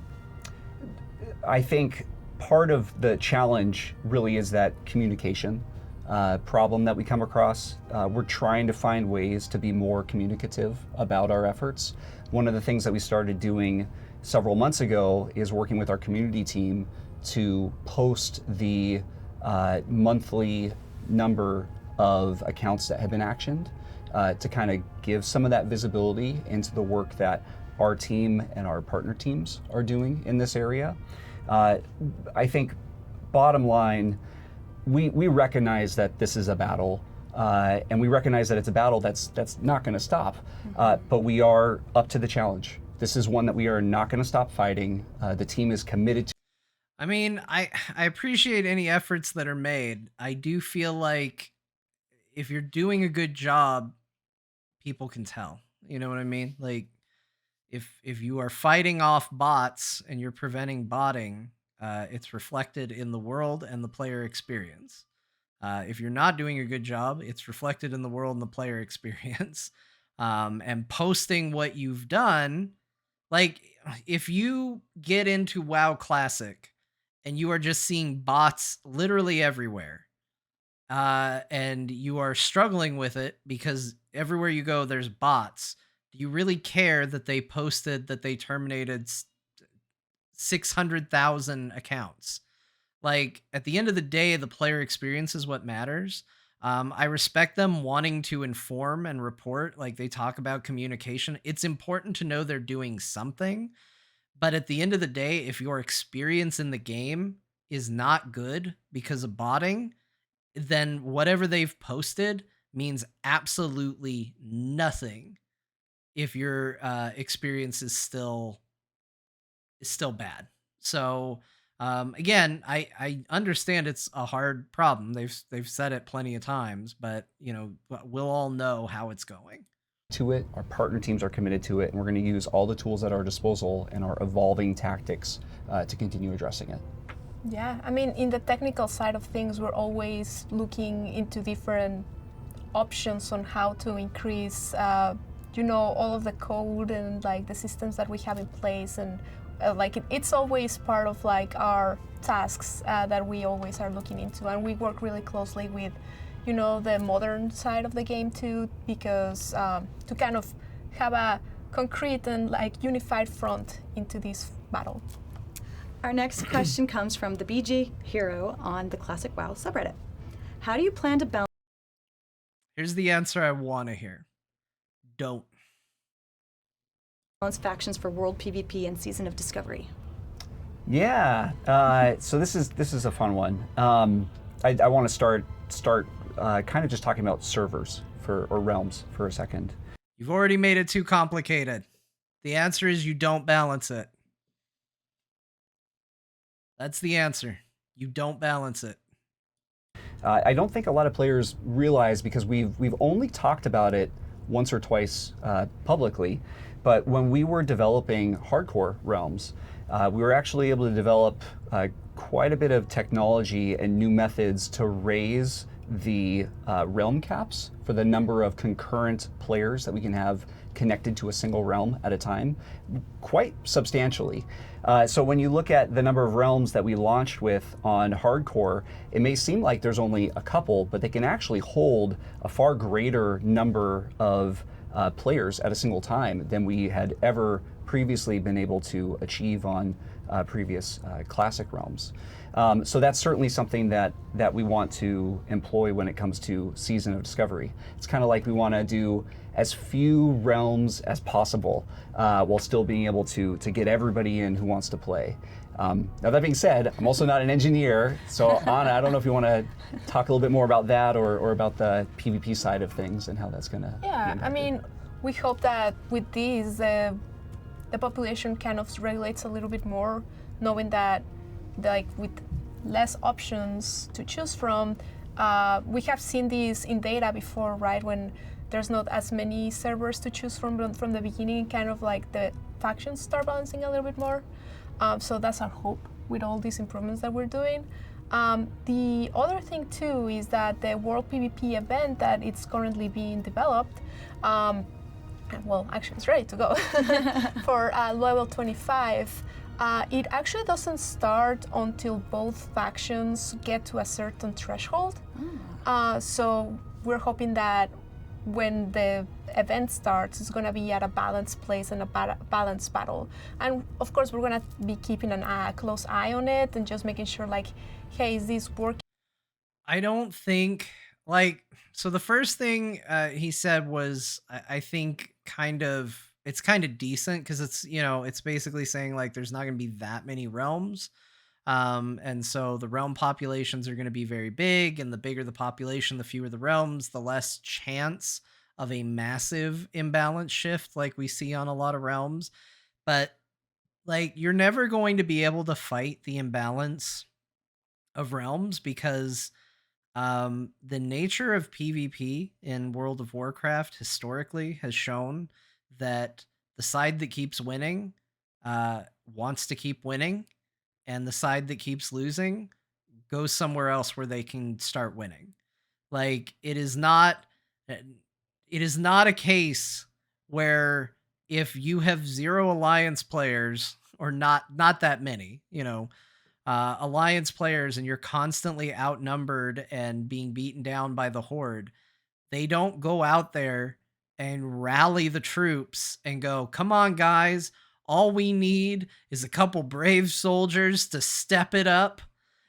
think part of the challenge really is that communication problem that we come across. We're trying to find ways to be more communicative about our efforts. One of the things that we started doing several months ago is working with our community team to post the monthly number of accounts that have been actioned to kind of give some of that visibility into the work that our team and our partner teams are doing in this area. I think bottom line, we recognize that this is a battle, and we recognize that it's a battle that's not going to stop, but we are up to the challenge. This is one that we are not going to stop fighting. The team is committed to. I mean, I appreciate any efforts that are made. I do feel like if you're doing a good job, people can tell. You know what I mean? Like, if you are fighting off bots and you're preventing botting, it's reflected in the world and the player experience. If you're not doing a good job, it's reflected in the world and the player experience. And posting what you've done, like, if you get into WoW Classic and you are just seeing bots literally everywhere, and you are struggling with it because everywhere you go there's bots, do you really care that they posted that they terminated 600,000 accounts? Like, at the end of the day, the player experience is what matters. I respect them wanting to inform and report. Like, they talk about communication. It's important to know they're doing something, But at the end of the day, if your experience in the game is not good because of botting, then whatever they've posted means absolutely nothing if your experience is still bad. So again, I understand it's a hard problem. They've said it plenty of times, but we'll all know how it's going. To it, our partner teams are committed to it, and we're going to use all the tools at our disposal and our evolving tactics to continue addressing it. Yeah, I mean, in the technical side of things, we're always looking into different options on how to increase, all of the code and like the systems that we have in place, and it's always part of like our tasks that we always are looking into, and we work really closely with, the modern side of the game too, because to kind of have a concrete and like unified front into this battle. Our next question comes from the BG Hero on the Classic WoW subreddit. How do you plan to balance Here's the answer I want to hear. Don't. factions for World PvP and Season of Discovery? Yeah. So this is a fun one. I want to start kind of just talking about servers or realms for a second. You've already made it too complicated. The answer is you don't balance it. That's the answer. You don't balance it. I don't think a lot of players realize, because we've only talked about it once or twice publicly, but when we were developing hardcore realms, we were actually able to develop quite a bit of technology and new methods to raise the realm caps for the number of concurrent players that we can have connected to a single realm at a time, quite substantially. So when you look at the number of realms that we launched with on hardcore, it may seem like there's only a couple, but they can actually hold a far greater number of players at a single time than we had ever previously been able to achieve on previous classic realms. So that's certainly something that we want to employ when it comes to Season of Discovery. It's kind of like we want to do as few realms as possible while still being able to get everybody in who wants to play. Now that being said, I'm also not an engineer, so Anna, I don't know if you want to talk a little bit more about that or about the PvP side of things and how that's going to be impacted. I mean, we hope that with these, the population kind of regulates a little bit more, knowing that like with less options to choose from, we have seen this in data before, right? When there's not as many servers to choose from the beginning, kind of like the factions start balancing a little bit more. So that's our hope with all these improvements that we're doing. The other thing too is that the World PvP event that it's currently being developed, well, actually it's ready to go for level 25. It actually doesn't start until both factions get to a certain threshold. So we're hoping that when the event starts, it's going to be at a balanced place and a balanced battle. And of course, we're going to be keeping a close eye on it and just making sure, like, hey, is this working? I don't think, so the first thing he said was, I think it's kind of decent, because it's basically saying like there's not going to be that many realms. And so the realm populations are going to be very big, and the bigger the population, the fewer the realms, the less chance of a massive imbalance shift like we see on a lot of realms. But like, you're never going to be able to fight the imbalance of realms, because the nature of PvP in World of Warcraft historically has shown that the side that keeps winning wants to keep winning, and the side that keeps losing goes somewhere else where they can start winning. Like, it is not a case where if you have 0 alliance players, or not that many, alliance players, and you're constantly outnumbered and being beaten down by the horde, they don't go out there and rally the troops and go, come on guys, all we need is a couple brave soldiers to step it up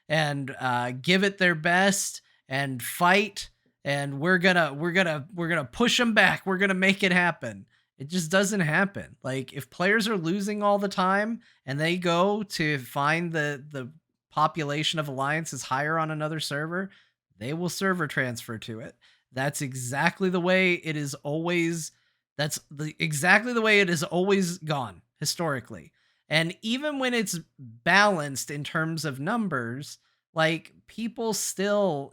and give it their best and fight, and we're gonna push them back, we're gonna make it happen. It just doesn't happen. Like if players are losing all the time and they go to find the population of alliance is higher on another server, they will server transfer to it. That's exactly the way it is always exactly the way it has always gone historically. And even when it's balanced in terms of numbers, like people still,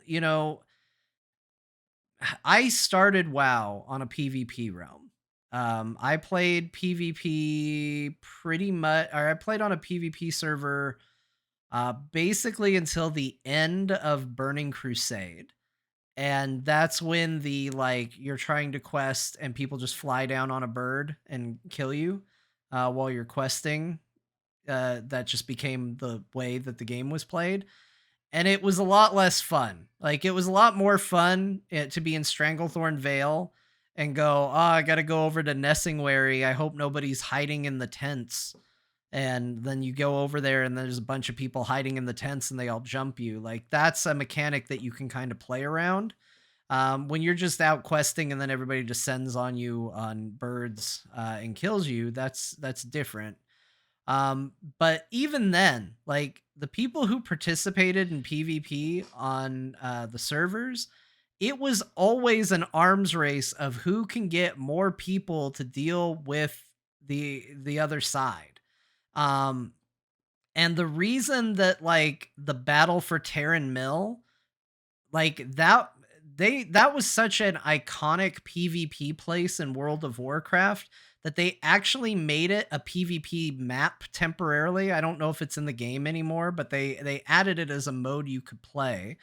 I started WoW on a PvP realm. I played PvP pretty much, or I played on a PvP server basically until the end of Burning Crusade. And that's when the like you're trying to quest and people just fly down on a bird and kill you while you're questing. That just became the way that the game was played, and it was a lot less fun. Like it was a lot more fun to be in Stranglethorn Vale and go, oh, I got to go over to Nessingwary. I hope nobody's hiding in the tents. And then you go over there and there's a bunch of people hiding in the tents and they all jump you. Like that's a mechanic that you can kind of play around. When you're just out questing and then everybody descends on you on birds and kills you, that's different. But even then, like the people who participated in PvP on the servers, it was always an arms race of who can get more people to deal with the other side. And the reason that like the battle for Terran Mill, like that was such an iconic PvP place in World of Warcraft that they actually made it a PvP map temporarily. I don't know if it's in the game anymore, but they added it as a mode you could play.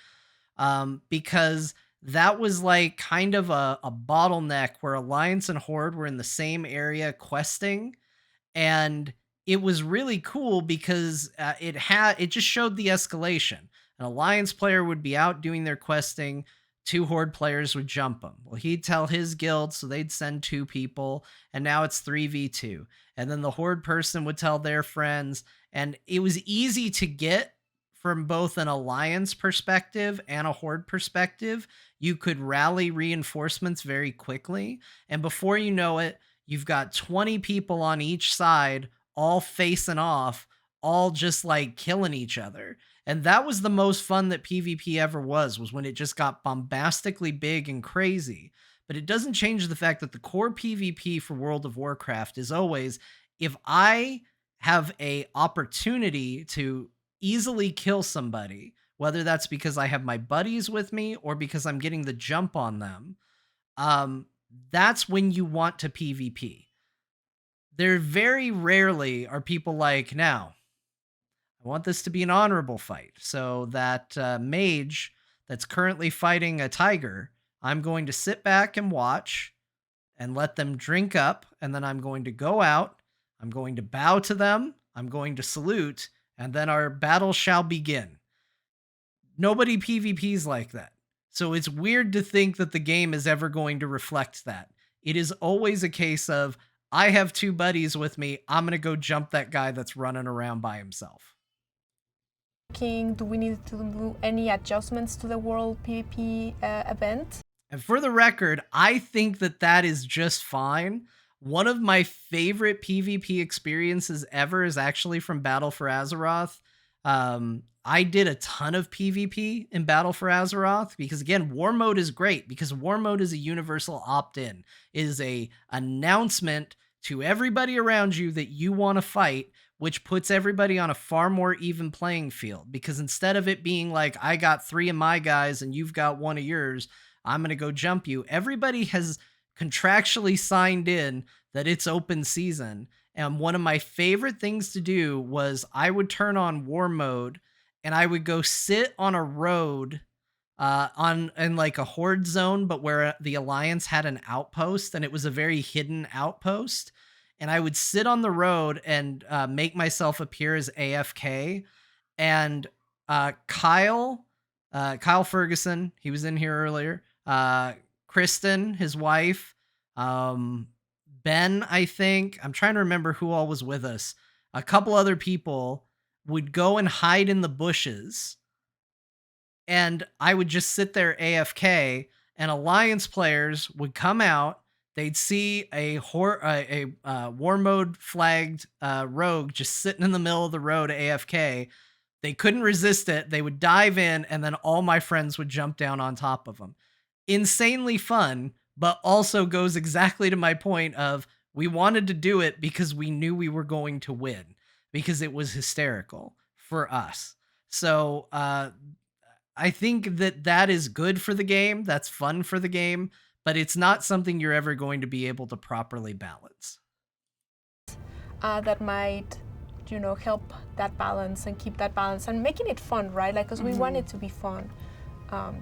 Because that was like kind of a bottleneck where Alliance and Horde were in the same area questing, and it was really cool because it just showed the escalation. An Alliance player would be out doing their questing, two Horde players would jump him. Well, he'd tell his guild, so they'd send two people, and now it's 3v2. And then the Horde person would tell their friends, and it was easy to get from both an Alliance perspective and a Horde perspective. You could rally reinforcements very quickly, and before you know it, you've got 20 people on each side, all facing off, all just like killing each other. And that was the most fun that PvP ever was when it just got bombastically big and crazy. But it doesn't change the fact that the core PvP for World of Warcraft is always, if I have a opportunity to easily kill somebody, whether that's because I have my buddies with me or because I'm getting the jump on them, that's when you want to PvP. There very rarely are people like, now, I want this to be an honorable fight. So that mage that's currently fighting a tiger, I'm going to sit back and watch and let them drink up. And then I'm going to go out. I'm going to bow to them. I'm going to salute. And then our battle shall begin. Nobody PvPs like that. So it's weird to think that the game is ever going to reflect that. It is always a case of, I have two buddies with me. I'm going to go jump that guy that's running around by himself. Do we need to do any adjustments to the World PvP event? And for the record, I think that is just fine. One of my favorite PvP experiences ever is actually from Battle for Azeroth. I did a ton of PvP in Battle for Azeroth because, again, War Mode is great because War Mode is a universal opt-in. It is a announcement to everybody around you that you want to fight, which puts everybody on a far more even playing field. Because instead of it being like, I got 3 of my guys and you've got 1 of yours, I'm going to go jump you. Everybody has contractually signed in that it's open season. And one of my favorite things to do was I would turn on War Mode and I would go sit on a road in like a Horde zone, but where the Alliance had an outpost, and it was a very hidden outpost. And I would sit on the road and make myself appear as AFK. And Kyle Ferguson, he was in here earlier. Kristen, his wife. Ben, I think. I'm trying to remember who all was with us. A couple other people would go and hide in the bushes. And I would just sit there AFK. And Alliance players would come out. they'd see a war mode flagged rogue just sitting in the middle of the road AFK. They couldn't resist it. They would dive in, and then all my friends would jump down on top of them. Insanely fun, but also goes exactly to my point of we wanted to do it because we knew we were going to win, because it was hysterical for us. So I think that is good for the game. That's fun for the game, but it's not something you're ever going to be able to properly balance. That might, help that balance and keep that balance and making it fun, right? Like, because we want it to be fun.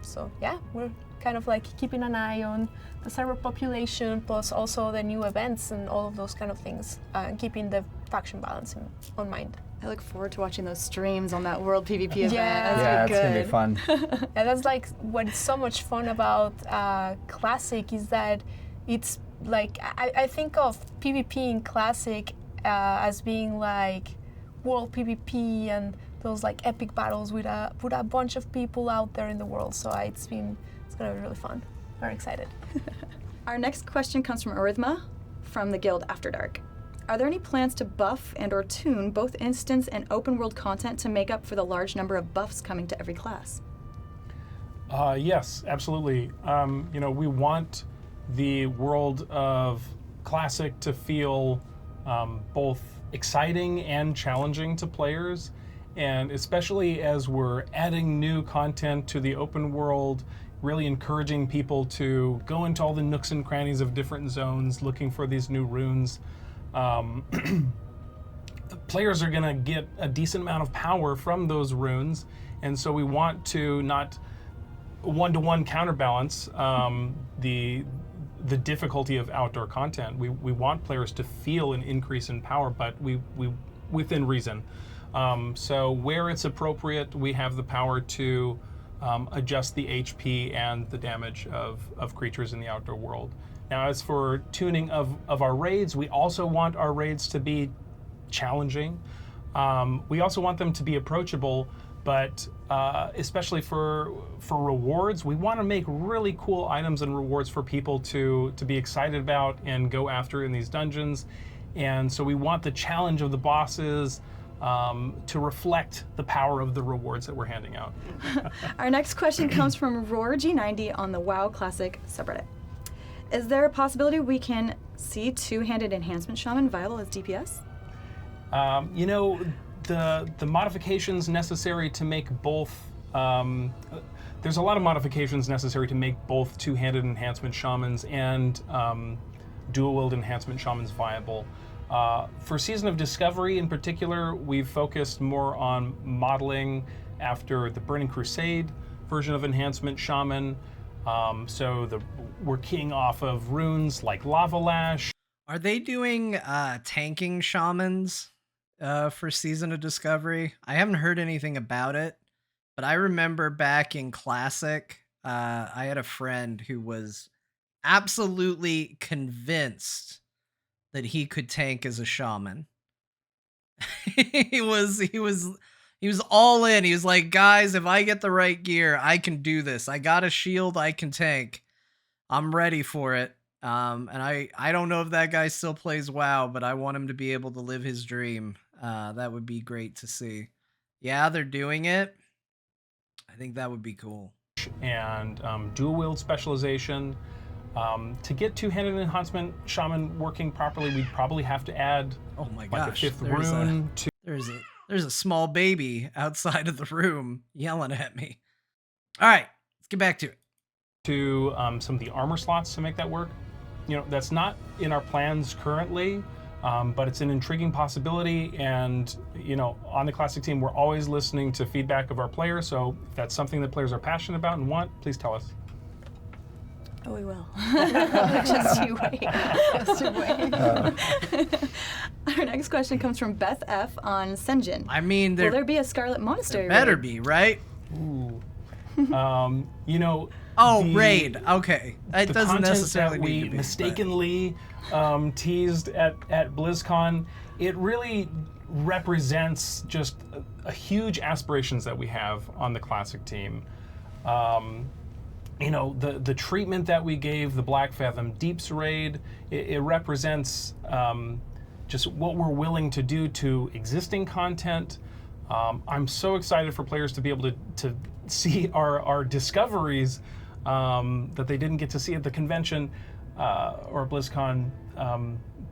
So yeah, we're kind of like keeping an eye on the server population, plus also the new events and all of those kind of things, and keeping the faction balance on mind. I look forward to watching those streams on that World PvP event. Yeah. That's Yeah, it's gonna gonna be fun. And that's like what's so much fun about Classic is that it's like I think of PvP in Classic as being like World PvP and those like epic battles with a bunch of people out there in the world. So it's gonna be really fun. Very excited. Our next question comes from Arithma from the Guild After Dark. Are there any plans to buff and or tune both instance and open world content to make up for the large number of buffs coming to every class? Yes, absolutely. We want the world of Classic to feel both exciting and challenging to players, and especially as we're adding new content to the open world, really encouraging people to go into all the nooks and crannies of different zones looking for these new runes. Players are going to get a decent amount of power from those runes, and so we want to not one-to-one counterbalance the difficulty of outdoor content. We want players to feel an increase in power, but we within reason. So where it's appropriate, we have the power to adjust the HP and the damage of creatures in the outdoor world. Now, as for tuning of our raids, we also want our raids to be challenging. We also want them to be approachable, but especially for rewards, we want to make really cool items and rewards for people to be excited about and go after in these dungeons. And so we want the challenge of the bosses to reflect the power of the rewards that we're handing out. Our next question comes from RoarG90 on the WoW Classic subreddit. Is there a possibility we can see two-handed enhancement shaman viable as DPS? The modifications necessary to make both, there's a lot of modifications necessary to make both two-handed enhancement shamans and dual-wield enhancement shamans viable. For Season of Discovery in particular, we've focused more on modeling after the Burning Crusade version of enhancement shaman. We're keying off of runes like Lava Lash. Are they doing tanking shamans for Season of Discovery? I haven't heard anything about it, but I remember back in Classic, I had a friend who was absolutely convinced that he could tank as a shaman. he was all in. He was like, guys, if I get the right gear, I can do this. I got a shield, I can tank. I'm ready for it. And I don't know if that guy still plays WoW, but I want him to be able to live his dream. That would be great to see. Yeah, they're doing it. I think that would be cool. And dual wield specialization. To get two-handed enhancement shaman working properly, we'd probably have to add a fifth rune. There's a small baby outside of the room yelling at me. All right, let's get back to it. To some of the armor slots to make that work. That's not in our plans currently, but it's an intriguing possibility. And on the Classic team, we're always listening to feedback of our players. So if that's something that players are passionate about and want, please tell us. Oh, we will. Just you wait. Just you wait. Our next question comes from Beth F. on Senjin. I mean, will there be a Scarlet Monastery? Better be, right? Ooh. Raid. Okay. It doesn't necessarily need to be. We mistakenly teased at BlizzCon. It really represents just a huge aspirations that we have on the Classic team. you know, the treatment that we gave the Black Fathom Deeps raid, it represents just what we're willing to do to existing content. I'm so excited for players to be able to see our discoveries that they didn't get to see at the convention or BlizzCon,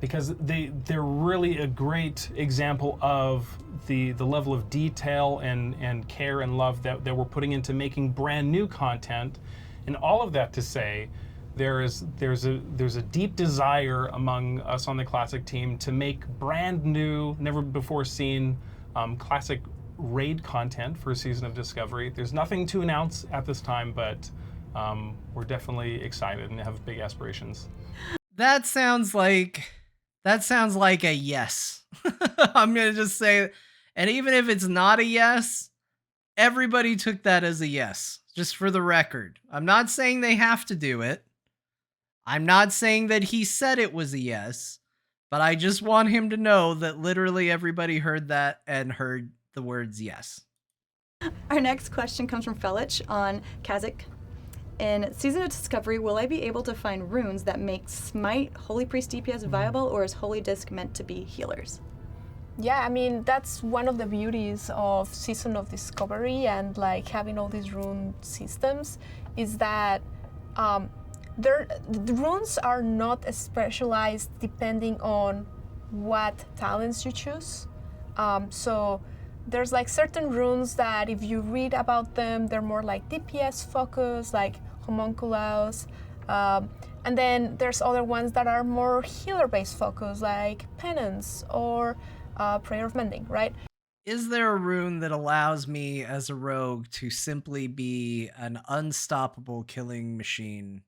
because they're really a great example of the level of detail and care and love that we're putting into making brand new content. And all of that to say, there's a deep desire among us on the Classic team to make brand new, never before seen Classic raid content for a Season of Discovery. There's nothing to announce at this time, but we're definitely excited and have big aspirations. That sounds like a yes. I'm gonna just say, and even if it's not a yes, everybody took that as a yes. Just for the record, I'm not saying they have to do it. I'm not saying that he said it was a yes, but I just want him to know that literally everybody heard that and heard the words yes. Our next question comes from Felich on Kazakh. In Season of Discovery, will I be able to find runes that make Smite Holy Priest DPS viable, or is Holy Disc meant to be healers? Yeah, I mean, that's one of the beauties of Season of Discovery and like having all these rune systems, is that the runes are not specialized depending on what talents you choose. So there's like certain runes that if you read about them, they're more like DPS focused, like homunculus. And then there's other ones that are more healer-based focus, like penance or Prayer of Mending, right? Is there a rune that allows me as a rogue to simply be an unstoppable killing machine?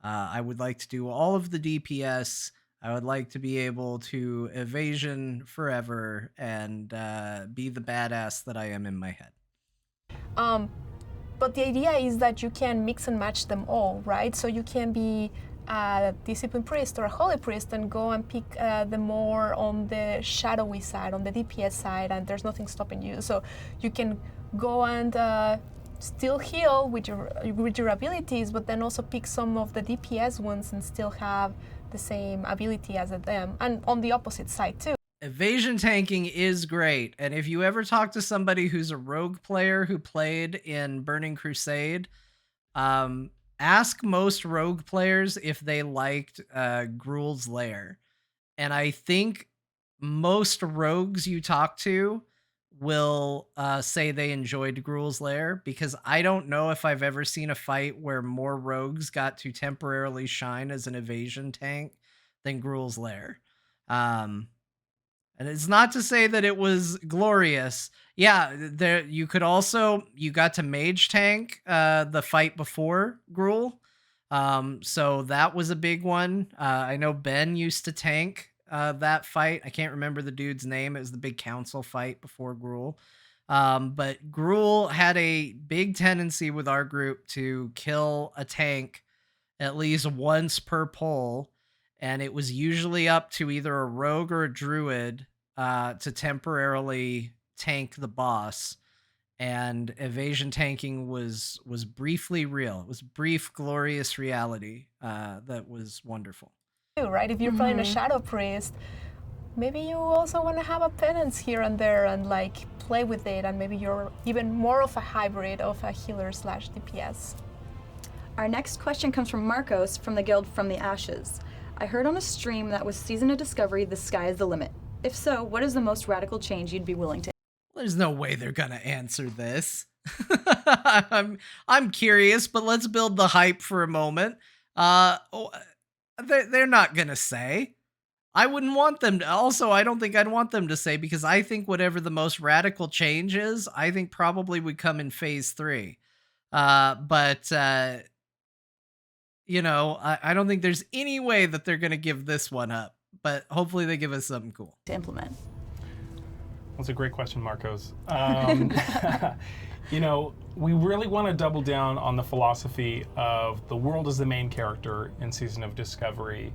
I would like to do all of the DPS. I would like to be able to evasion forever and be the badass that I am in my head. But the idea is that you can mix and match them all, right? So you can be a disciplined priest or a holy priest and go and pick the more on the shadowy side, on the DPS side, and there's nothing stopping you. So you can go and still heal with your abilities, but then also pick some of the DPS ones and still have the same ability as them, and on the opposite side too. Evasion tanking is great, and if you ever talk to somebody who's a rogue player who played in Burning Crusade, ask most rogue players if they liked Gruul's Lair. And I think most rogues you talk to will say they enjoyed Gruul's Lair, because I don't know if I've ever seen a fight where more rogues got to temporarily shine as an evasion tank than Gruul's Lair. And it's not to say that it was glorious. Yeah, there you got to mage tank the fight before Gruul. So that was a big one. I know Ben used to tank that fight. I can't remember the dude's name. It was the big council fight before Gruul. But Gruul had a big tendency with our group to kill a tank at least once per pull. And it was usually up to either a rogue or a druid to temporarily tank the boss. And evasion tanking was briefly real. It was brief, glorious reality that was wonderful. Right? If you're playing a shadow priest, maybe you also want to have a penance here and there and like play with it, and maybe you're even more of a hybrid of a healer / DPS. Our next question comes from Marcos from the Guild From the Ashes. I heard on a stream that with Season of Discovery, the sky is the limit. If so, what is the most radical change you'd be willing to? There's no way they're gonna answer this. I'm curious, but let's build the hype for a moment. They're not gonna say. I wouldn't want them to. Also, I don't think I'd want them to say, because I think whatever the most radical change is, I think probably would come in Phase 3. You know, I don't think there's any way that they're going to give this one up, but hopefully they give us something cool to implement. That's a great question, Marcos. You know, we really want to double down on the philosophy of the world as the main character in Season of Discovery.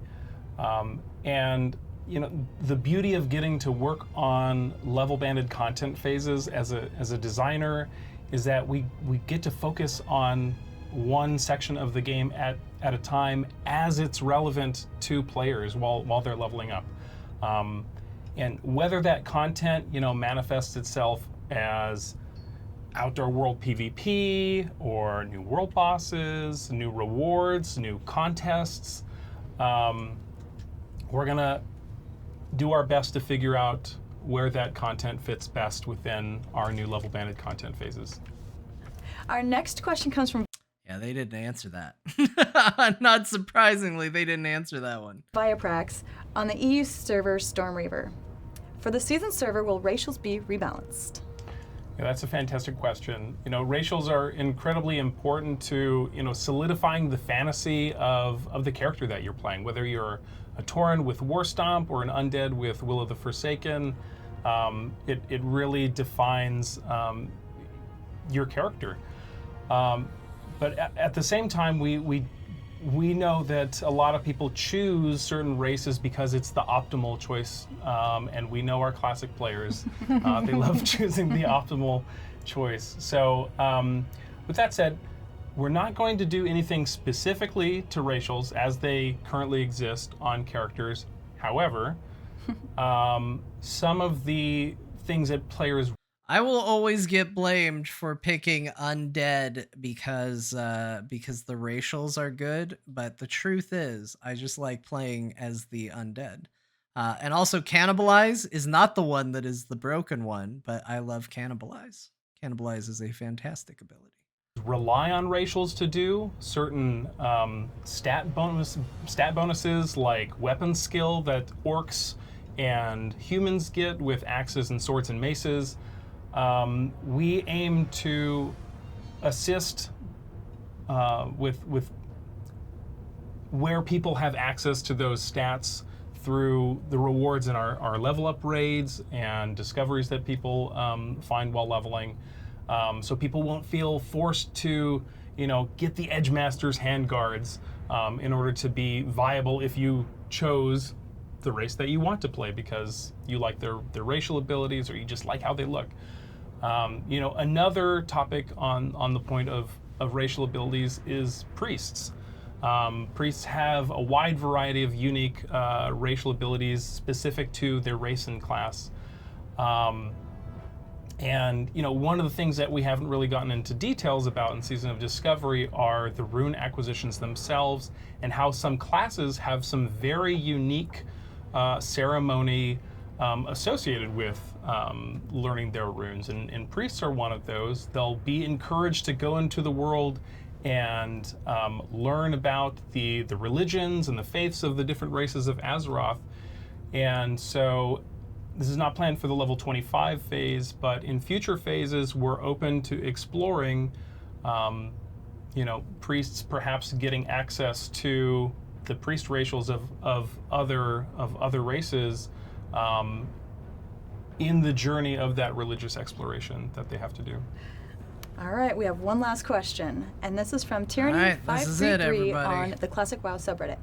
And, you know, the beauty of getting to work on level-banded content phases as a designer is that we get to focus on one section of the game at a time as it's relevant to players while they're leveling up. And whether that content, manifests itself as outdoor world PvP or new world bosses, new rewards, new contests, we're gonna do our best to figure out where that content fits best within our new level banded content phases. Our next question comes from Yeah, they didn't answer that. Not surprisingly, they didn't answer that one. Viaprax on the EU server Stormreaver. For the season server, will racials be rebalanced? Yeah, that's a fantastic question. Racials are incredibly important to, solidifying the fantasy of the character that you're playing. Whether you're a Tauren with Warstomp or an Undead with Will of the Forsaken, it really defines your character. But at the same time, we know that a lot of people choose certain races because it's the optimal choice, and we know our classic players, they love choosing the optimal choice. So with that said, we're not going to do anything specifically to racials as they currently exist on characters. However, some of the things that players I will always get blamed for picking undead because the racials are good, but the truth is I just like playing as the undead. And also Cannibalize is not the one that is the broken one, but I love Cannibalize. Cannibalize is a fantastic ability. rely on racials to do certain stat bonuses like weapon skill that orcs and humans get with axes and swords and maces. We aim to assist with where people have access to those stats through the rewards in our level up raids and discoveries that people find while leveling. So people won't feel forced to, get the Edge Master's handguards in order to be viable if you chose the race that you want to play because you like their racial abilities or you just like how they look. Another topic on the point of racial abilities is priests. Priests have a wide variety of unique racial abilities specific to their race and class. And one of the things that we haven't really gotten into details about in Season of Discovery are the rune acquisitions themselves and how some classes have some very unique ceremony associated with learning their runes, and priests are one of those. They'll be encouraged to go into the world and learn about the religions and the faiths of the different races of Azeroth. And so this is not planned for the level 25 phase, but in future phases we're open to exploring priests perhaps getting access to the priest racials of other races in the journey of that religious exploration that they have to do. All right, we have one last question, and this is from Tyranny533 on the Classic WoW subreddit.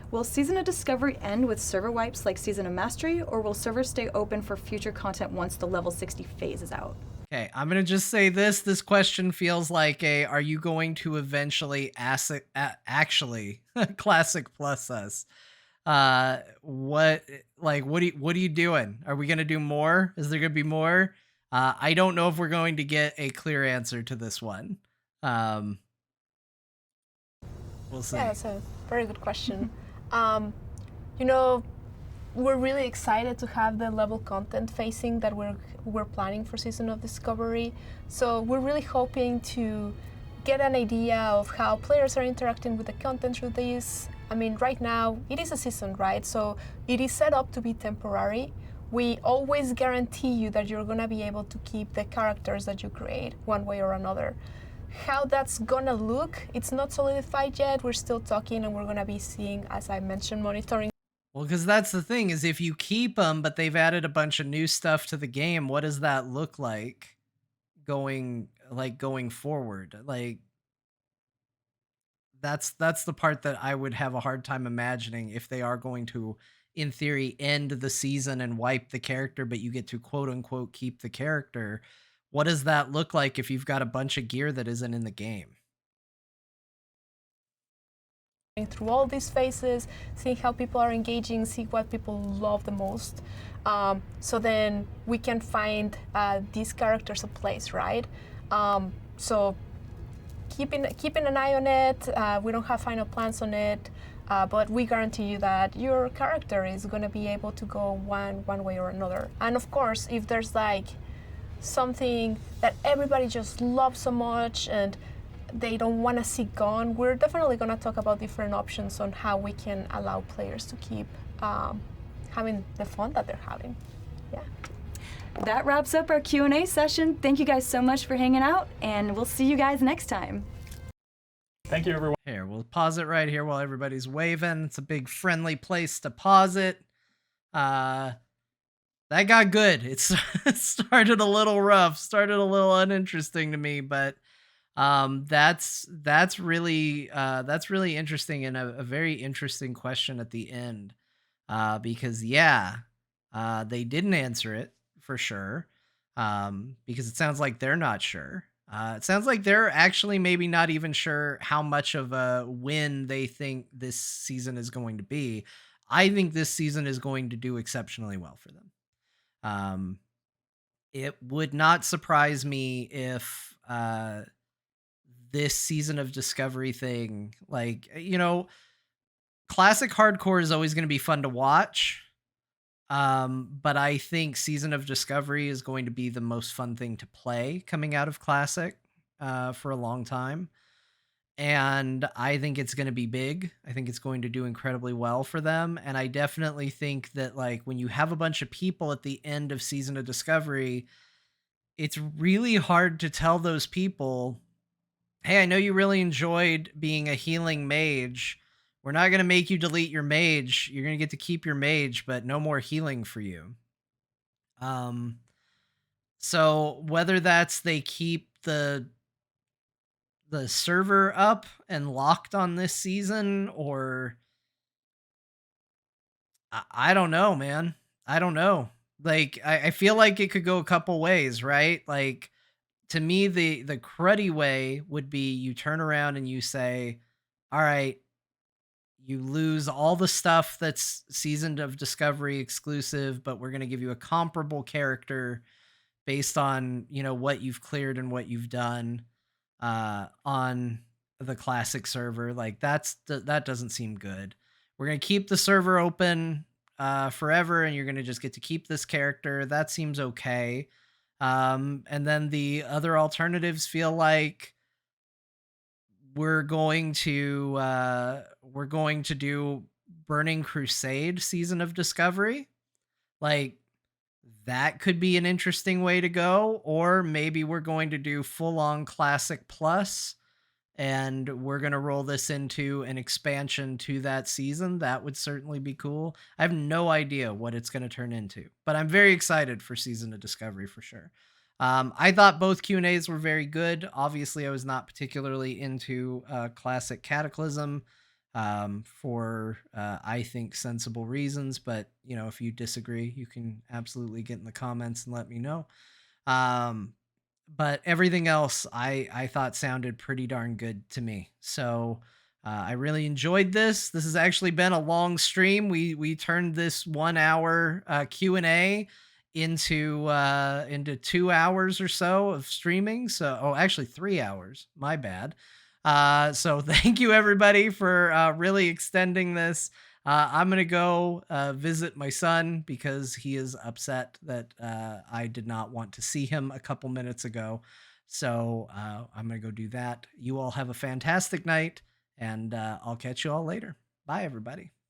Will Season of Discovery end with server wipes like Season of Mastery, or will servers stay open for future content once the level 60 phase is out? Okay, I'm going to just say this. This question feels like are you going to eventually actually Classic Plus us? What are you doing? Are we going to do more? Is there going to be more? I don't know if we're going to get a clear answer to this one. We'll see. Yeah, that's a very good question. We're really excited to have the level content phasing that we're planning for Season of Discovery. So we're really hoping to get an idea of how players are interacting with the content through this. I mean, right now it is a season, right? So it is set up to be temporary. We always guarantee you that you're gonna be able to keep the characters that you create one way or another. How that's gonna look, it's not solidified yet. We're still talking, and we're gonna be seeing, as I mentioned, monitoring. Well, because that's the thing, is if you keep them, but they've added a bunch of new stuff to the game, what does that look like going forward? Like, that's the part that I would have a hard time imagining if they are going to, in theory, end the season and wipe the character, but you get to quote unquote keep the character. What does that look like if you've got a bunch of gear that isn't in the game? through all these phases, seeing how people are engaging, see what people love the most. So then we can find these characters a place, right? So keeping an eye on it. We don't have final plans on it, but we guarantee you that your character is going to be able to go one way or another. And of course, if there's like something that everybody just loves so much and they don't want to see gone, we're definitely going to talk about different options on how we can allow players to keep having the fun that they're having. Yeah. That wraps up our Q&A session. Thank you guys so much for hanging out, and we'll see you guys next time. Thank you, everyone. Here, we'll pause it right here while everybody's waving. It's a big friendly place to pause it. That got good. It started a little rough, started a little uninteresting to me, but that's really interesting, and a very interesting question at the end, because they didn't answer it for sure, because it sounds like they're not sure. It sounds like they're actually maybe not even sure how much of a win they think this season is going to be. I think this season is going to do exceptionally well for them. It would not surprise me if this season of Discovery thing, like, classic hardcore is always going to be fun to watch. But I think Season of Discovery is going to be the most fun thing to play coming out of Classic for a long time. And I think it's going to be big. I think it's going to do incredibly well for them. And I definitely think that, like, when you have a bunch of people at the end of Season of Discovery, it's really hard to tell those people, hey, I know you really enjoyed being a healing mage. We're not going to make you delete your mage. You're going to get to keep your mage, but no more healing for you. So whether that's they keep the server up and locked on this season, or I don't know, man. I don't know. Like, I feel like it could go a couple ways, right? Like, to me, the cruddy way would be you turn around and you say, all right, you lose all the stuff that's Season of Discovery exclusive, but we're going to give you a comparable character based on, what you've cleared and what you've done on the classic server. Like, that doesn't seem good. We're going to keep the server open forever, and you're going to just get to keep this character. That seems okay. And then the other alternatives feel like we're going to do Burning Crusade Season of Discovery. Like, that could be an interesting way to go. Or maybe we're going to do full-on Classic Plus, and we're going to roll this into an expansion to that season. That would certainly be cool. I have no idea what it's going to turn into, but I'm very excited for Season of Discovery for sure. I thought both Q&As were very good. Obviously, I was not particularly into Classic Cataclysm for, I think, sensible reasons. But, if you disagree, you can absolutely get in the comments and let me know. But everything else I thought sounded pretty darn good to me. So I really enjoyed this. This has actually been a long stream. We turned this 1 hour Q&A into 2 hours or so of streaming. So, actually 3 hours. My bad. So thank you everybody for really extending this. I'm going to go visit my son because he is upset that I did not want to see him a couple minutes ago. So I'm going to go do that. You all have a fantastic night, and I'll catch you all later. Bye, everybody.